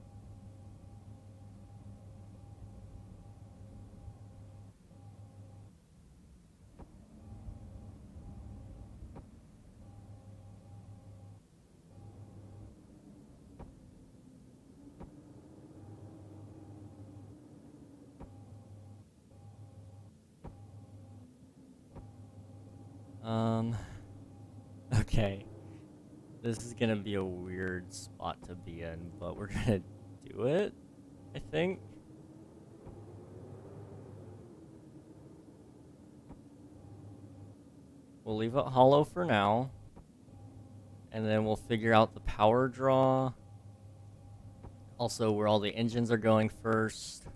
Okay. This is gonna be a weird spot to be in, but we're gonna do it, I think. We'll leave it hollow for now. And then we'll figure out the power draw. Also, where all the engines are going first.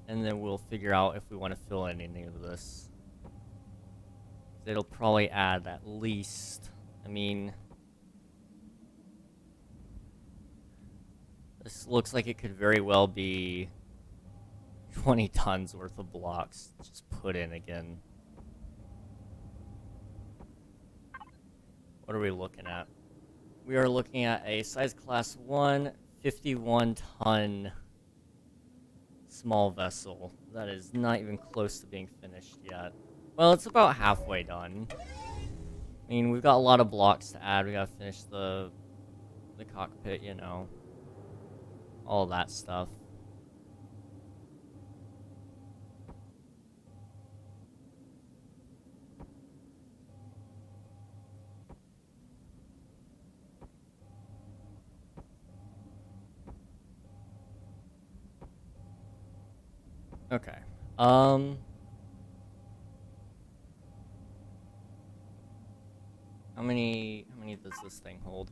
And then we'll figure out if we want to fill in any of this. It'll probably add at least, I mean, this looks like it could very well be 20 tons worth of blocks just put in again. What are we looking at? We are looking at a size class 1, 51 ton small vessel that is not even close to being finished yet. Well, it's about halfway done. I mean, we've got a lot of blocks to add. We gotta finish the cockpit, you know. All that stuff. Okay. How many does this thing hold?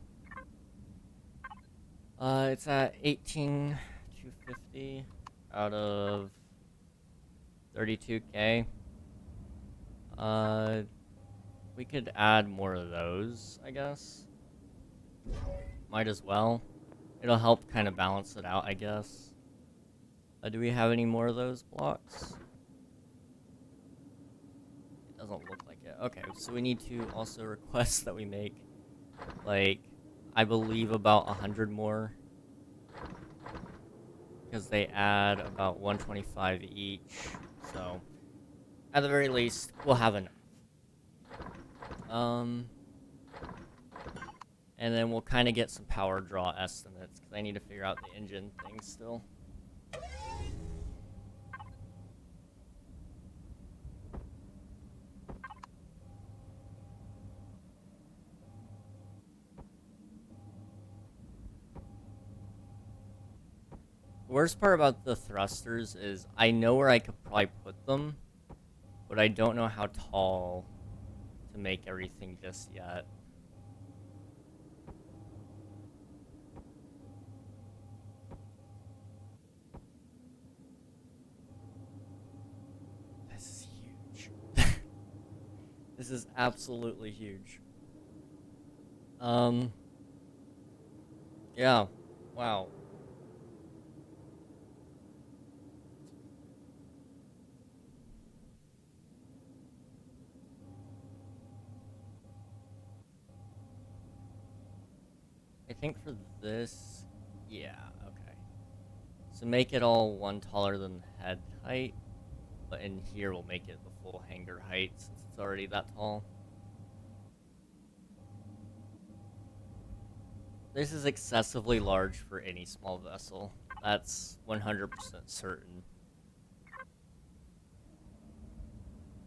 It's at 18,250 out of 32K. We could add more of those, I guess. Might as well. It'll help kind of balance it out, I guess. Do we have any more of those blocks? It doesn't look like it. Okay, so we need to also request that we make, like, I believe about 100 more. Because they add about 125 each. So, at the very least, we'll have enough. And then we'll kind of get some power draw estimates, because I need to figure out the engine thing still. The worst part about the thrusters is I know where I could probably put them, but I don't know how tall to make everything just yet. This is huge. This is absolutely huge. Yeah. Wow. I think for this, yeah, okay. So make it all one taller than the head height. But in here, we'll make it the full hangar height since it's already that tall. This is excessively large for any small vessel. That's 100% certain.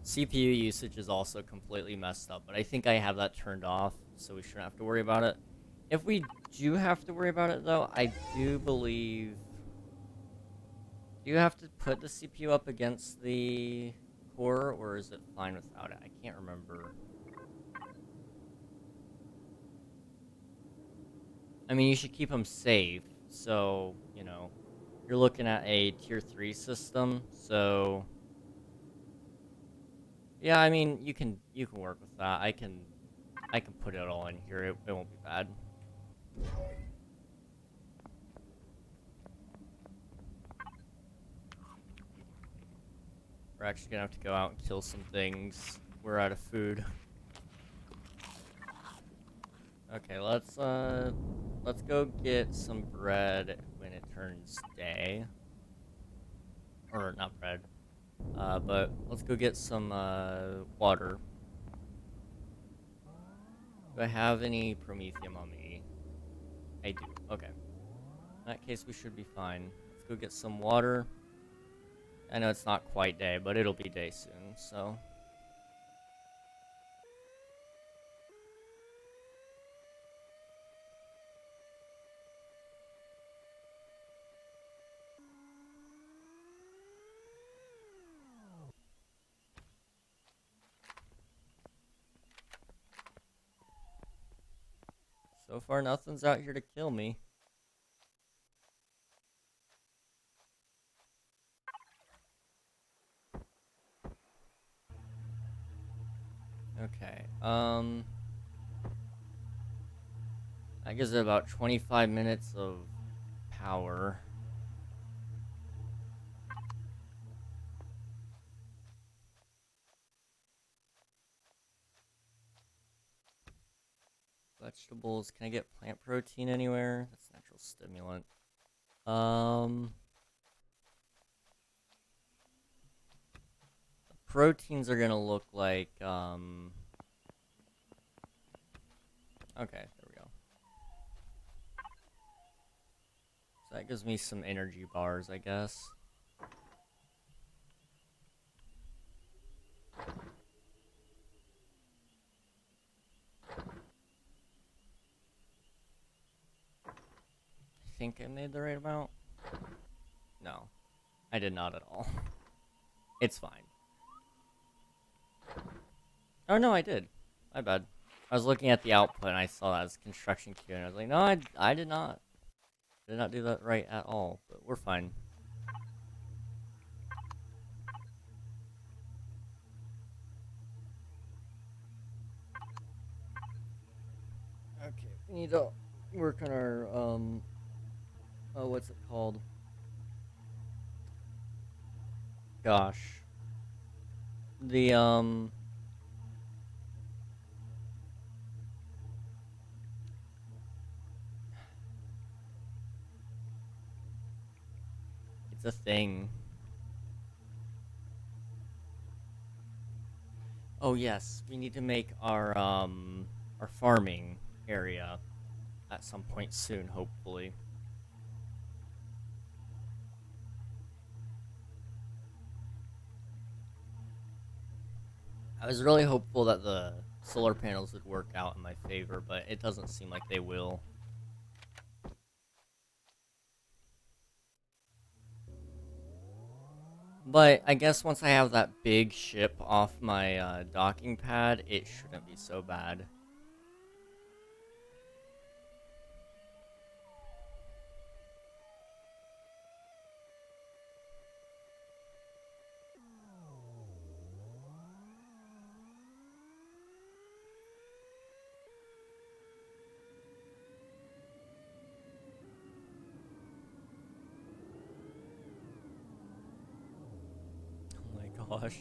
CPU usage is also completely messed up, but I think I have that turned off, so we shouldn't have to worry about it. If we do have to worry about it, though, I do believe... Do you have to put the CPU up against the core, or is it fine without it? I can't remember. I mean, you should keep them safe, so, you know, you're looking at a tier 3 system, so... Yeah, I mean, you can work with that. I can put it all in here. It won't be bad. We're actually gonna have to go out and kill some things. We're out of food. Okay, let's go get some bread when it turns day. Or not bread. But let's go get some water. Do I have any promethium on me? I do. Okay. In that case, we should be fine. Let's go get some water. I know it's not quite day, but it'll be day soon, so... So far, nothing's out here to kill me. Okay, that gives it about 25 minutes of power. Vegetables. Can I get plant protein anywhere? That's natural stimulant. The proteins are gonna look like, okay, there we go. So that gives me some energy bars, I guess. I think I made the right amount. No, I did not at all. It's fine. Oh no, I did. My bad. I was looking at the output and I saw that as construction queue and I was like, no, I did not. Did not do that right at all, but we're fine. Okay, we need to work on our, oh, what's it called? Gosh. The, it's a thing. Oh yes, we need to make our farming area at some point soon, hopefully. I was really hopeful that the solar panels would work out in my favor, but it doesn't seem like they will. But I guess once I have that big ship off my docking pad, it shouldn't be so bad. Oh my gosh.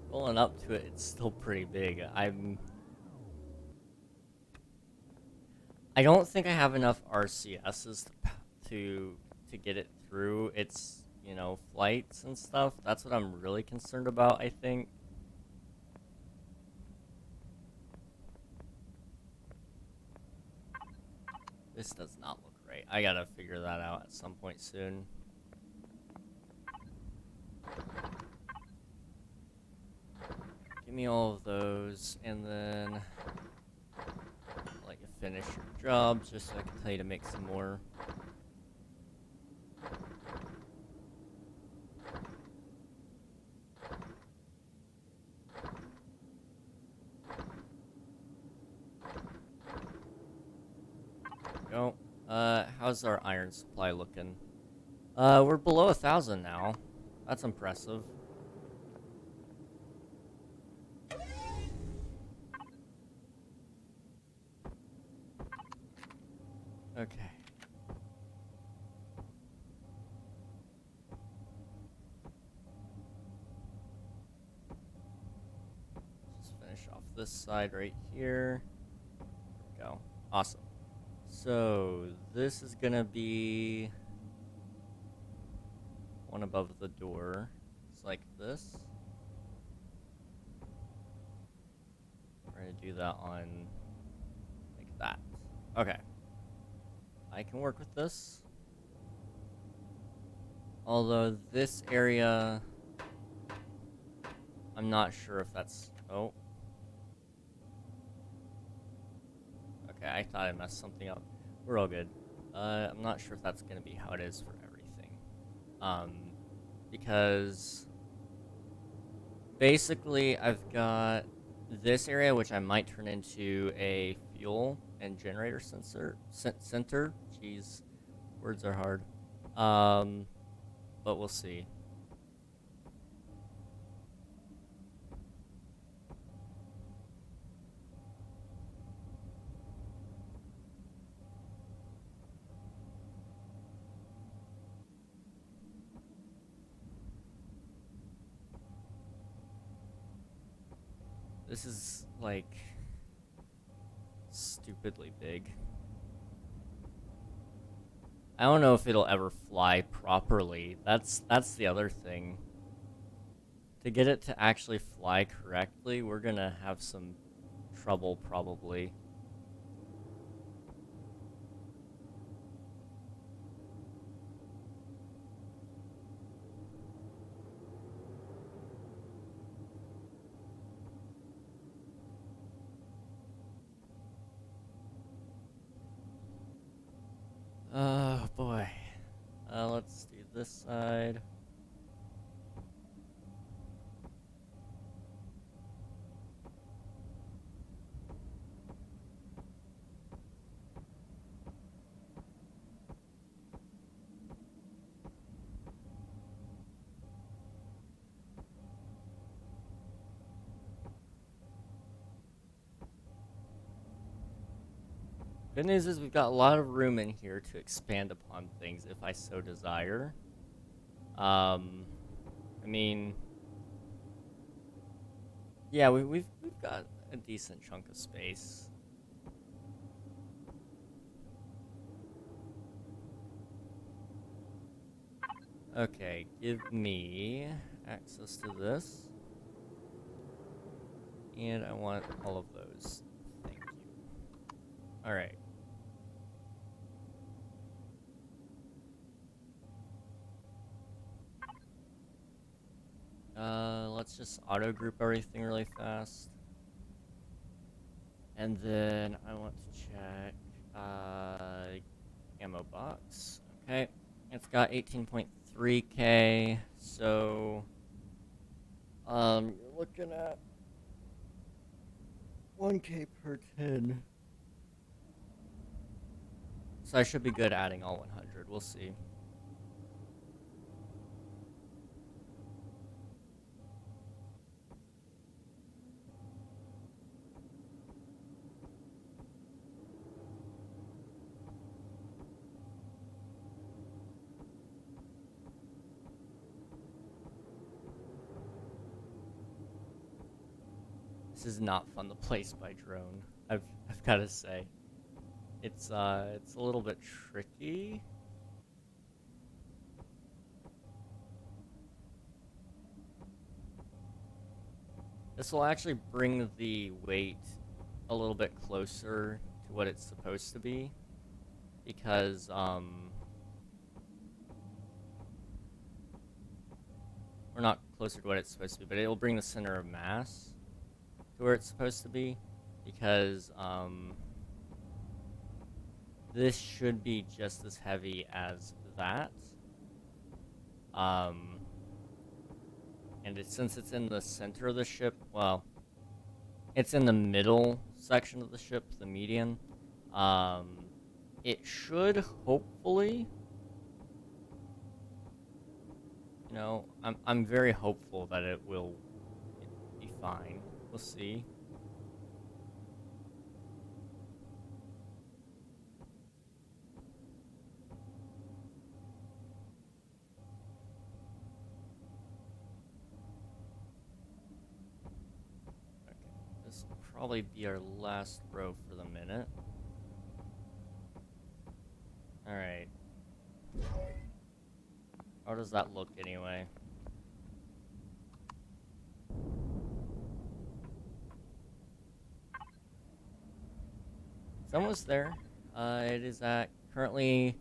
Rolling up to it, it's still pretty big. I don't think I have enough RCSs to get it through its, you know, flights and stuff. That's what I'm really concerned about, I think. This does not look right. I gotta figure that out at some point soon. Give me all of those, and then I'll let you finish your jobs just so I can tell you to make some more. Go. How's our iron supply looking? We're below 1,000 now. That's impressive. Okay. Just finish off this side right here. There we go. Awesome. So, this is gonna be one above the door. It's like this. We're gonna do that on like that. Okay. I can work with this. Although this area, I'm not sure if that's... Oh. Okay, I thought I messed something up. We're all good. I'm not sure if that's gonna be how it is for everything. Because basically I've got this area, which I might turn into a fuel and generator center. Jeez, words are hard. But we'll see. This is, like, stupidly big. I don't know if it'll ever fly properly. That's the other thing. To get it to actually fly correctly, we're gonna have some trouble, probably. Oh boy. Let's do this side. Good news is we've got a lot of room in here to expand upon things if I so desire. I mean, yeah, we've got a decent chunk of space. Okay, give me access to this. And I want all of those. Thank you. Alright. Let's just auto group everything really fast. And then I want to check, ammo box. Okay. It's got 18.3k, so, you're looking at 1k per 10. So I should be good adding all 100. We'll see. This is not fun to place by drone. I've got to say, it's a little bit tricky. This will actually bring the weight a little bit closer to what it's supposed to be, because, or not closer to what it's supposed to be, but it will bring the center of mass to where it's supposed to be, because, this should be just as heavy as that. And since it's in the center of the ship, well, it's in the middle section of the ship, the median, it should hopefully, you know, I'm very hopeful that it will be fine. We'll see. This will probably be our last row for the minute. Alright. How does that look anyway? It's almost there. It is at currently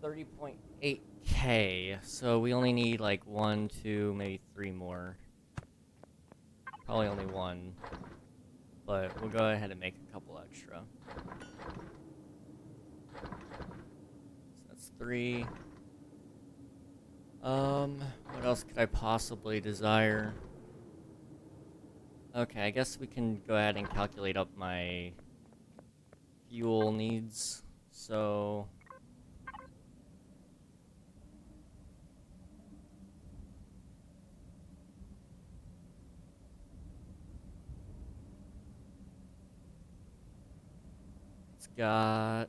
30.8k, so we only need like 1, 2, maybe 3 more. Probably only 1. But we'll go ahead and make a couple extra. So that's 3. What else could I possibly desire? Okay, I guess we can go ahead and calculate up my fuel needs. So it's got,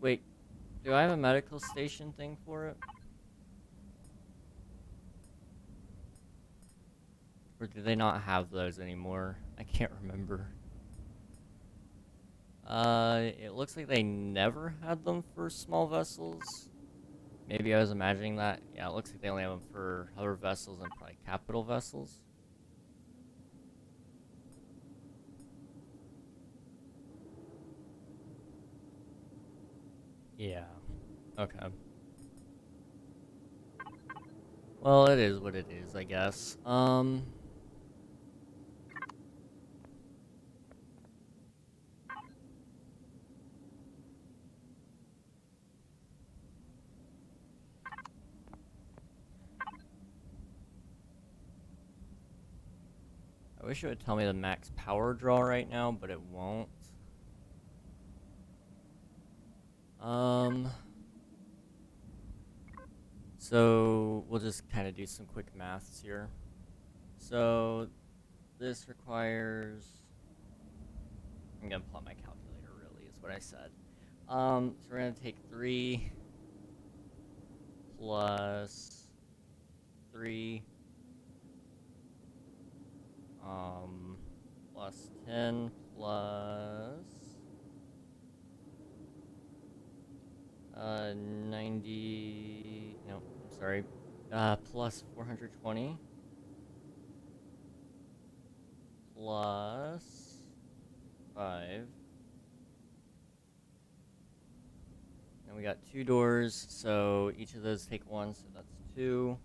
wait, do I have a medical station thing for it? Or do they not have those anymore? I can't remember. It looks like they never had them for small vessels. Maybe I was imagining that. Yeah, it looks like they only have them for hover vessels and probably capital vessels. Yeah. Okay. Well, it is what it is, I guess. I wish it would tell me the max power draw right now, but it won't. So we'll just kind of do some quick maths here. So this requires, I'm gonna pull out my calculator really is what I said. So we're gonna take 3 plus 3 plus 10 plus 90, no, I'm sorry, plus 420 plus 5. And we got 2 doors, so each of those take 1, so that's 2.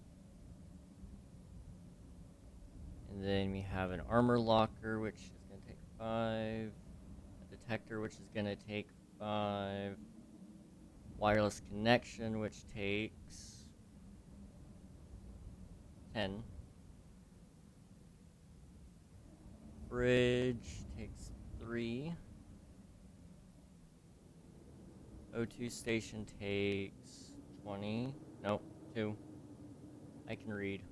And then we have an armor locker, which is going to take 5. A detector, which is going to take 5. Wireless connection, which takes 10. Fridge takes 3. O2 station takes 20. Nope, 2. I can read.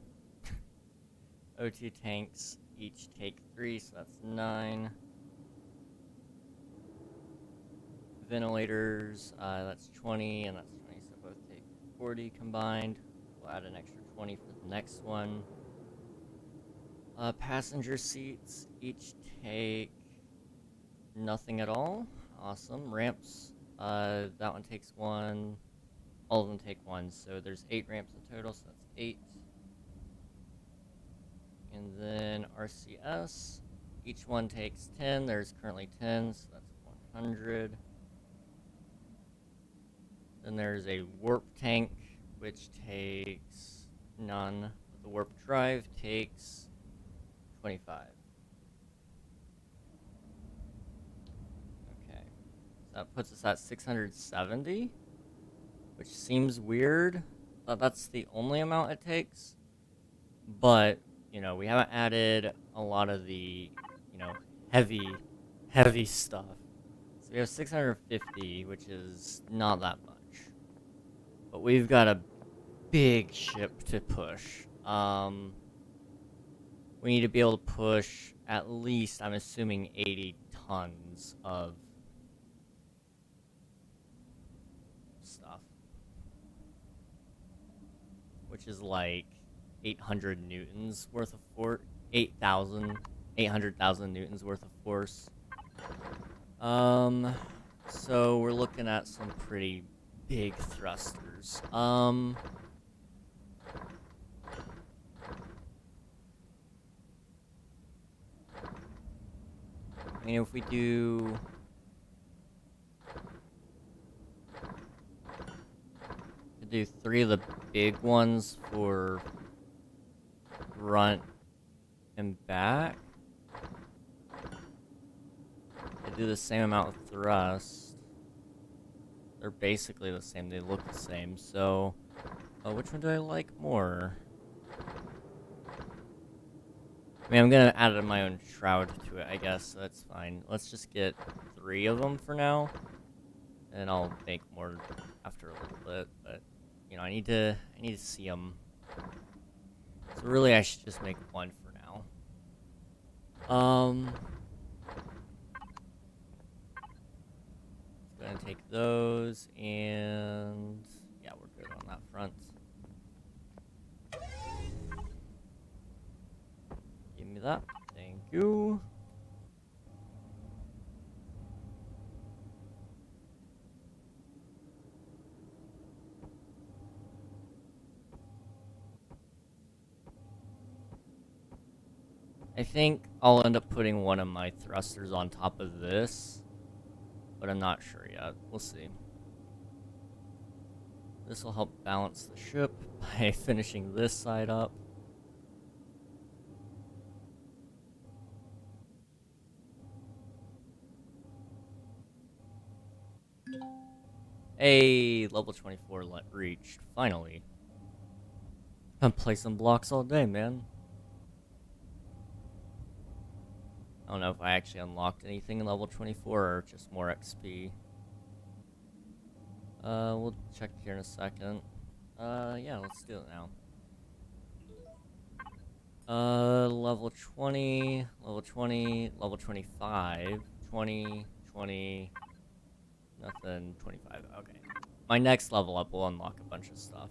O2 tanks each take 3, so that's 9. Ventilators, that's 20, and that's 20, so both take 40 combined. We'll add an extra 20 for the next one. Passenger seats each take nothing at all. Awesome. Ramps, that one takes 1. All of them take 1, so there's 8 ramps in total, so that's 8. And then RCS. Each one takes 10. There's currently 10, so that's 100. Then there's a warp tank, which takes none. The warp drive takes 25. Okay. So that puts us at 670, which seems weird. That's the only amount it takes. But, you know, we haven't added a lot of the, you know, heavy stuff. So we have 650, which is not that much. But we've got a big ship to push. We need to be able to push at least, I'm assuming, 80 tons of stuff. Which is like 800 newtons worth of force. 800,000 newtons worth of force. So we're looking at some pretty big thrusters. I mean, if we do three of the big ones for front and back, they do the same amount of thrust. They're basically the same. They look the same. So, which one do I like more? I mean, I'm gonna add my own shroud to it, I guess. So that's fine. Let's just get 3 of them for now, and I'll make more after a little bit. But you know, I need to see them. So really, I should just make 1 for now. Gonna take those, and yeah, we're good on that front. Give me that. Thank you. I think I'll end up putting one of my thrusters on top of this, but I'm not sure yet. We'll see. This will help balance the ship by finishing this side up. Hey, level 24 reached, finally. Been playing some blocks all day, man. I don't know if I actually unlocked anything in level 24 or just more XP. We'll check here in a second. Yeah, let's do it now. Level 20, level 20, level 25, 20, 20, nothing, 25, okay. My next level up will unlock a bunch of stuff.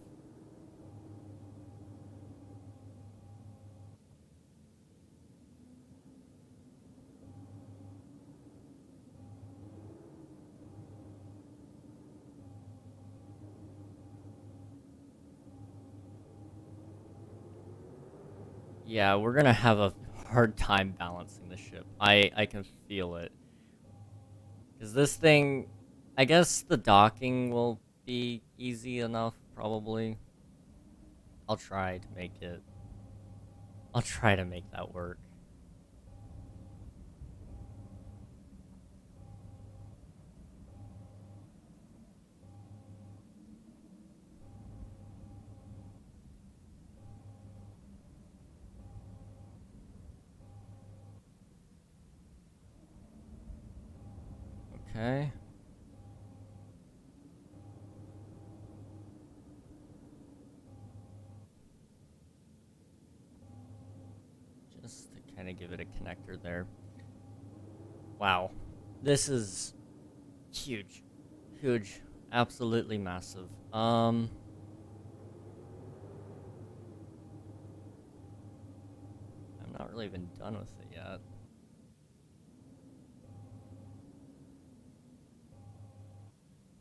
Yeah, we're gonna have a hard time balancing the ship. I can feel it. Because this thing, I guess the docking will be easy enough, probably. I'll try to make that work. Okay. Just to kind of give it a connector there. Wow. This is huge. Huge. Absolutely massive. I'm not really even done with it yet.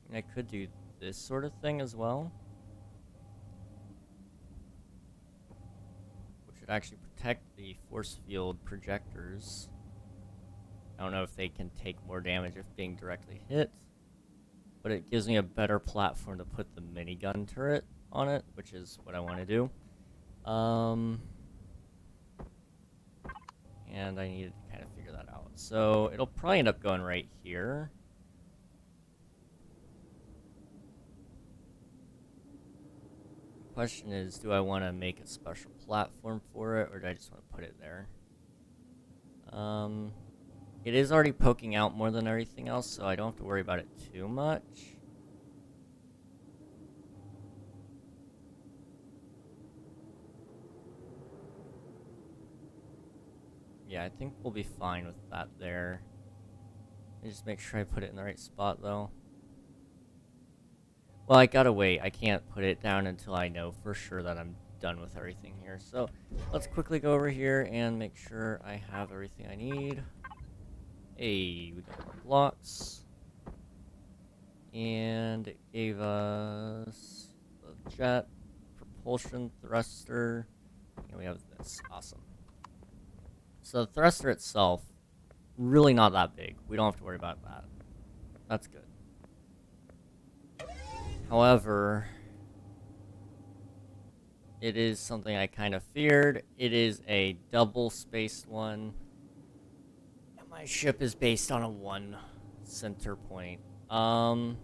I mean, I could do this sort of thing as well, which would should actually protect the force field projectors. I don't know if they can take more damage if being directly hit, but it gives me a better platform to put the minigun turret on it, which is what I want to do. And I needed to kind of figure that out. So it'll probably end up going right here. The question is, do I want to make a special platform for it, or do I just want to put it there? It is already poking out more than everything else, so I don't have to worry about it too much. Yeah, I think we'll be fine with that there. Let me just make sure I put it in the right spot, though. Well, I gotta wait. I can't put it down until I know for sure that I'm done with everything here. So let's quickly go over here and make sure I have everything I need. Hey, we got more blocks. And it gave us the jet, propulsion thruster, and we have this. Awesome. So the thruster itself, really not that big. We don't have to worry about that. That's good. However, it is something I kind of feared. It is a double-spaced one. And my ship is based on a one center point. Well,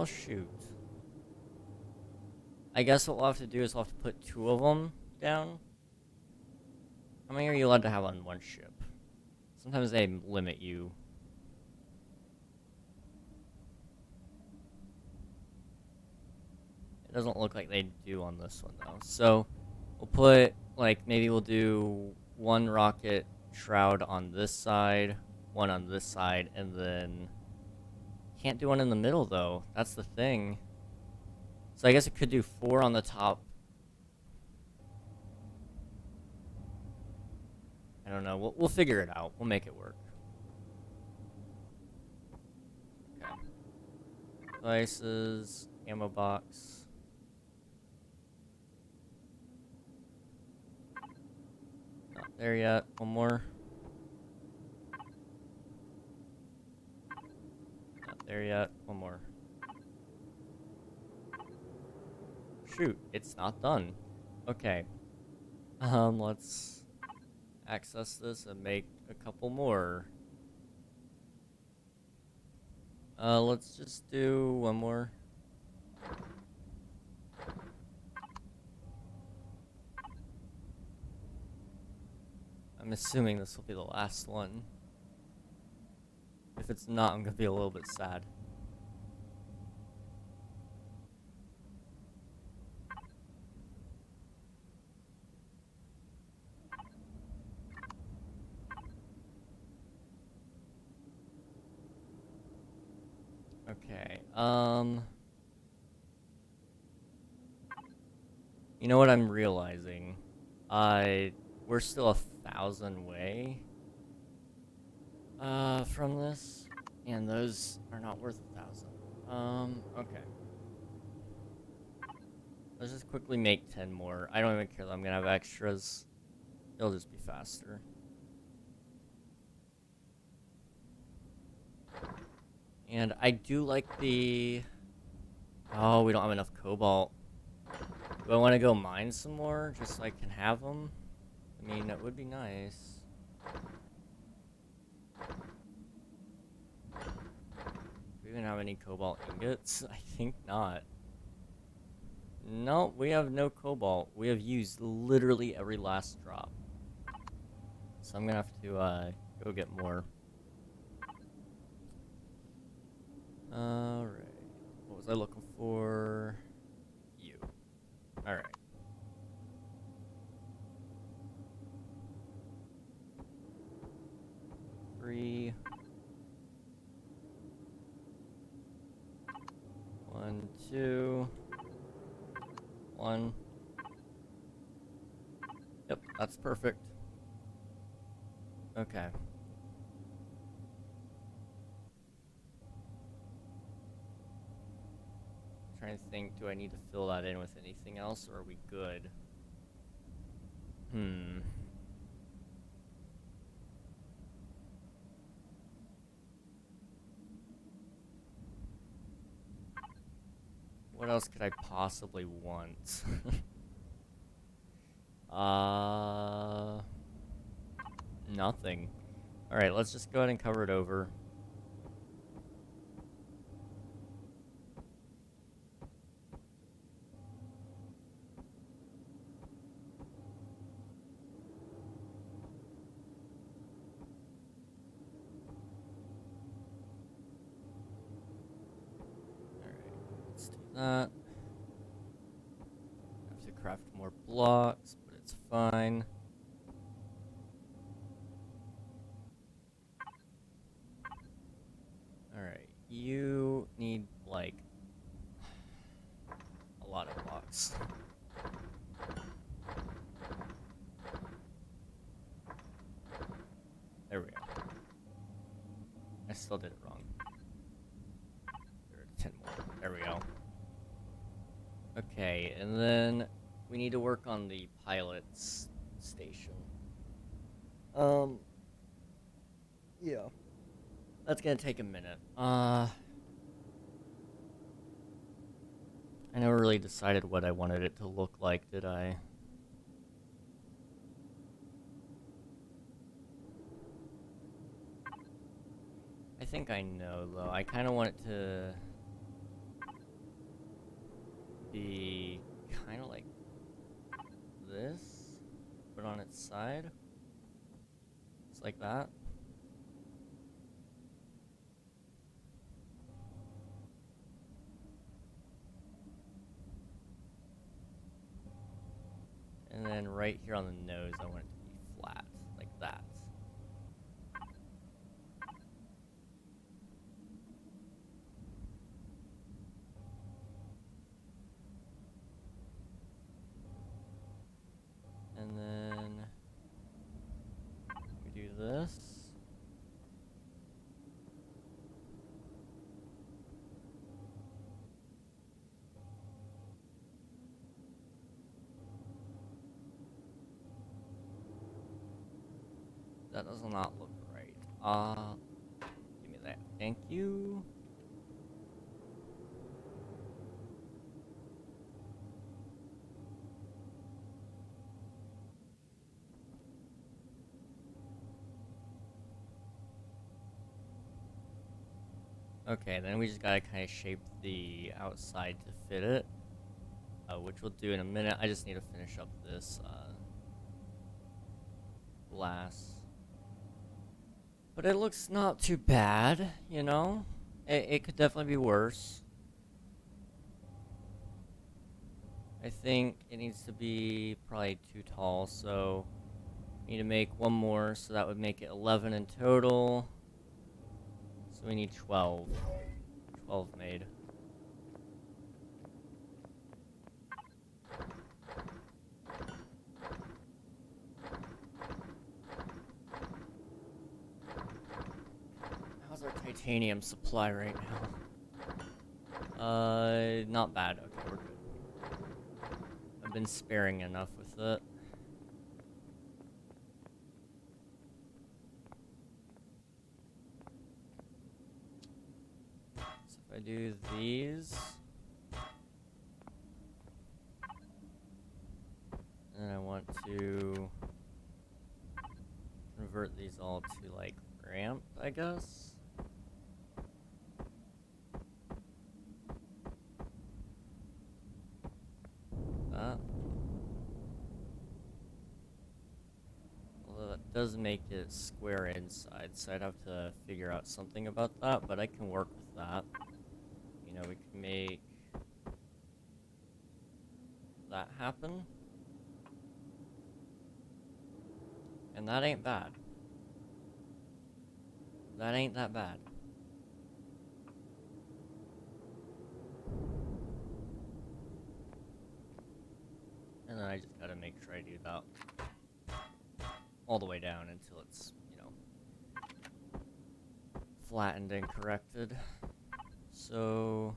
shoot. I guess what we'll have to do is we'll have to put two of them down. How many are you allowed to have on one ship? Sometimes they limit you. It doesn't look like they do on this one, though. So, we'll put, like, maybe we'll do one rocket shroud on this side, one on this side, and then... Can't do one in the middle, though. That's the thing. So I guess it could do 4 on the top. I don't know. We'll figure it out. We'll make it work. Okay. Devices, ammo box. Not there yet. One more. Not there yet. One more. Shoot, it's not done. Okay. Let's access this and make a couple more. Let's just do one more. I'm assuming this will be the last one. If it's not, I'm gonna be a little bit sad. Okay, you know what I'm realizing? We're still 1,000 away, from this, and those are not worth 1,000. Okay. Let's just quickly make 10 more. I don't even care that I'm gonna have extras. It'll just be faster. And I do like the... Oh, we don't have enough cobalt. Do I want to go mine some more, just so I can have them? I mean, that would be nice. Do we even have any cobalt ingots? I think not. No, we have no cobalt. We have used literally every last drop. So I'm gonna have to, go get more. Alright. What was I looking for? You. Alright. Three. 1, 2. 1. Yep, that's perfect. Okay. Trying trying to think, do I need to fill that in with anything else, or are we good? What else could I possibly want? Nothing. Alright, let's just go ahead and cover it over. Let's do that. Have to craft more blocks, but it's fine. Alright, you need, like, a lot of blocks. There we go. I still did it wrong. 10 more. There we go. Okay, and then we need to work on the pilot's station. Yeah. That's gonna take a minute. I never really decided what I wanted it to look like, did I? I think I know, though. I kind of want it to be kind of like this, but on its side. Just like that. And then right here on the nose, I want it to be flat, like that. And then we do this. That does not look right. Give me that. Thank you. Okay, then we just gotta kind of shape the outside to fit it, which we'll do in a minute. I just need to finish up this glass. But it looks not too bad, you know? It could definitely be worse. I think it needs to be probably too tall, so we need to make one more, so that would make it 11 in total. So we need 12. 12 made. How's our titanium supply right now? Not bad. Okay, we're good. I've been sparing enough with it. So if I do these, and I want to convert these all to like ramp, I guess. That. Although that does make it square inside, so I'd have to figure out something about that, but I can work with that. You know, we can make that happen. And that ain't bad. That ain't that bad. And then I just gotta make sure I do that all the way down until it's, you know, flattened and corrected. So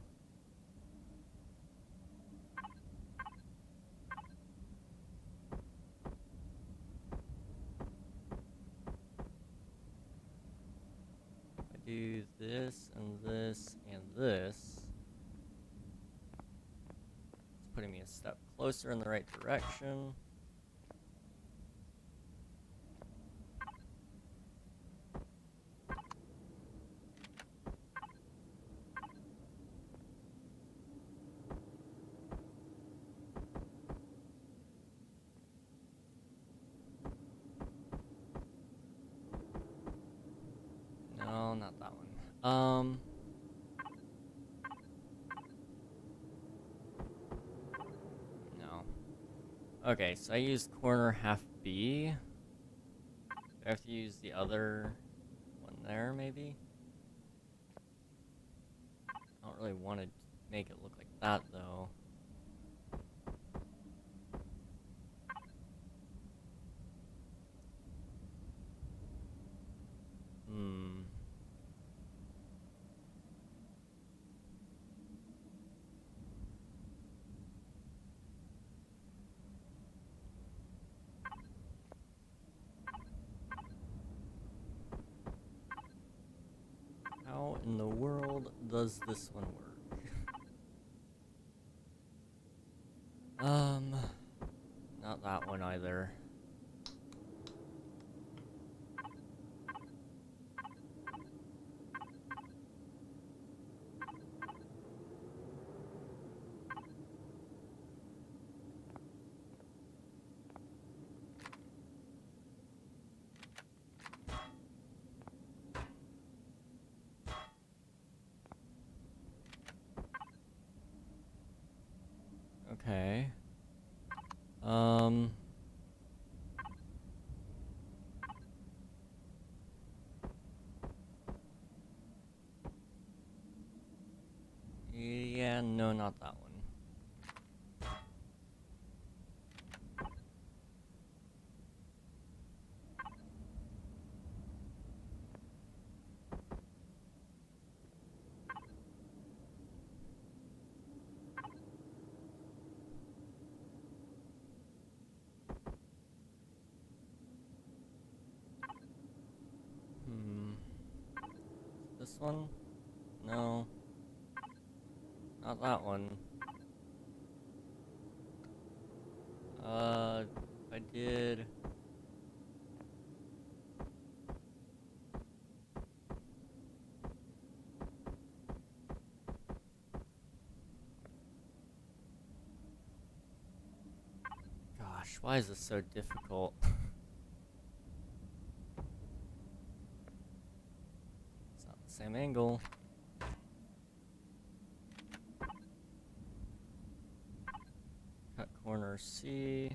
this and this and this. It's putting me a step closer in the right direction. No, not that one. No. Okay, so I used corner half B. Do I have to use the other one there, maybe? I don't really want to make it look like that, though. How in the world does this one work? Not that one either. Okay. Yeah, no, not that one. This one? No. Not that one. I did... Gosh, why is this so difficult? It's not the same angle. Cut corner C.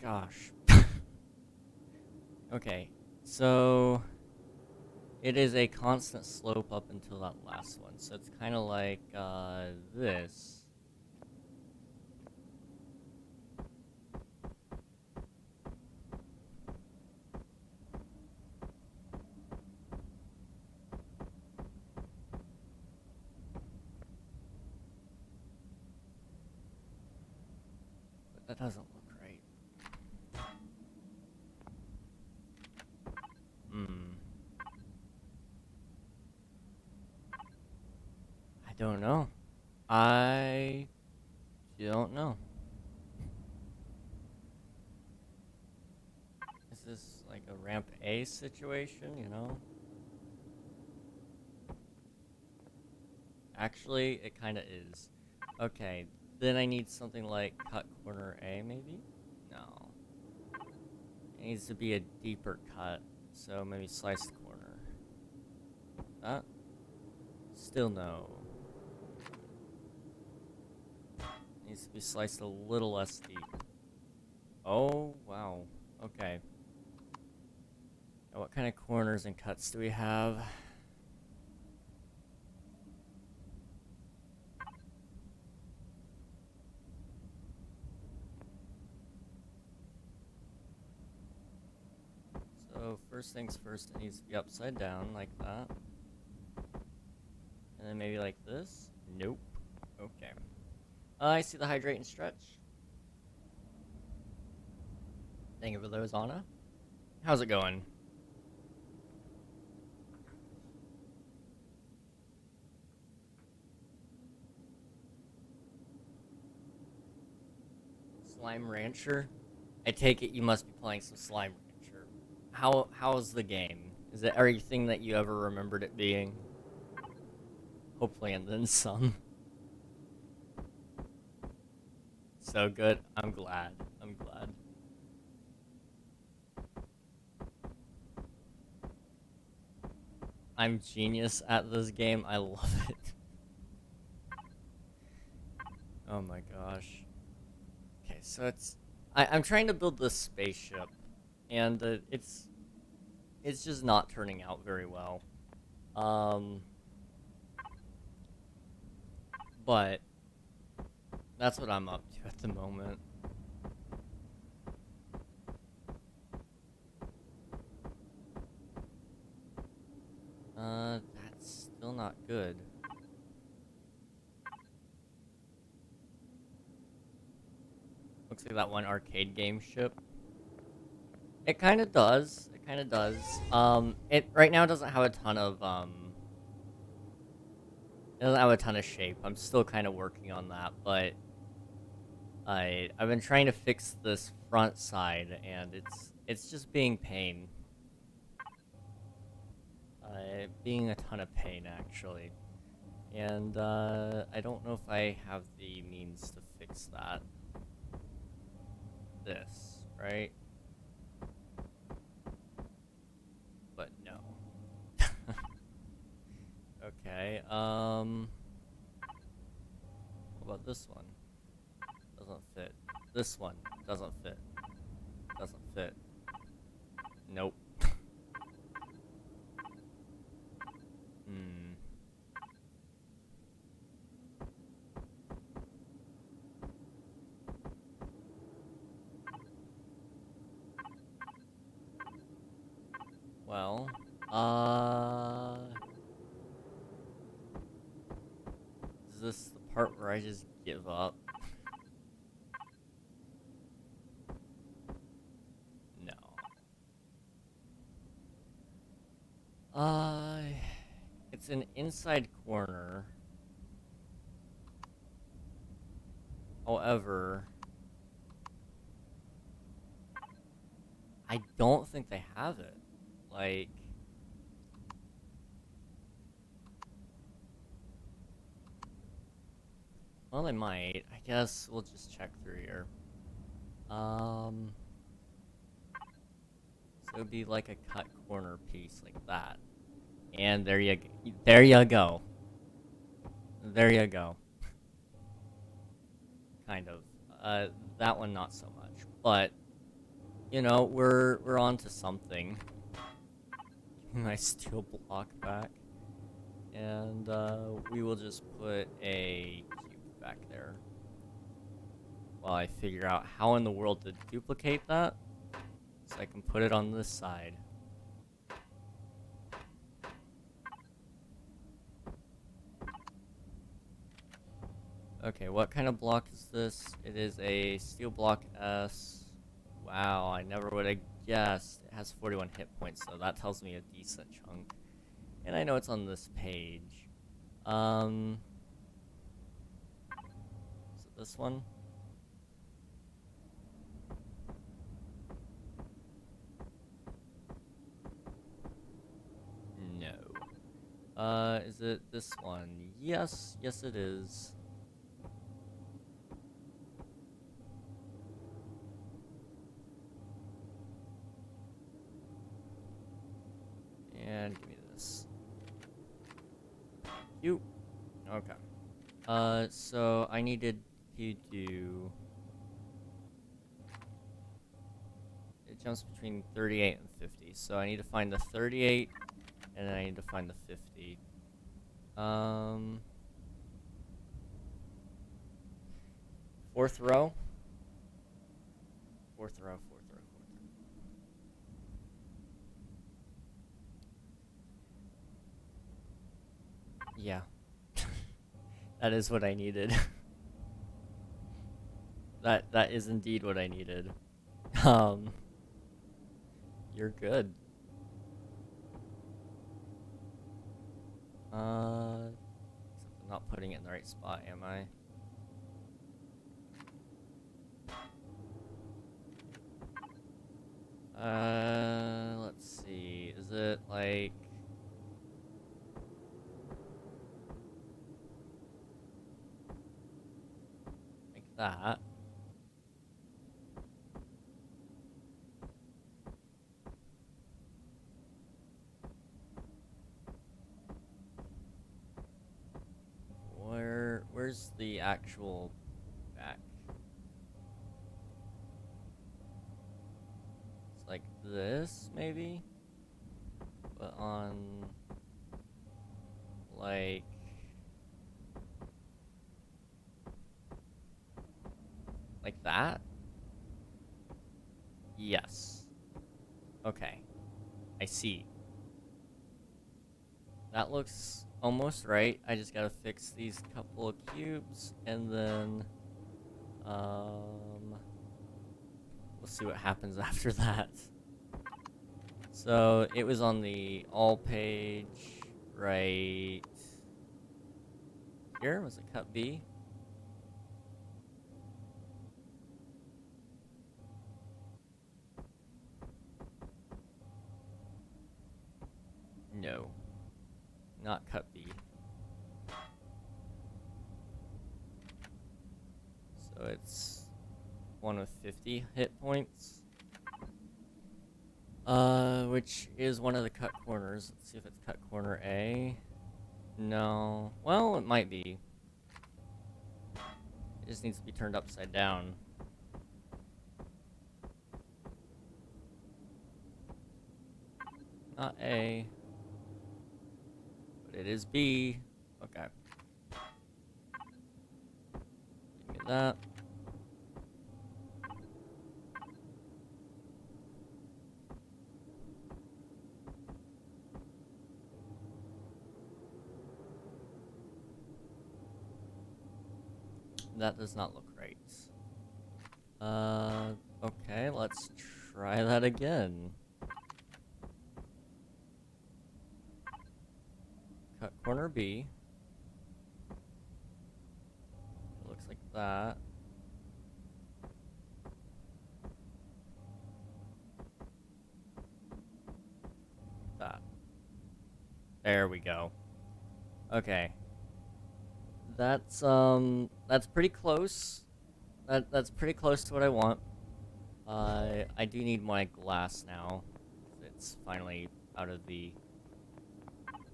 Gosh. Okay, so it is a constant slope up until that last one, so it's kind of like this. But that doesn't look right. I don't know. I don't know. Is this like a ramp A situation, you know? Actually, it kind of is. Okay, then I need something like cut corner A, maybe? No. It needs to be a deeper cut, so maybe slice the corner. That? Still no. Needs to be sliced a little less deep. Oh, wow. Okay. Now what kind of corners and cuts do we have? first things first, it needs to be upside down like that. And then maybe like this. Nope. Okay. I see the hydrate and stretch. Thank you for those, Anna. How's it going? Slime Rancher? I take it you must be playing some Slime Rancher. How's the game? Is it everything that you ever remembered it being? Hopefully, and then some. So good. I'm glad. I'm glad. I'm genius at this game. I love it. Oh my gosh. Okay, so I'm trying to build this spaceship, and it's just not turning out very well. But that's what I'm up to at the moment. That's still not good. Looks like that one arcade game ship. It kind of does. It kind of does. It right now doesn't have a ton of it doesn't have a ton of shape. I'm still kind of working on that, but I've been trying to fix this front side, and it's just being pain. Being a ton of pain actually, and I don't know if I have the means to fix that. This, right? But no. Okay, what about this one? Doesn't fit. This one doesn't fit. Doesn't fit. Nope. Well, is this the part where I just give up? No. It's an inside corner. However, I don't think they have it. Like, well, they might. I guess we'll just check through here. So it'd be like a cut corner piece like that. And there you go. There you go. There you go. Kind of. That one not so much. But you know, we're on to something. My steel block back. And we will just put a cube back there while I figure out how in the world to duplicate that so I can put it on this side. Okay, what kind of block is this? It is a steel block S. Wow, I never would have guessed. It has 41 hit points, so that tells me a decent chunk. And I know it's on this page. Is it this one? No. Is it this one? Yes, yes it is. And give me this. You. Okay. So I needed to do... It jumps between 38 and 50. So I need to find the 38, and then I need to find the 50. Fourth row. Fourth row, fourth row, fourth row. Yeah. That is what I needed. That is indeed what I needed. Um, you're good. Except I'm not putting it in the right spot, am I? Let's see. Is it like that? Where's the actual back? It's like this, maybe? But on like that? Yes. Okay. I see. That looks almost right. I just gotta fix these couple of cubes, and then, we'll see what happens after that. So, it was on the all page, right here. Was it cut B? No. Not cut B. So it's one with 50 hit points. Which is one of the cut corners. Let's see if it's cut corner A. No. Well, it might be. It just needs to be turned upside down. Not A. But it is B. Okay. Give me that. That does not look right. Okay, let's try that again. Cut corner B. It looks like that. That. There we go. Okay. That's pretty close. That's pretty close to what I want. I do need my glass now. It's finally out of the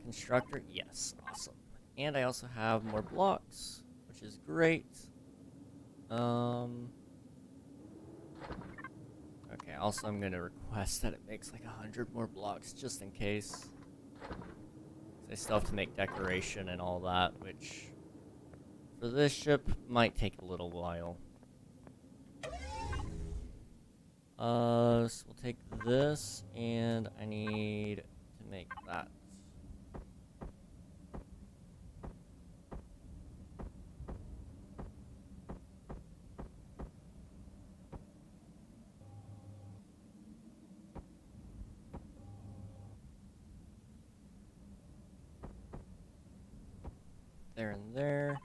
constructor. Yes, awesome. And I also have more blocks, which is great. Okay, also I'm gonna request that it makes like 100 more blocks just in case. I still have to make decoration and all that, which for this ship might take a little while. So we'll take this, and I need to make that. There and there.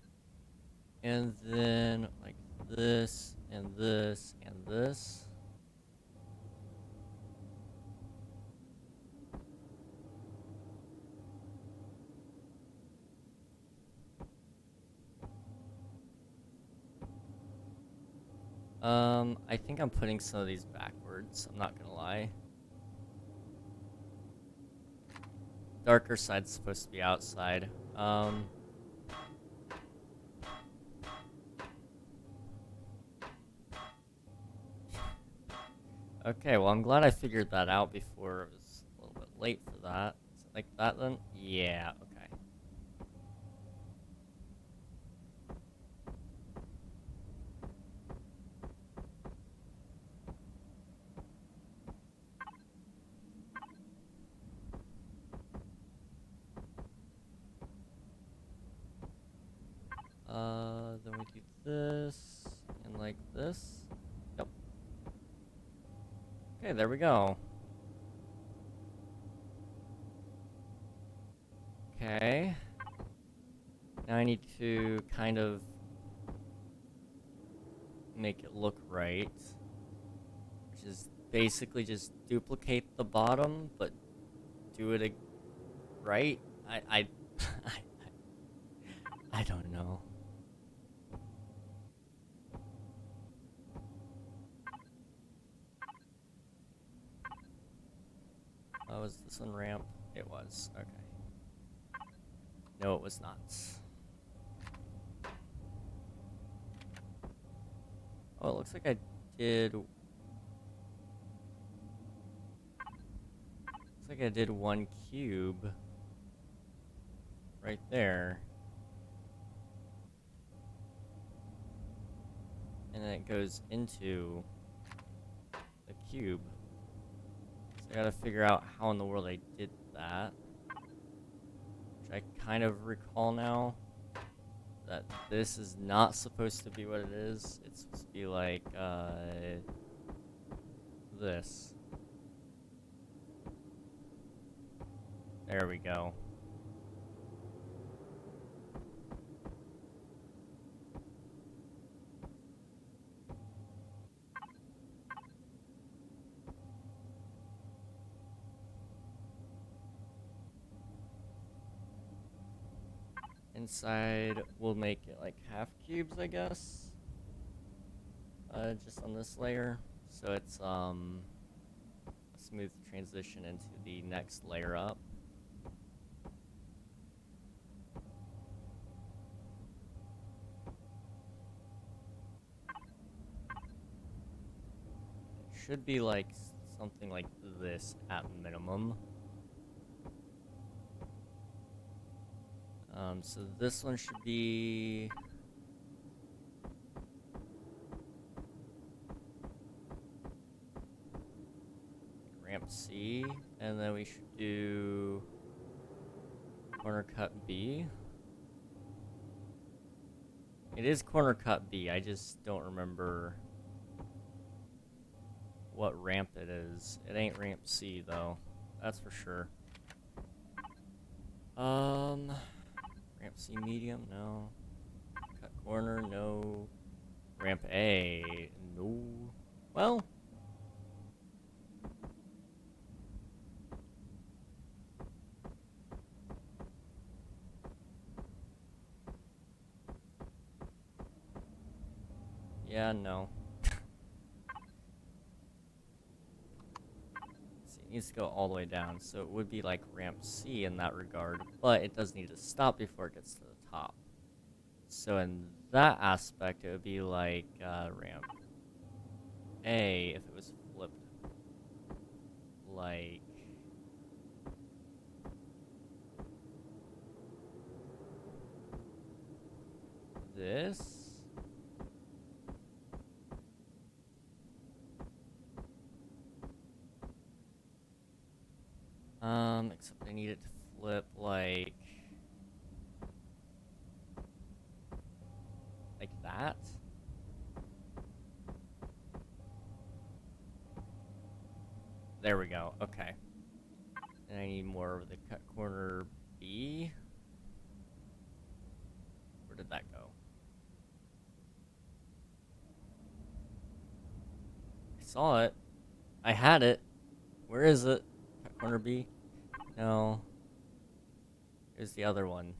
And then, like this, and this, and this. I think I'm putting some of these backwards, I'm not gonna lie. Darker side's supposed to be outside. Okay, well I'm glad I figured that out before it was a little bit late for that. Is it like that then? Yeah, okay. do this and like this. Yep. Okay, there we go. Okay. Now I need to kind of make it look right, which is basically just duplicate the bottom, but do it right. I I don't know. Oh, was this one ramp? It was. Okay. No, it was not. Oh, it looks like I did. Looks like I did one cube right there. And then it goes into the cube. So I gotta figure out how in the world I did that. Which I kind of recall now. That this is not supposed to be what it is. It's supposed to be like, this. There we go. Inside, we'll make it like half cubes, I guess. Just on this layer. So it's, a smooth transition into the next layer up. It should be like something like this at minimum. So this one should be ramp C, and then we should do corner cut B. It is corner cut B, I just don't remember what ramp it is. It ain't ramp C though, that's for sure. Ramp C medium, no. Cut corner, no. Ramp A, no. Well. Yeah, no. See, it needs to go all the way down, so it would be like ramp C in that regard, but it does need to stop before it gets to the top. So in that aspect, it would be like ramp A if it was flipped like this. Except I need it to flip like that. There we go. Okay. And I need more of the cut corner B. Where did that go? I saw it. I had it. Where is it? Cut corner B? No. Here's the other one.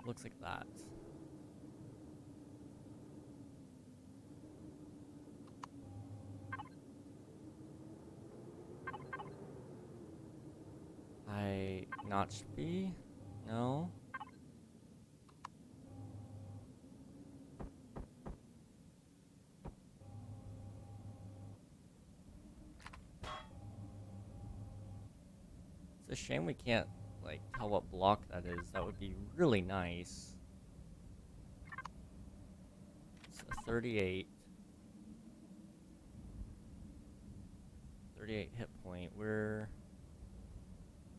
Looks like that. I notch B? No. It's a shame we can't like tell what block that is. That would be really nice. So 38. 38 hit point. We're...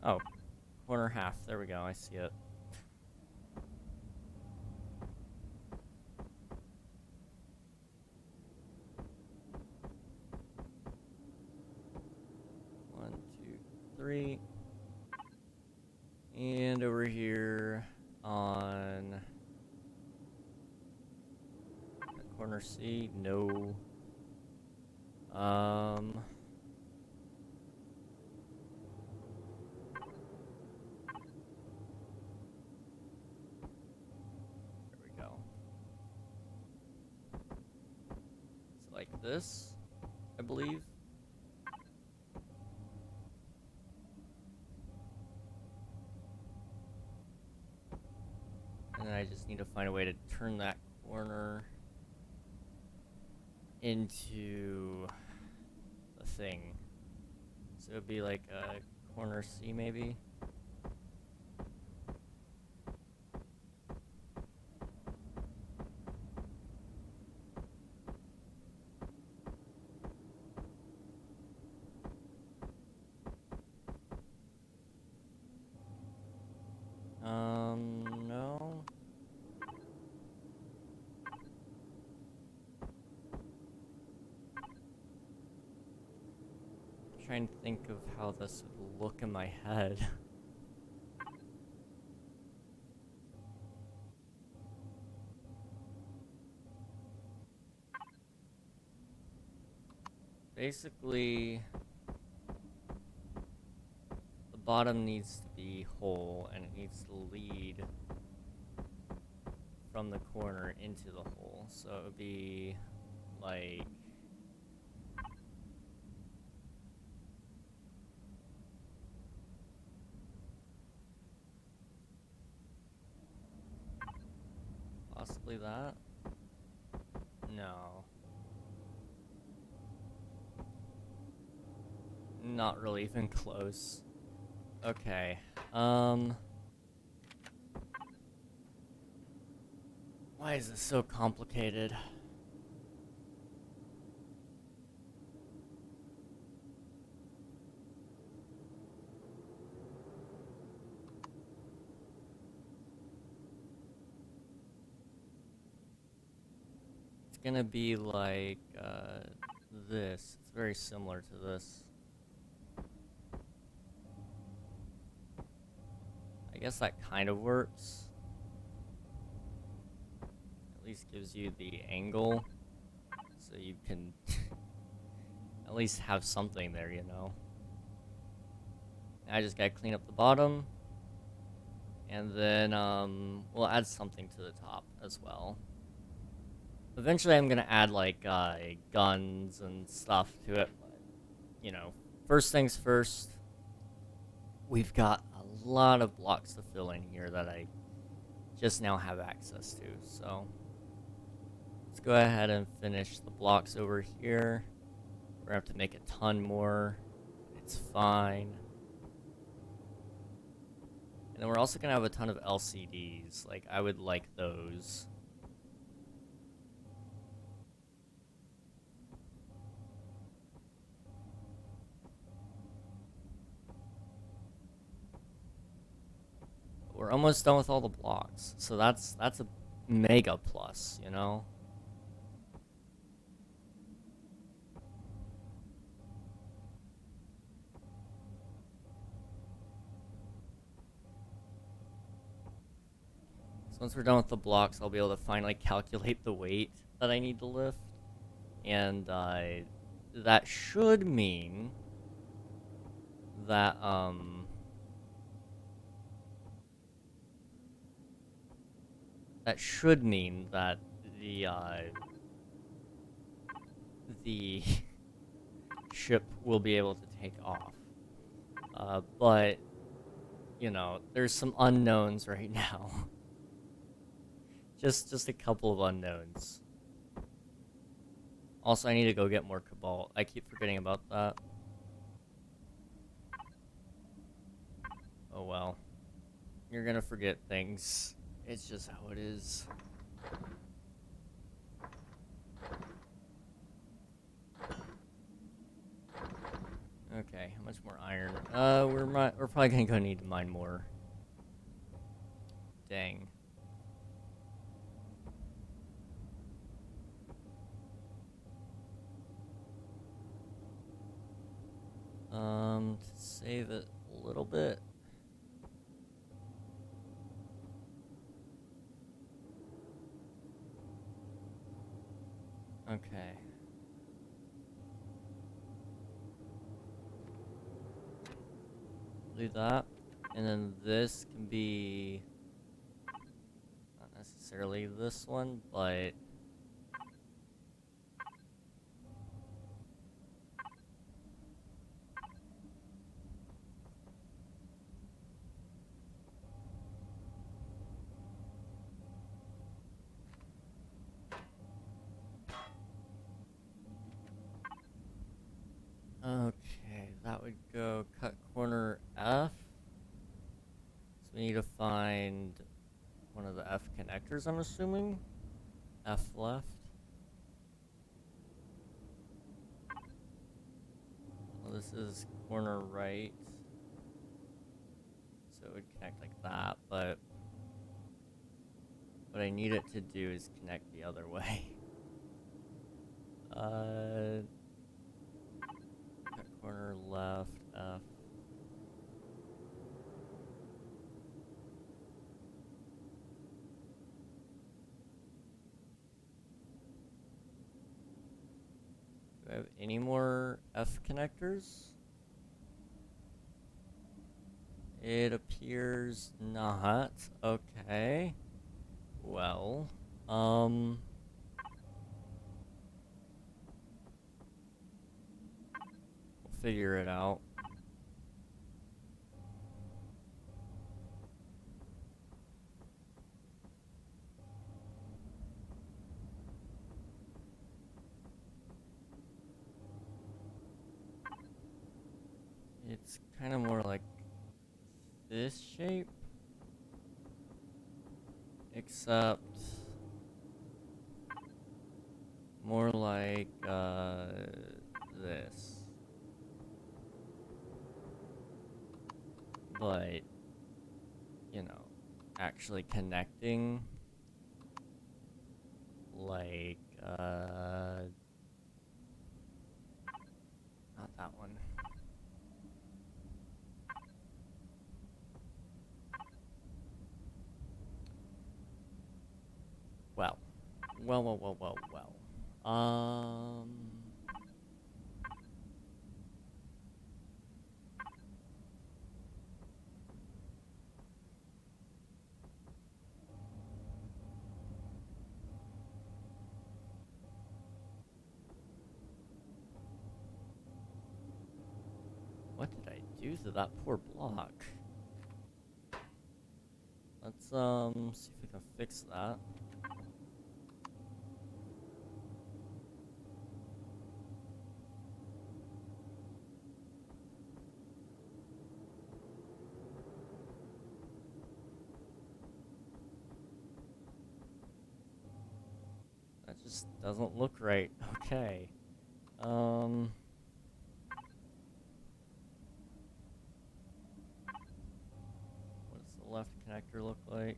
Oh. Corner half. There we go. I see it. 3. And over here on corner C, no. There we go. It's like this, I believe. And then I just need to find a way to turn that corner into the thing. So it'd be like a corner C maybe. No. Trying to think of how this would look in my head. Basically, the bottom needs to be whole, and it needs to lead from the corner into the hole. So it would be like... possibly that? No. Not really even close. Okay. Why is this so complicated? It's gonna be like, this. It's very similar to this. I guess that kind of works. At least gives you the angle, so you can at least have something there, you know. I just gotta clean up the bottom, and then we'll add something to the top as well. Eventually I'm gonna add like guns and stuff to it, but you know, first things first. We've got a lot of blocks to fill in here that I just now have access to, so let's go ahead and finish the blocks over here. We're gonna have to make a ton more. It's fine. And then we're also gonna have a ton of LCDs. Like, I would like those. We're almost done with all the blocks, so that's a mega plus, you know? So once we're done with the blocks, I'll be able to finally calculate the weight that I need to lift. And that should mean that, the ship will be able to take off. But, you know, there's some unknowns right now. just a couple of unknowns. Also, I need to go get more cobalt. I keep forgetting about that. Oh well. You're gonna forget things. It's just how it is. Okay, how much more iron? We're probably gonna need to mine more. Dang. Let's save it a little bit. Okay. Do that. And then this can be not necessarily this one, but okay, that would go cut corner F. So we need to find one of the F connectors, I'm assuming. F left. Well, this is corner right. So it would connect like that, but what I need it to do is connect the other way. Cut corner left, F. Do I have any more F connectors? It appears not. Okay. Well, we'll figure it out. It's kind of more like this shape, except more like this. But, you know, actually connecting like not that one. Well. What did I do to that poor block? Let's see if we can fix that. That just doesn't look right. Okay. What does the left connector look like?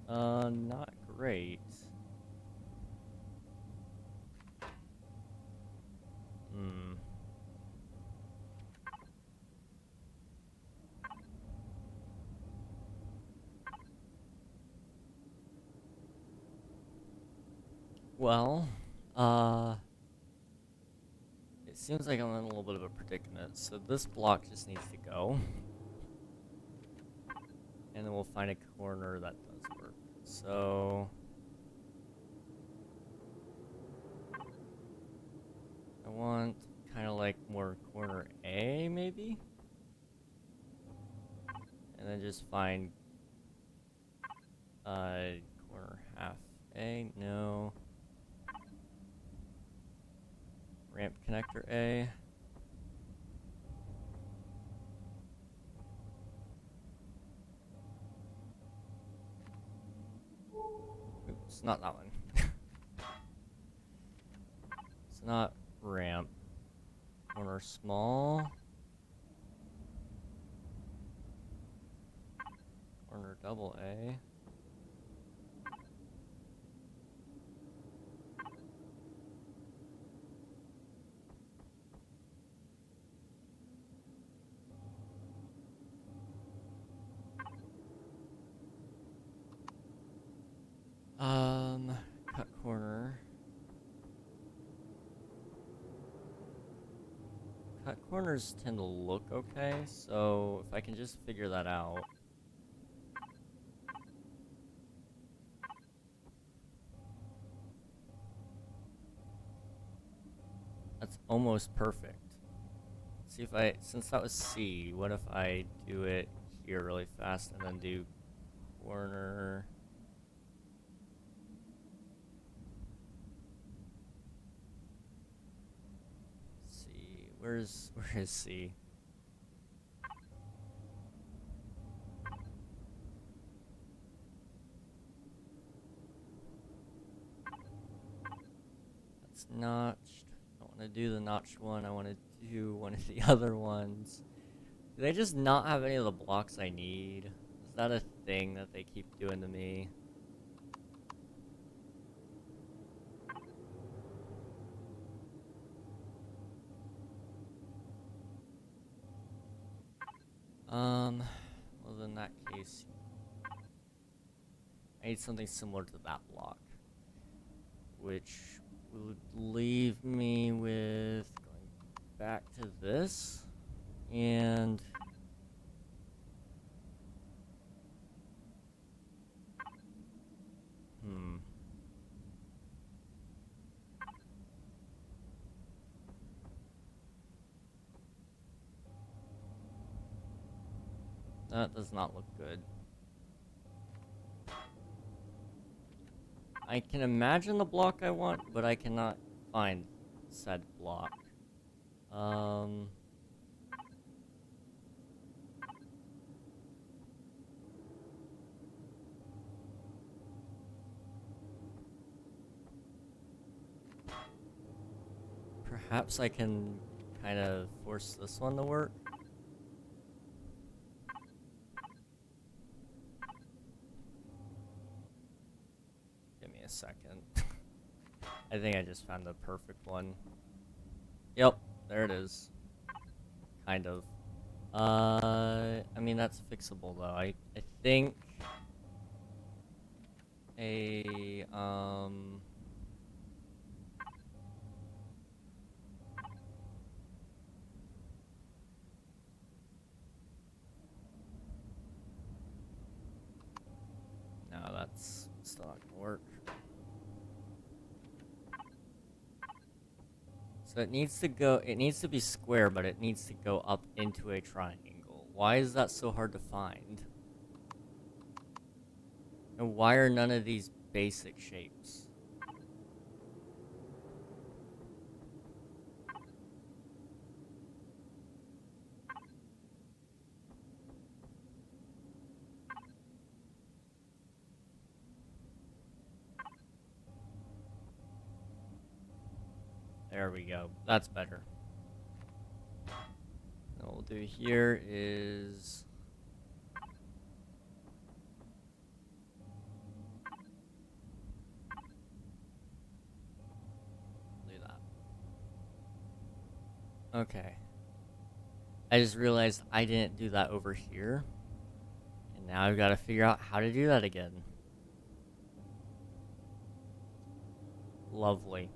Not great. Hmm. Well, it seems like I'm in a little bit of a predicament. So this block just needs to go. And then we'll find a corner that does work. So I want kind of like more corner A, maybe? And then just find corner half A, no. Ramp connector A. Oops, not that one. It's not ramp. Corner small. Corner double A. cut corners tend to look okay, so if I can just figure that out. That's almost perfect. See if I, since that was C, what if I do it here really fast and then do corner? C, where is C? That's notched. I don't want to do the notched one. I want to do one of the other ones. Do they just not have any of the blocks I need? Is that a thing that they keep doing to me? Well, in that case, I need something similar to that block, which would leave me with going back to this, and that does not look good. I can imagine the block I want, but I cannot find said block. Perhaps I can kind of force this one to work. Give me a second. I think I just found the perfect one. Yep, there it is. Kind of. I mean, that's fixable though. I think a, no, that's still not gonna work. So it needs to be square, but it needs to go up into a triangle. Why is that so hard to find? And why are none of these basic shapes? There we go. That's better. And what we'll do here is do that. Okay. I just realized I didn't do that over here. And now I've got to figure out how to do that again. Lovely.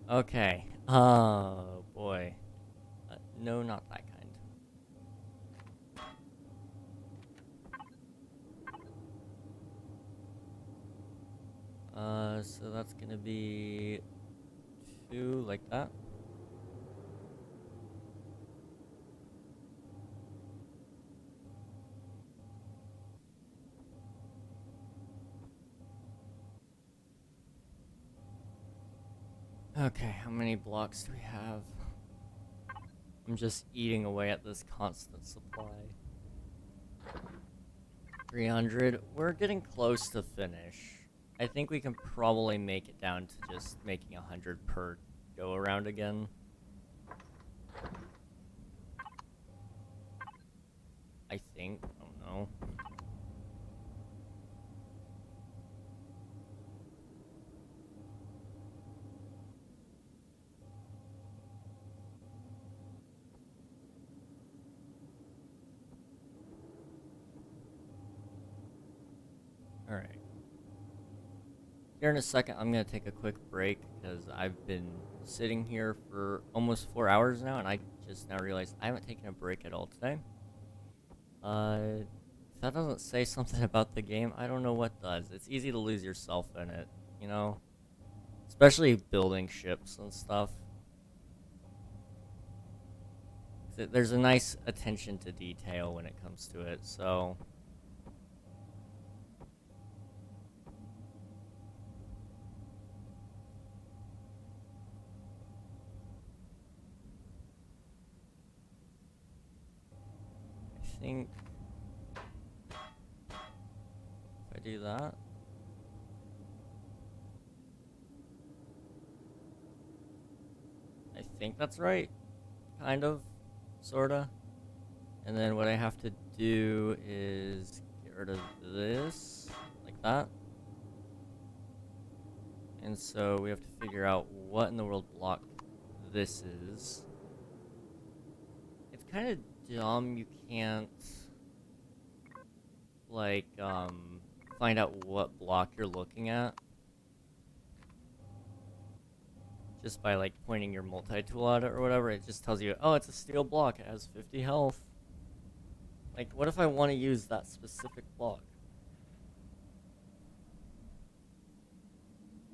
Okay. Oh, boy. No, not that kind. So that's gonna be 2 like that. Okay, how many blocks do we have? I'm just eating away at this constant supply. 300. We're getting close to finish. I think we can probably make it down to just making 100 per go around again. I think. I don't know. Alright. Here in a second, I'm going to take a quick break because I've been sitting here for almost 4 hours now and I just now realized I haven't taken a break at all today. If that doesn't say something about the game, I don't know what does. It's easy to lose yourself in it, you know? Especially building ships and stuff. There's a nice attention to detail when it comes to it, so... I think... if I do that... I think that's right. Kind of. Sorta. And then what I have to do is get rid of this, like that. And so we have to figure out what in the world block this is. It's kind of dumb you can't, like, find out what block you're looking at. Just by, like, pointing your multi-tool at it or whatever. It just tells you, oh, it's a steel block, it has 50 health. Like, what if I want to use that specific block?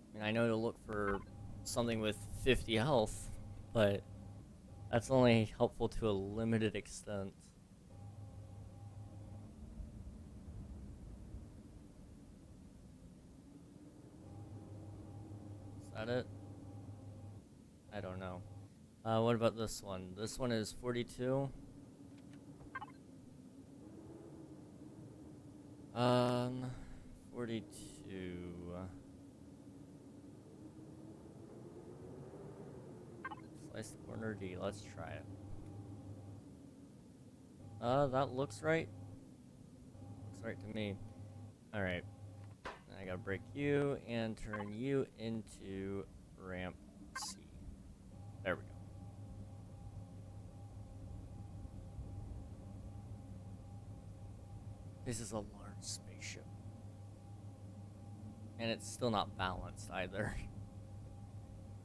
I mean, I know to look for something with 50 health, but that's only helpful to a limited extent. Is that it? I don't know. What about this one? This one is 42. 42. Slice the corner D. Let's try it. That looks right. Looks right to me. Alright. I gotta break you and turn you into ramp C. There we go. This is a large spaceship. And it's still not balanced either.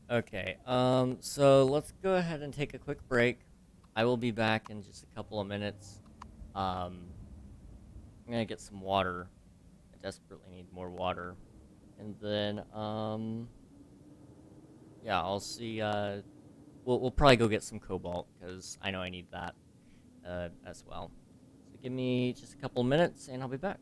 Okay, so let's go ahead and take a quick break. I will be back in just a couple of minutes. I'm gonna get some water. I desperately need more water. And then, yeah, I'll see, we'll probably go get some cobalt, because I know I need that, as well. So give me just a couple of minutes, and I'll be back.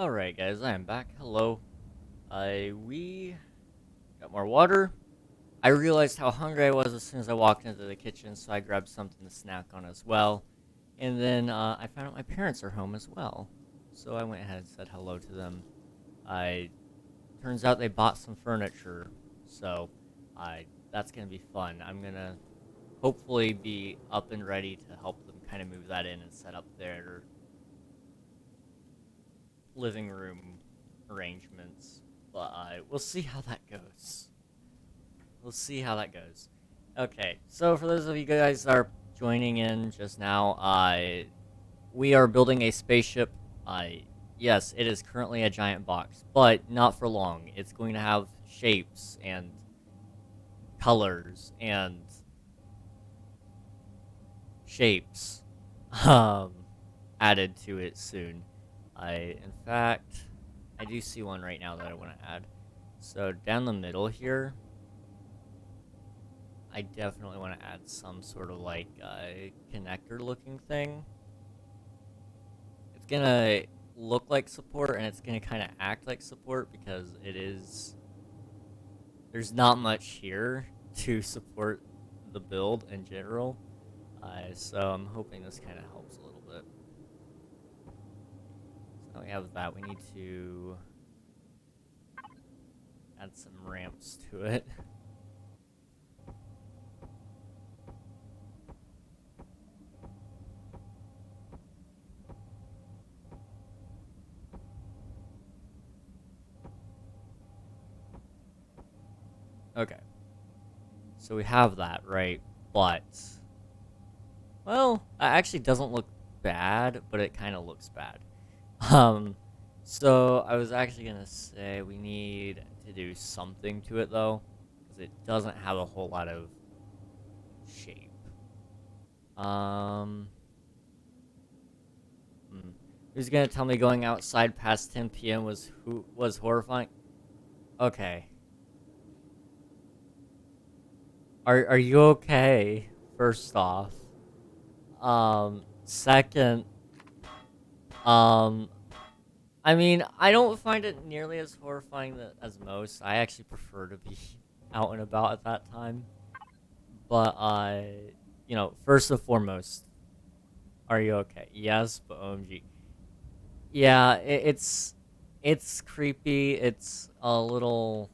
Alright guys, I am back. Hello. We got more water. I realized how hungry I was as soon as I walked into the kitchen, so I grabbed something to snack on as well. And then I found out my parents are home as well. So I went ahead and said hello to them. Turns out they bought some furniture, so that's gonna be fun. I'm gonna hopefully be up and ready to help them kind of move that in and set up their living room arrangements, but we'll see how that goes. We'll see how that goes. Okay, so for those of you guys that are joining in just now, we are building a spaceship. Yes, it is currently a giant box, but not for long. It's going to have shapes and colors and shapes added to it soon. In fact, I do see one right now that I want to add. So down the middle here, I definitely want to add some sort of like connector looking thing. It's gonna look like support and it's gonna kind of act like support because there's not much here to support the build in general. So I'm hoping this kind of helps a little bit. So we have that. We need to add some ramps to it. Okay. So we have that, right? But, well, that actually doesn't look bad, but it kind of looks bad. So I was actually gonna say we need to do something to it though, because it doesn't have a whole lot of shape. Who's gonna tell me going outside past 10 p.m. was horrifying? Okay. Are you okay? First off. Second, I mean, I don't find it nearly as horrifying as most. I actually prefer to be out and about at that time. But, first and foremost, are you okay? Yes, but OMG. Yeah, it's creepy. It's a little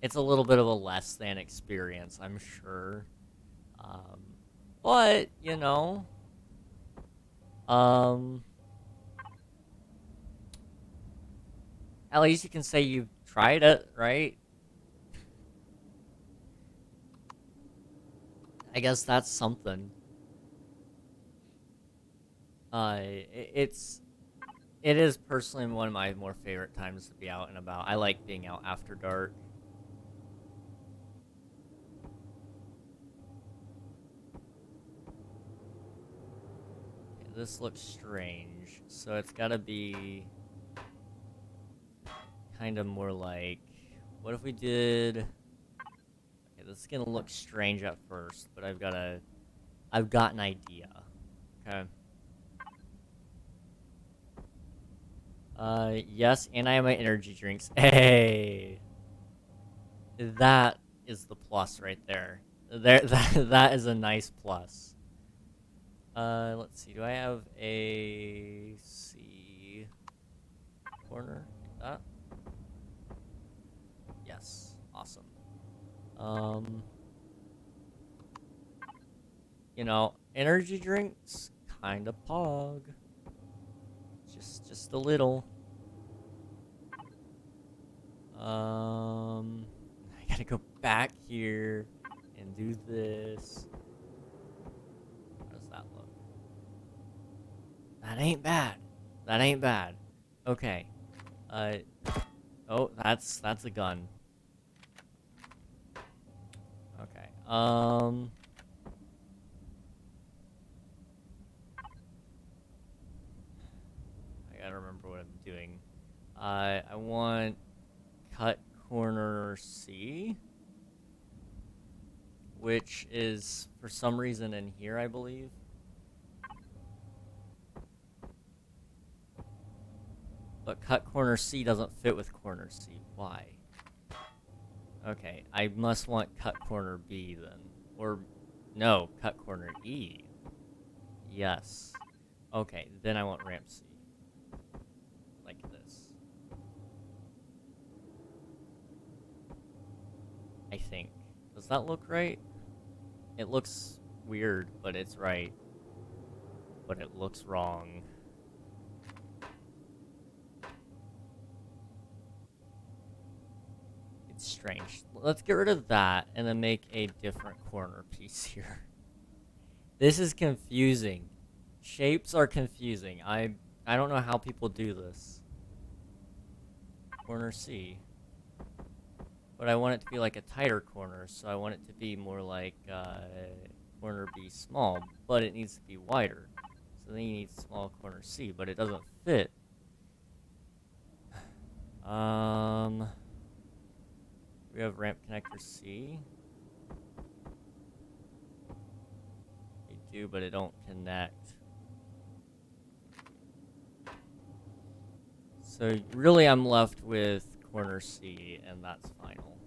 bit of a less than experience, I'm sure. Um, but, um, at least you can say you've tried it, right? I guess that's something. It's it is personally one of my more favorite times to be out and about. I like being out after dark. Okay, this looks strange, so it's gotta be kind of more like, what if we did? Okay, this is gonna look strange at first, but I've got an idea. Okay. Yes, and I have my energy drinks. Hey, that is the plus right there. That is a nice plus. Let's see. Do I have a C corner like that? Yes. Awesome. Energy drinks kind of pog. Just a little. I gotta go back here and do this. How does that look? That ain't bad. That ain't bad. Okay. Oh, that's a gun. Okay. I gotta remember what I'm doing. I want cut corner C, which is for some reason in here, I believe. But cut corner C doesn't fit with corner C. Why? Okay, I must want cut corner B then. Or, no, cut corner E. Yes. Okay, then I want ramp C. Like this. I think. Does that look right? It looks weird, but it's right. But it looks wrong. It's strange. Let's get rid of that and then make a different corner piece here. This is confusing. Shapes are confusing. I don't know how people do this. Corner C. But I want it to be like a tighter corner, so I want it to be more like corner B small, but it needs to be wider. So then you need small corner C, but it doesn't fit. We have ramp connector C. They do, but it don't connect. So really I'm left with corner C, and that's final.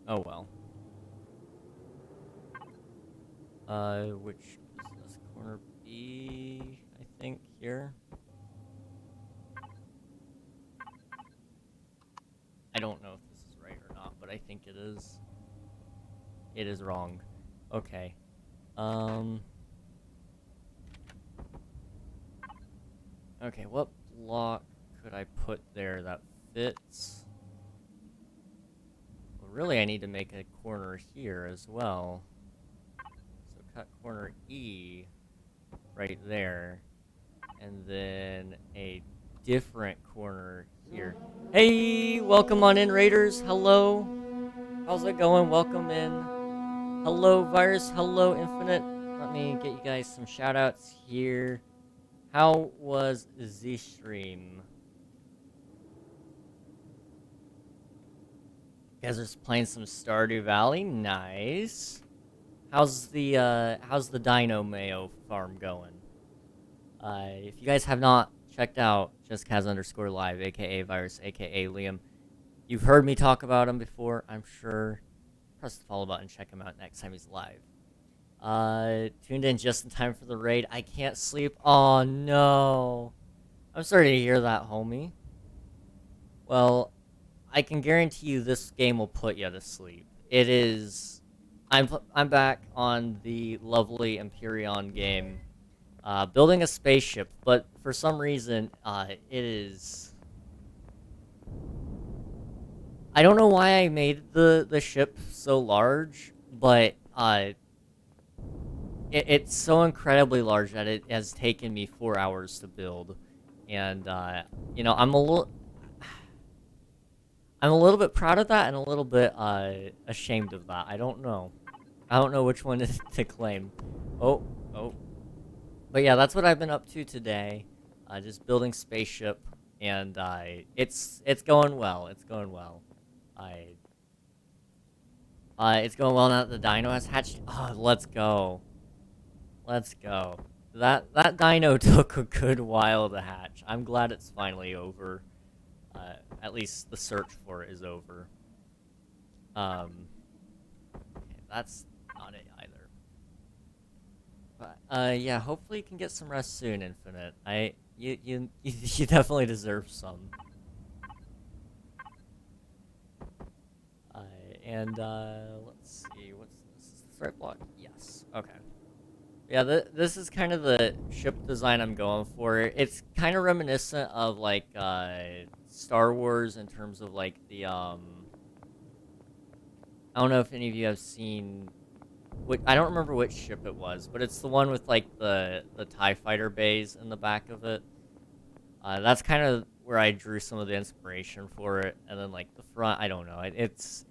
Oh well. Which is this corner B, I think, here. I don't know if this is right or not, but I think it is. It is wrong. Okay. Okay, what block could I put there that fits? Well, really, I need to make a corner here as well. So cut corner E right there, and then a different corner here. Hey, welcome on in, Raiders. Hello. How's it going? Welcome in. Hello, Virus. Hello, Infinite. Let me get you guys some shout-outs here. How was the stream? You guys are playing some Stardew Valley. Nice. How's the Dino Mayo farm going? If you guys have not checked out JustKaz_live, aka Virus, aka Liam, you've heard me talk about him before, I'm sure. Press the follow button, check him out next time he's live. Tuned in just in time for the raid. I can't sleep. Oh no. I'm sorry to hear that, homie. Well, I can guarantee you this game will put you to sleep. It is... I'm back on the lovely Empyrion game, building a spaceship, but for some reason, it is... I don't know why I made the ship so large, but it's so incredibly large that it has taken me 4 hours to build, and you know, I'm a little bit proud of that and a little bit ashamed of that. I don't know which one to claim. Oh, but yeah, that's what I've been up to today. Just building spaceship, and it's going well. It's going well. It's going well now that the dino has hatched. Oh, let's go. Let's go. That dino took a good while to hatch. I'm glad it's finally over. At least the search for it is over. Okay, that's not it either. But yeah, hopefully you can get some rest soon, Infinite. You definitely deserve some. Let's see, what's this? Is this right block? Yes. Okay. Yeah, this is kind of the ship design I'm going for. It's kind of reminiscent of like Star Wars in terms of like the I don't know if any of you have seen. I don't remember which ship it was, but it's the one with like the TIE fighter bays in the back of it. That's kind of where I drew some of the inspiration for it, and then like the front, I don't know. It's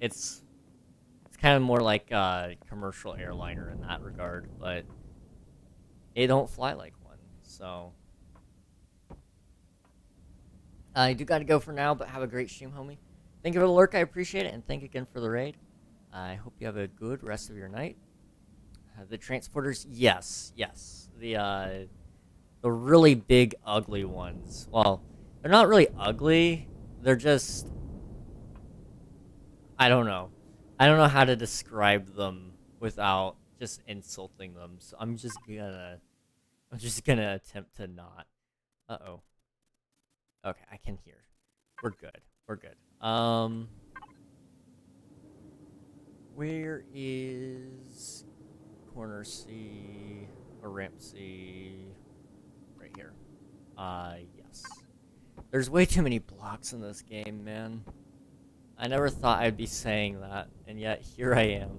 kind of more like a commercial airliner in that regard, but it don't fly like one. So I do got to go for now, but have a great stream, homie. Thank you for the lurk, I appreciate it, and thank you again for the raid. I hope you have a good rest of your night. The transporters, yes. The The really big, ugly ones. Well, they're not really ugly. They're just... I don't know. I don't know how to describe them without just insulting them. So I'm just gonna attempt to not. Uh-oh. Okay, I can hear. We're good. We're good. Where is corner C or ramp C? Right here. Yes. There's way too many blocks in this game, man. I never thought I'd be saying that, and yet here I am.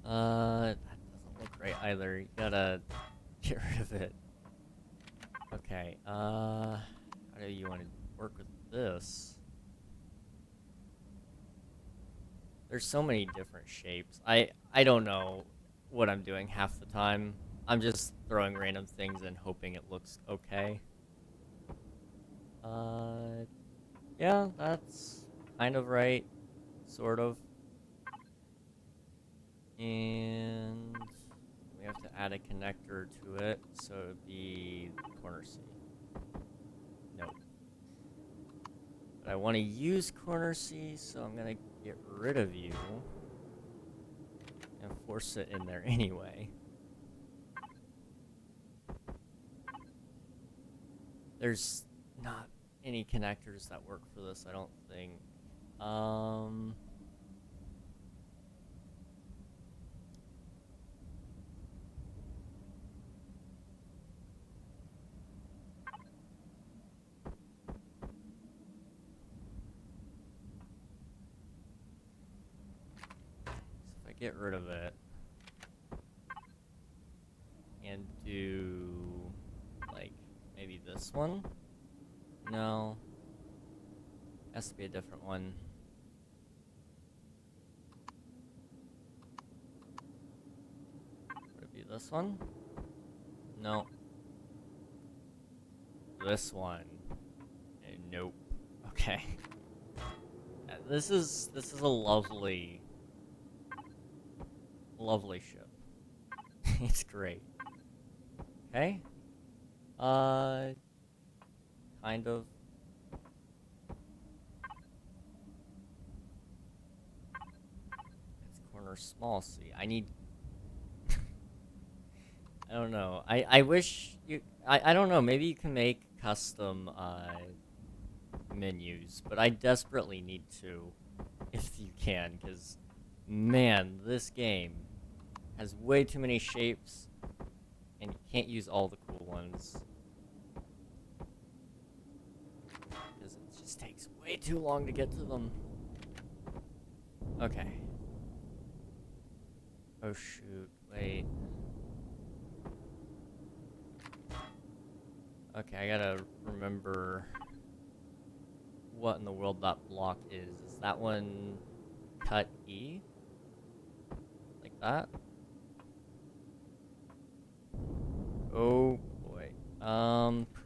That doesn't look right either. You gotta get rid of it. Okay, how do you want to work with this? There's so many different shapes. I don't know what I'm doing half the time. I'm just throwing random things and hoping it looks okay. Yeah, that's kind of right. Sort of. And we have to add a connector to it, so it would be corner C. Nope. But I want to use corner C, so I'm gonna get rid of you and force it in there anyway. There's not any connectors that work for this, I don't think. So if I get rid of it and do like maybe this one? No. Has to be a different one. Would it be this one? No. This one. Nope. Okay. This is a lovely ship. It's great. Okay. Kind of. It's corner small C. I need... I don't know. I wish you... I don't know. Maybe you can make custom, menus. But I desperately need to. If you can. Because, man, this game has way too many shapes. And you can't use all the cool ones. Because it just takes way too long to get to them. Okay. Oh shoot, wait. Okay, I gotta remember what in the world that block is. Is that one cut E? Like that? Oh boy.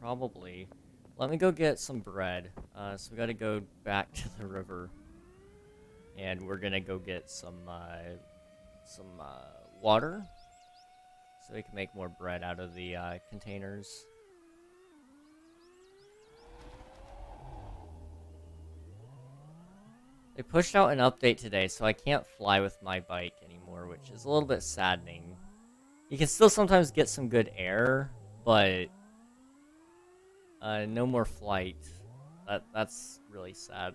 Probably. Let me go get some bread. So we gotta go back to the river. And we're gonna go get some water. So we can make more bread out of the, containers. They pushed out an update today, so I can't fly with my bike anymore, which is a little bit saddening. You can still sometimes get some good air, but no more flight. That's really sad.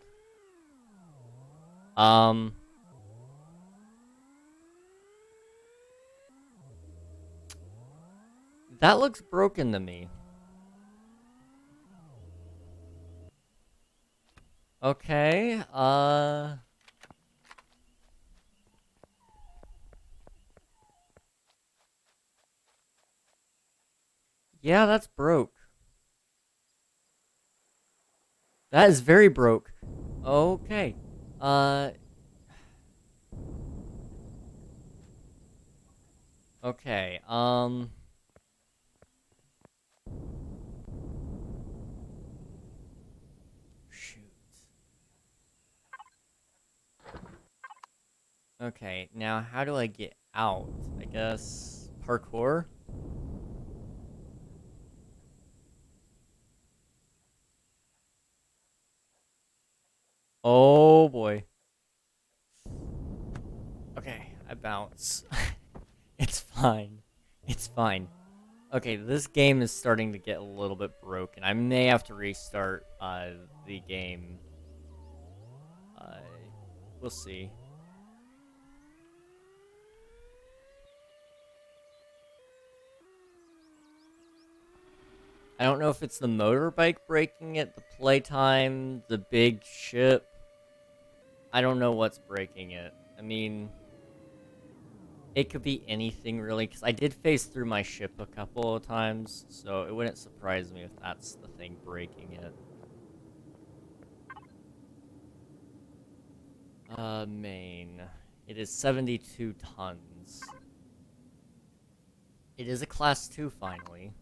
That looks broken to me. Okay, yeah, that's broke. That is very broke. Okay. Okay, shoot. Okay, now how do I get out? I guess parkour? Oh boy. Okay, I bounce. It's fine. It's fine. Okay, this game is starting to get a little bit broken. I may have to restart the game. Uh, we'll see. I don't know if it's the motorbike breaking it, the playtime, the big ship. I don't know what's breaking it. I mean, it could be anything really, because I did phase through my ship a couple of times, so it wouldn't surprise me if that's the thing breaking it. Main. It is 72 tons. It is a class 2 finally.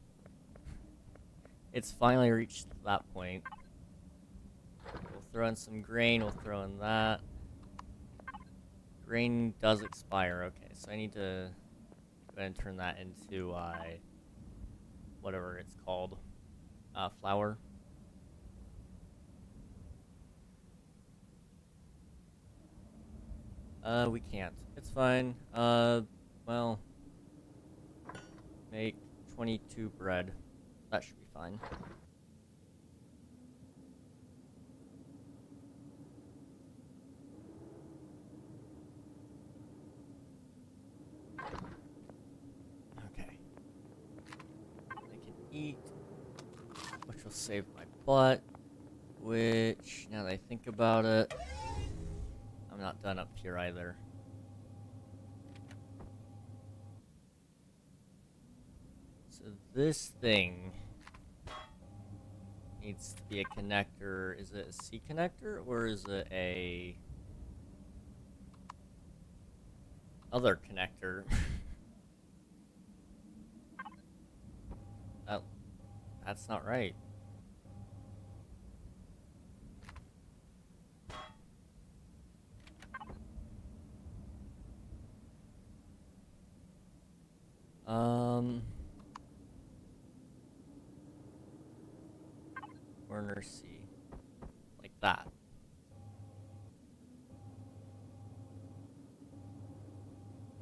It's finally reached that point. We'll throw in some grain, we'll throw in that. Grain does expire, okay, so I need to go ahead and turn that into, whatever it's called. Flour. We can't. It's fine. Well, make 22 bread. That should be fine. Okay. I can eat, which will save my butt, which, now that I think about it, I'm not done up here either. So this thing needs to be a connector. Is it a C connector or is it a other connector? Oh, that's not right. Corner C. Like that.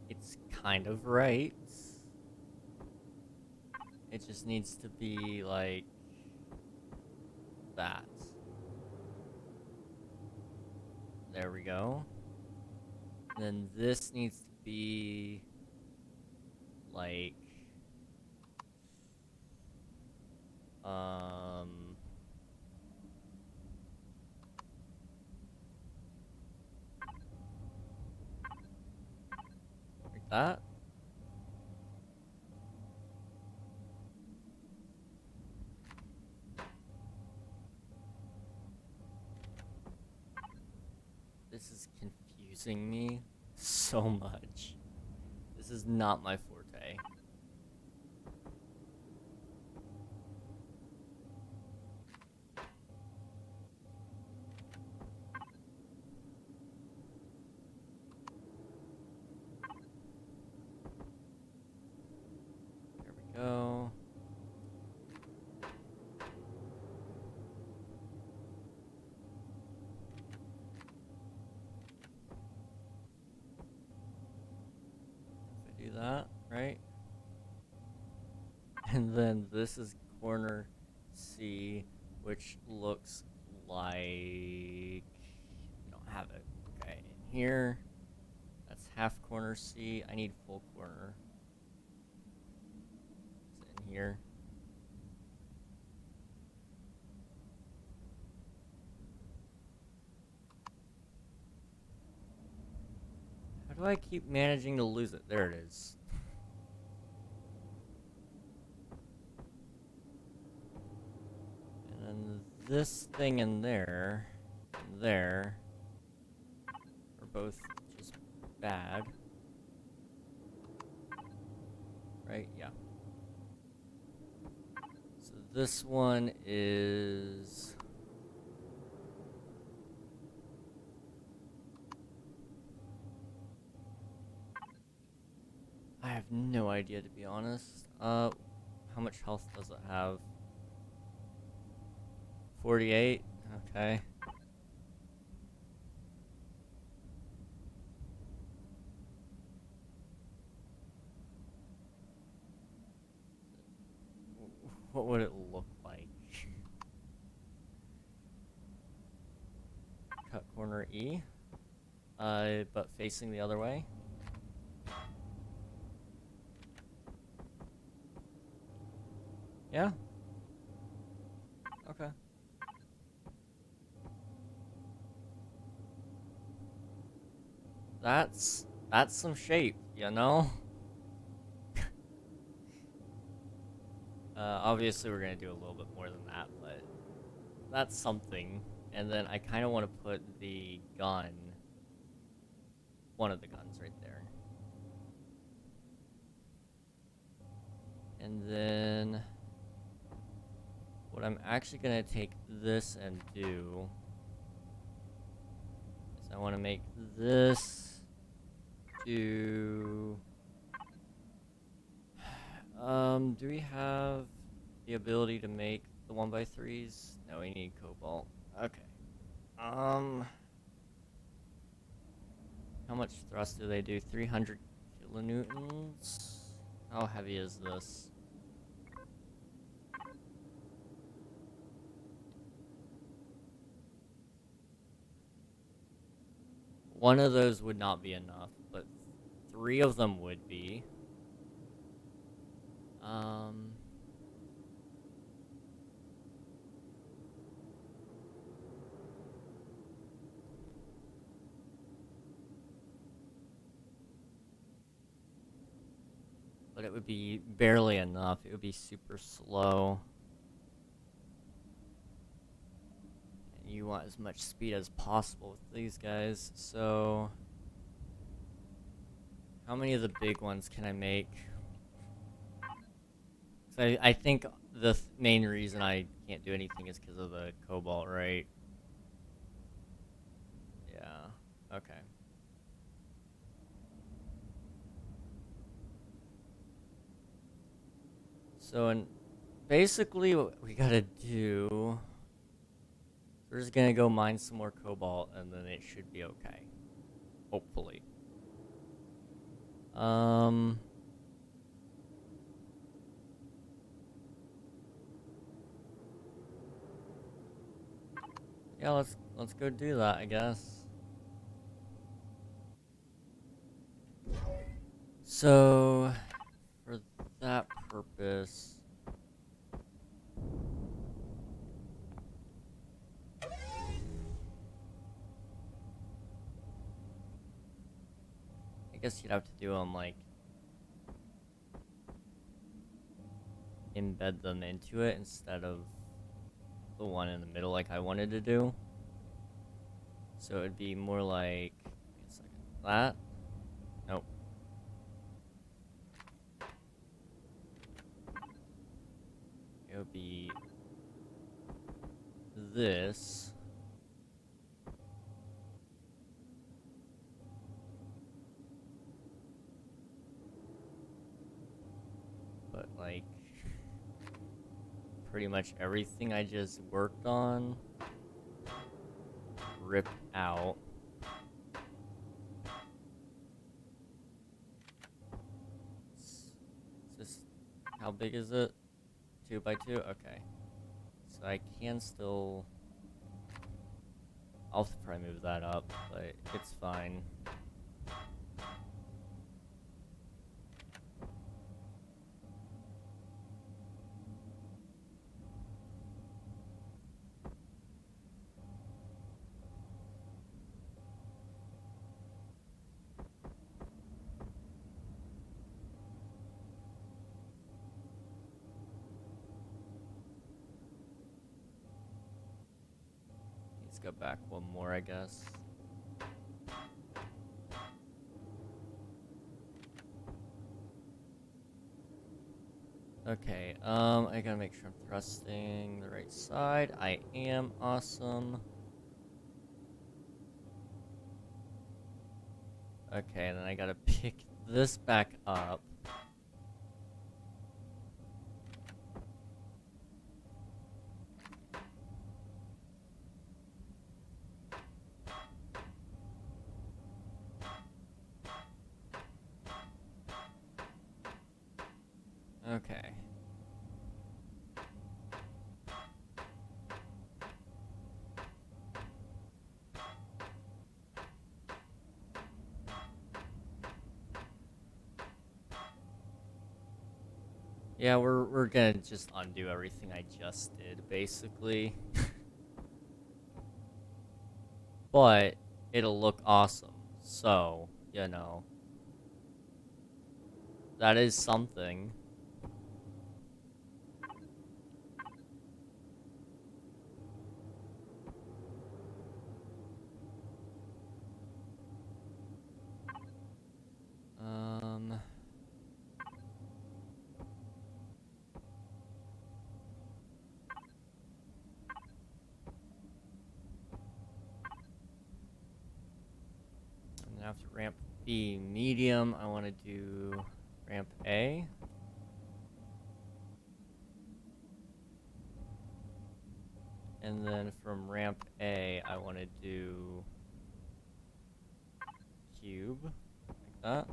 It's kind of right. It just needs to be like that. There we go. And then this needs to be like like that. This is confusing me so much. This is not my forte. There we go. If I do that, right? And then this is corner C, which looks like we don't have it. Okay, in here, that's half corner C. I need full corner. Is it in here? How do I keep managing to lose it? There it is. And then this thing in there, and there, are both just bad. Right? Yeah. So this one is... have no idea, to be honest. How much health does it have? 48? Okay. What would it look like? Cut corner E. But facing the other way. Yeah. Okay. That's some shape, you know? Obviously we're gonna do a little bit more than that, but that's something. And then I kind of want to put the gun, one of the guns right there. And then what I'm actually gonna take this and do is I want to make this do. Do we have the ability to make the 1x3s? No, we need cobalt. Okay. How much thrust do they do? 300 kilonewtons? How heavy is this? One of those would not be enough, but 3 of them would be. But it would be barely enough. It would be super slow. And you want as much speed as possible with these guys, so how many of the big ones can I make? So I think the main reason I can't do anything is because of the cobalt, right? Yeah. Okay. So, and basically what we gotta do, we're just gonna go mine some more cobalt, and then it should be okay. Hopefully. Yeah, let's go do that, I guess. So, for that purpose, I guess you'd have to do them like embed them into it instead of the one in the middle like I wanted to do. So it'd be more like, wait a second, that? Nope. It would be this. But like, pretty much everything I just worked on ripped out. Is this, how big is it? 2x2? Okay. So I can still, I'll probably move that up, but it's fine. Let's go back one more, I guess. Okay, I gotta make sure I'm thrusting the right side. I am. Awesome. Okay, then I gotta pick this back up. Okay. Yeah, we're gonna just undo everything I just did, basically. But it'll look awesome. So, you know, that is something. Um, I'm gonna have to ramp B medium. I want to do ramp A. And then from ramp A, I want to do cube, like that.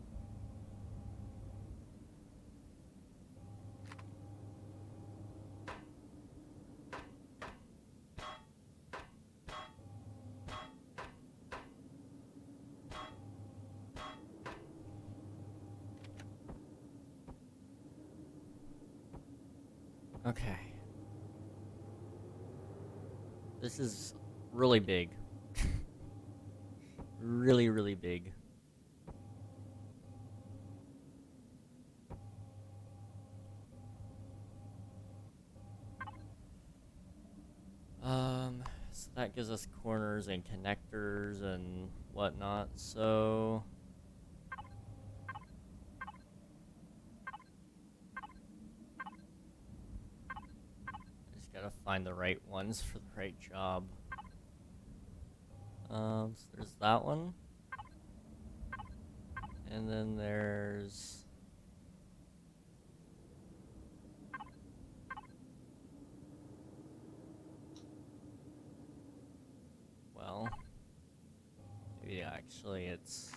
Okay. This is really big. Really, really big. So that gives us corners and connectors and whatnot, so... I just gotta find the right ones for the right job. So there's that one. And then there's... Well... Maybe actually it's...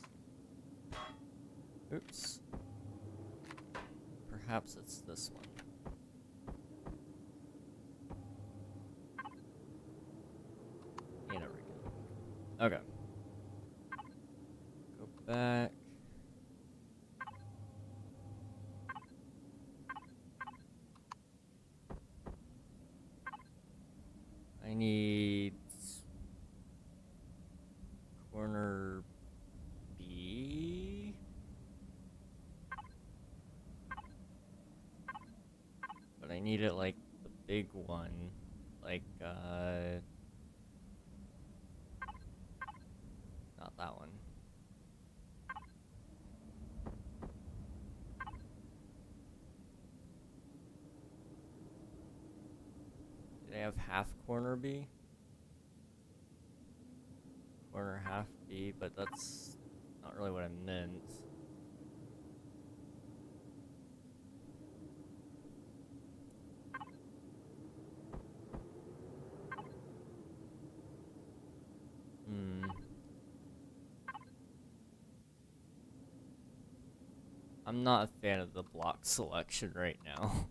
Oops. Perhaps it's this one. Yeah, there we go. Okay. Go back. I need... corner B? But I need it like the big one. Like, not that one. Did I have half corner B? Corner half B, but that's not really what I meant. I'm not a fan of the block selection right now.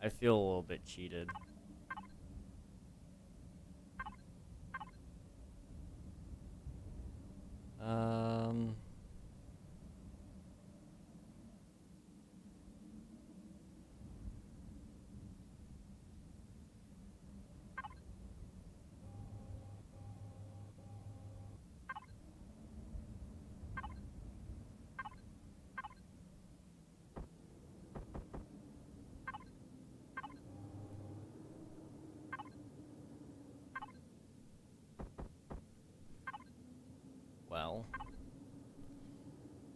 I feel a little bit cheated. Well,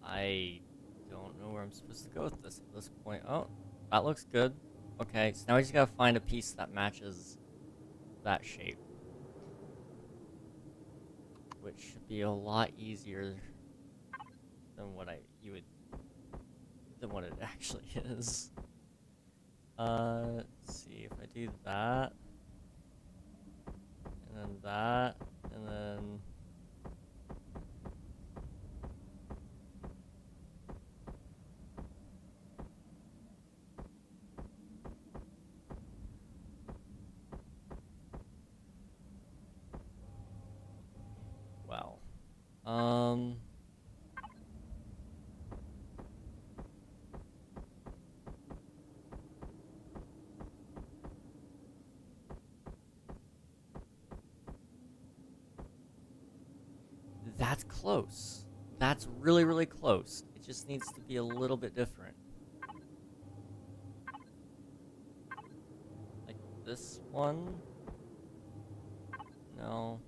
I don't know where I'm supposed to go with this at this point. Oh, that looks good. Okay, so now we just gotta find a piece that matches that shape. Which should be a lot easier than what than what it actually is. Let's see, if I do that, and then that, and then... Wow. That's close. That's really, really close. It just needs to be a little bit different. Like this one? No.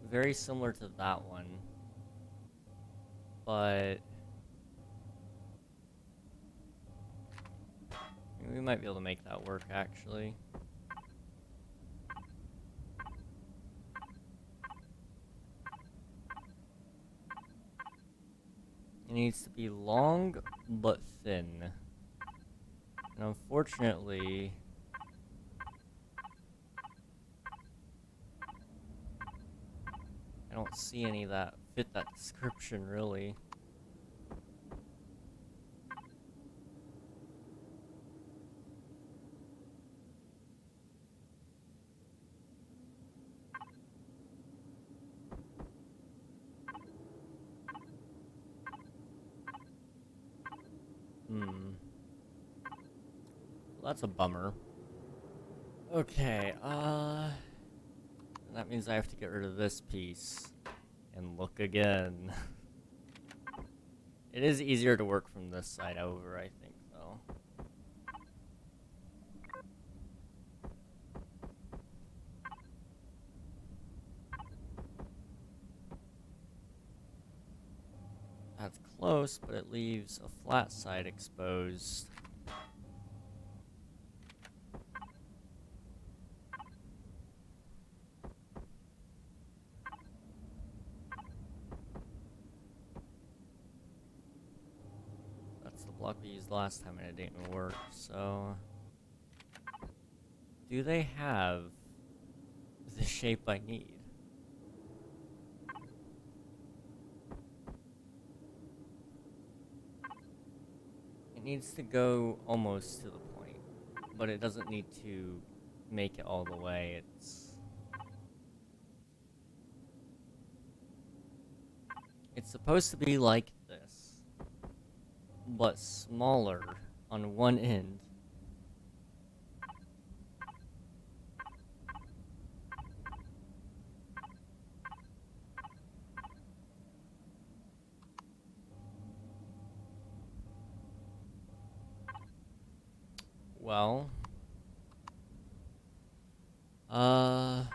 Very similar to that one. But we might be able to make that work, actually. It needs to be long, but thin. And unfortunately... I don't see any that fit that description, really. Well, that's a bummer. Okay, that means I have to get rid of this piece. And look again. It is easier to work from this side over, I think, though. That's close, but it leaves a flat side exposed. That's the block we used last time and it didn't work, so... Do they have the shape I need? It needs to go almost to the point, but it doesn't need to make it all the way. It's supposed to be like this, but smaller on one end. Well, not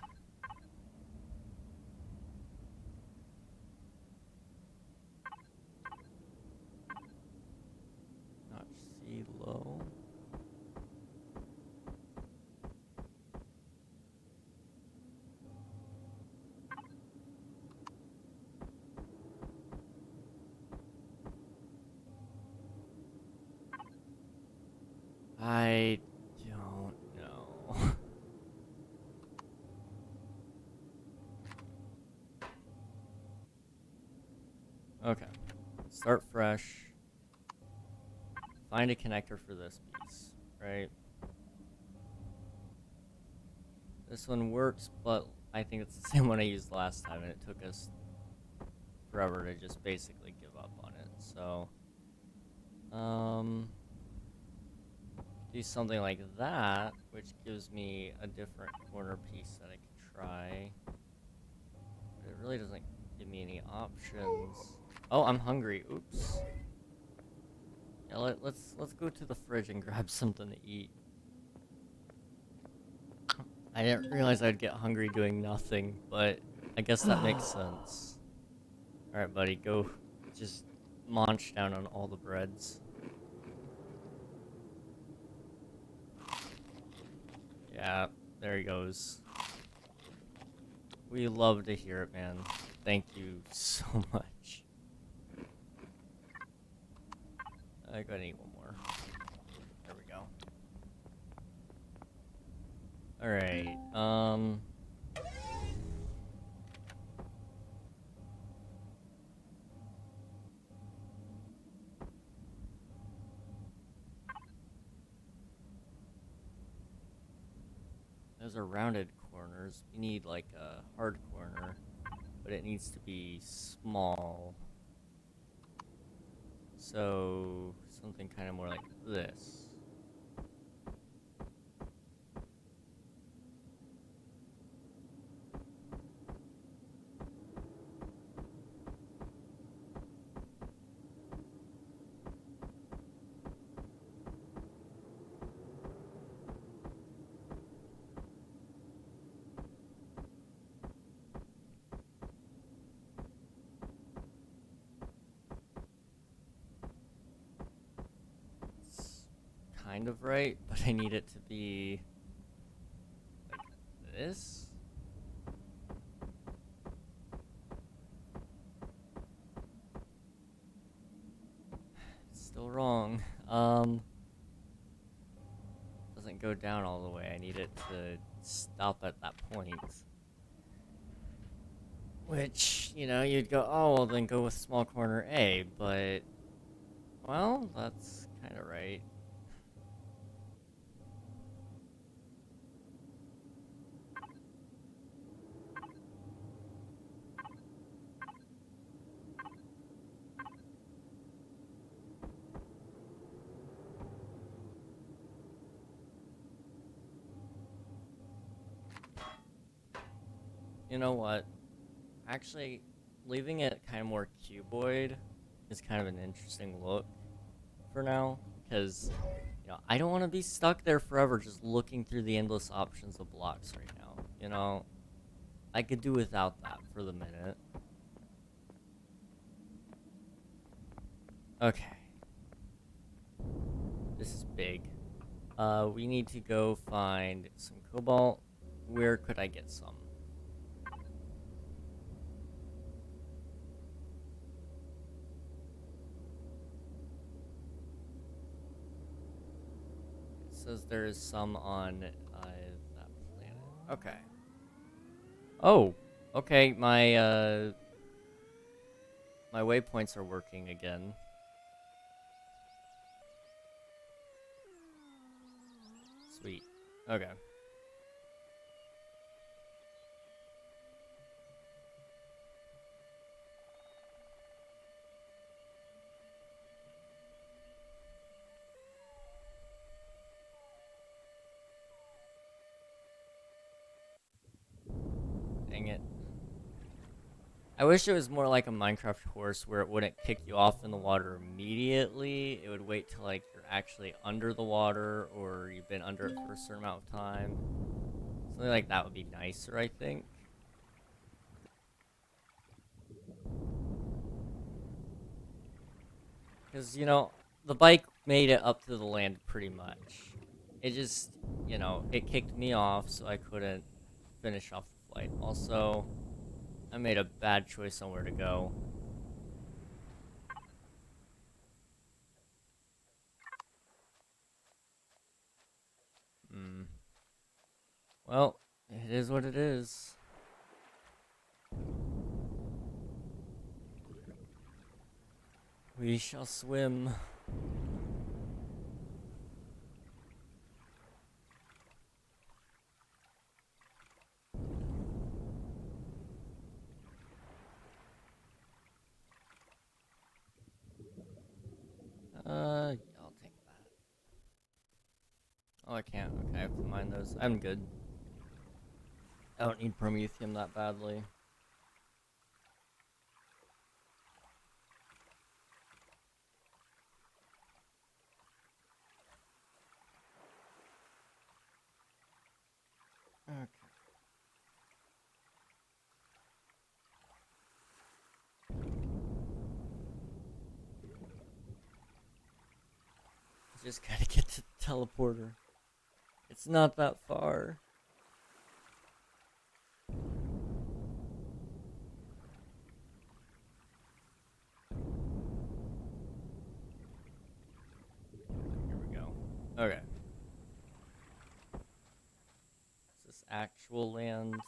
C low. I don't know. Okay. Start fresh. Find a connector for this piece, right? This one works, but I think it's the same one I used last time, and it took us forever to just basically give up on it. So, do something like that, which gives me a different corner piece that I can try. But it really doesn't give me any options. Oh, I'm hungry. Oops. Yeah, let's go to the fridge and grab something to eat. I didn't realize I'd get hungry doing nothing, but I guess that makes sense. Alright, buddy, go just munch down on all the breads. Yeah, there he goes. We love to hear it, man. Thank you so much. I gotta eat one more. There we go. Alright, those are rounded corners. corners. We need like a hard corner, but it needs to be small. So something kind of more like this. Kind of right, but I need it to be like this. It's still wrong. Doesn't go down all the way. I need it to stop at that point. Which, you know, you'd go, oh, well, then go with small corner A, but, well, that's kind of right. You know what? Actually, leaving it kind of more cuboid is kind of an interesting look for now, because, you know, I don't want to be stuck there forever just looking through the endless options of blocks right now. You know, I could do without that for the minute. Okay. This is big. We need to go find some cobalt. Where could I get some? It says there is some on that planet. Okay. Oh, okay. My waypoints are working again. Sweet. Okay. Dang it. I wish it was more like a Minecraft horse where it wouldn't kick you off in the water immediately. It would wait till like you're actually under the water or you've been under it for a certain amount of time. Something like that would be nicer, I think. Because, you know, the bike made it up to the land pretty much. It just, you know, it kicked me off so I couldn't finish off the flight. Also, I made a bad choice on where to go. Hmm. Well, it is what it is. We shall swim. I'll take that. Oh, I can't. Okay, I have to mine those. I'm good. I don't need Promethium that badly. Okay. Just gotta get to the teleporter. It's not that far. Here we go. Okay. Is this actual land?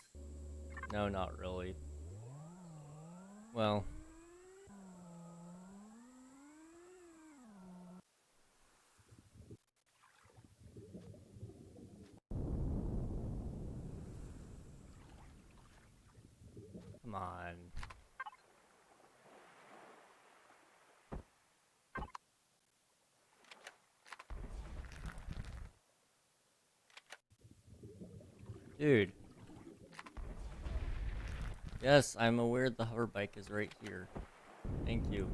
No, not really. Well. Come on. Dude. Yes, I'm aware the hover bike is right here. Thank you.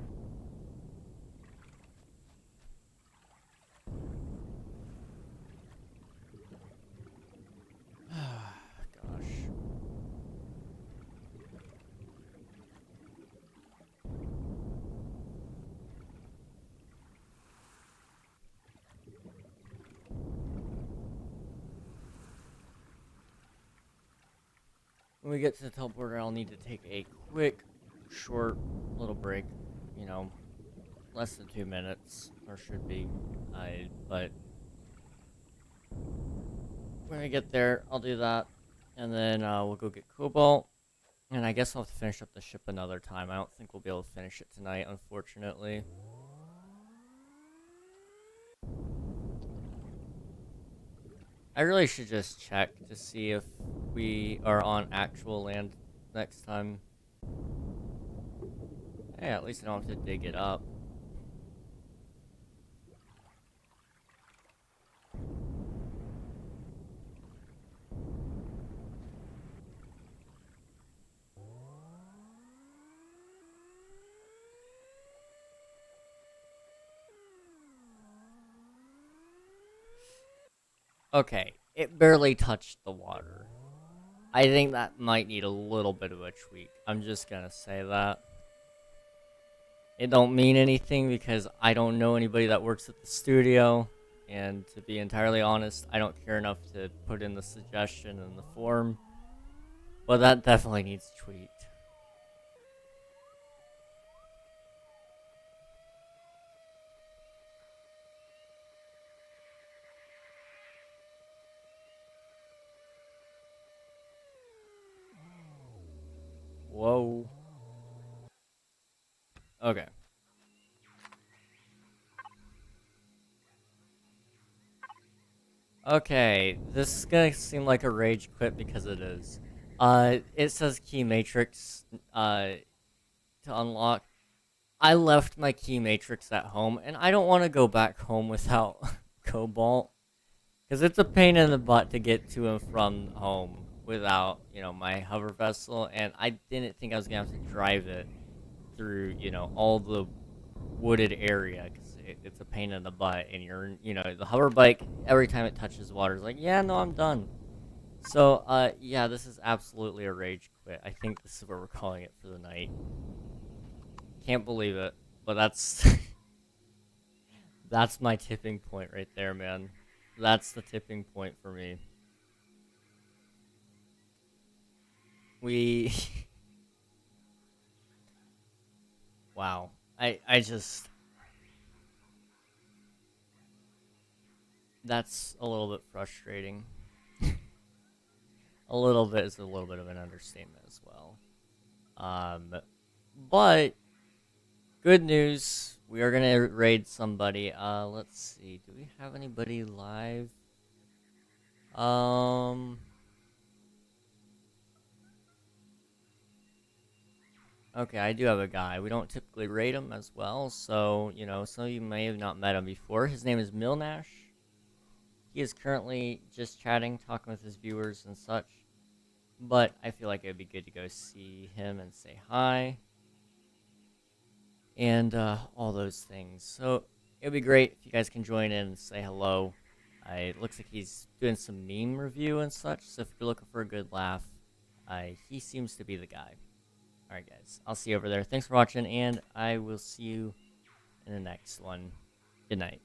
Gosh. When we get to the teleporter, I'll need to take a quick, short, little break. You know, less than 2 minutes, or should be. But when I get there, I'll do that, and then we'll go get Cobalt. And I guess I'll have to finish up the ship another time. I don't think we'll be able to finish it tonight, unfortunately. I really should just check to see if we are on actual land next time. Hey, at least I don't have to dig it up. Okay, it barely touched the water. I think that might need a little bit of a tweak. I'm just gonna say that. It don't mean anything because I don't know anybody that works at the studio. And to be entirely honest, I don't care enough to put in the suggestion in the form. But that definitely needs tweaked. Whoa. Okay. Okay, this is gonna seem like a rage quit because it is. It says key matrix, to unlock. I left my key matrix at home, and I don't want to go back home without Cobalt. Because it's a pain in the butt to get to and from home without, my hover vessel, and I didn't think I was gonna have to drive it through, all the wooded area, because it's a pain in the butt, and the hover bike, every time it touches water, is like, yeah, no, I'm done. So, yeah, this is absolutely a rage quit. I think this is what we're calling it for the night. Can't believe it, but that's that's my tipping point right there, man. That's the tipping point for me. We wow. I just that's a little bit frustrating. A little bit is a little bit of an understatement as well. But good news, we are gonna raid somebody. Let's see. Do we have anybody live? Okay, I do have a guy. We don't typically rate him as well, so, some of you may have not met him before. His name is Milnash. He is currently just chatting, talking with his viewers and such. But I feel like it would be good to go see him and say hi. And all those things. So it would be great if you guys can join in and say hello. It looks like he's doing some meme review and such, so if you're looking for a good laugh, he seems to be the guy. Alright guys, I'll see you over there. Thanks for watching, and I will see you in the next one. Good night.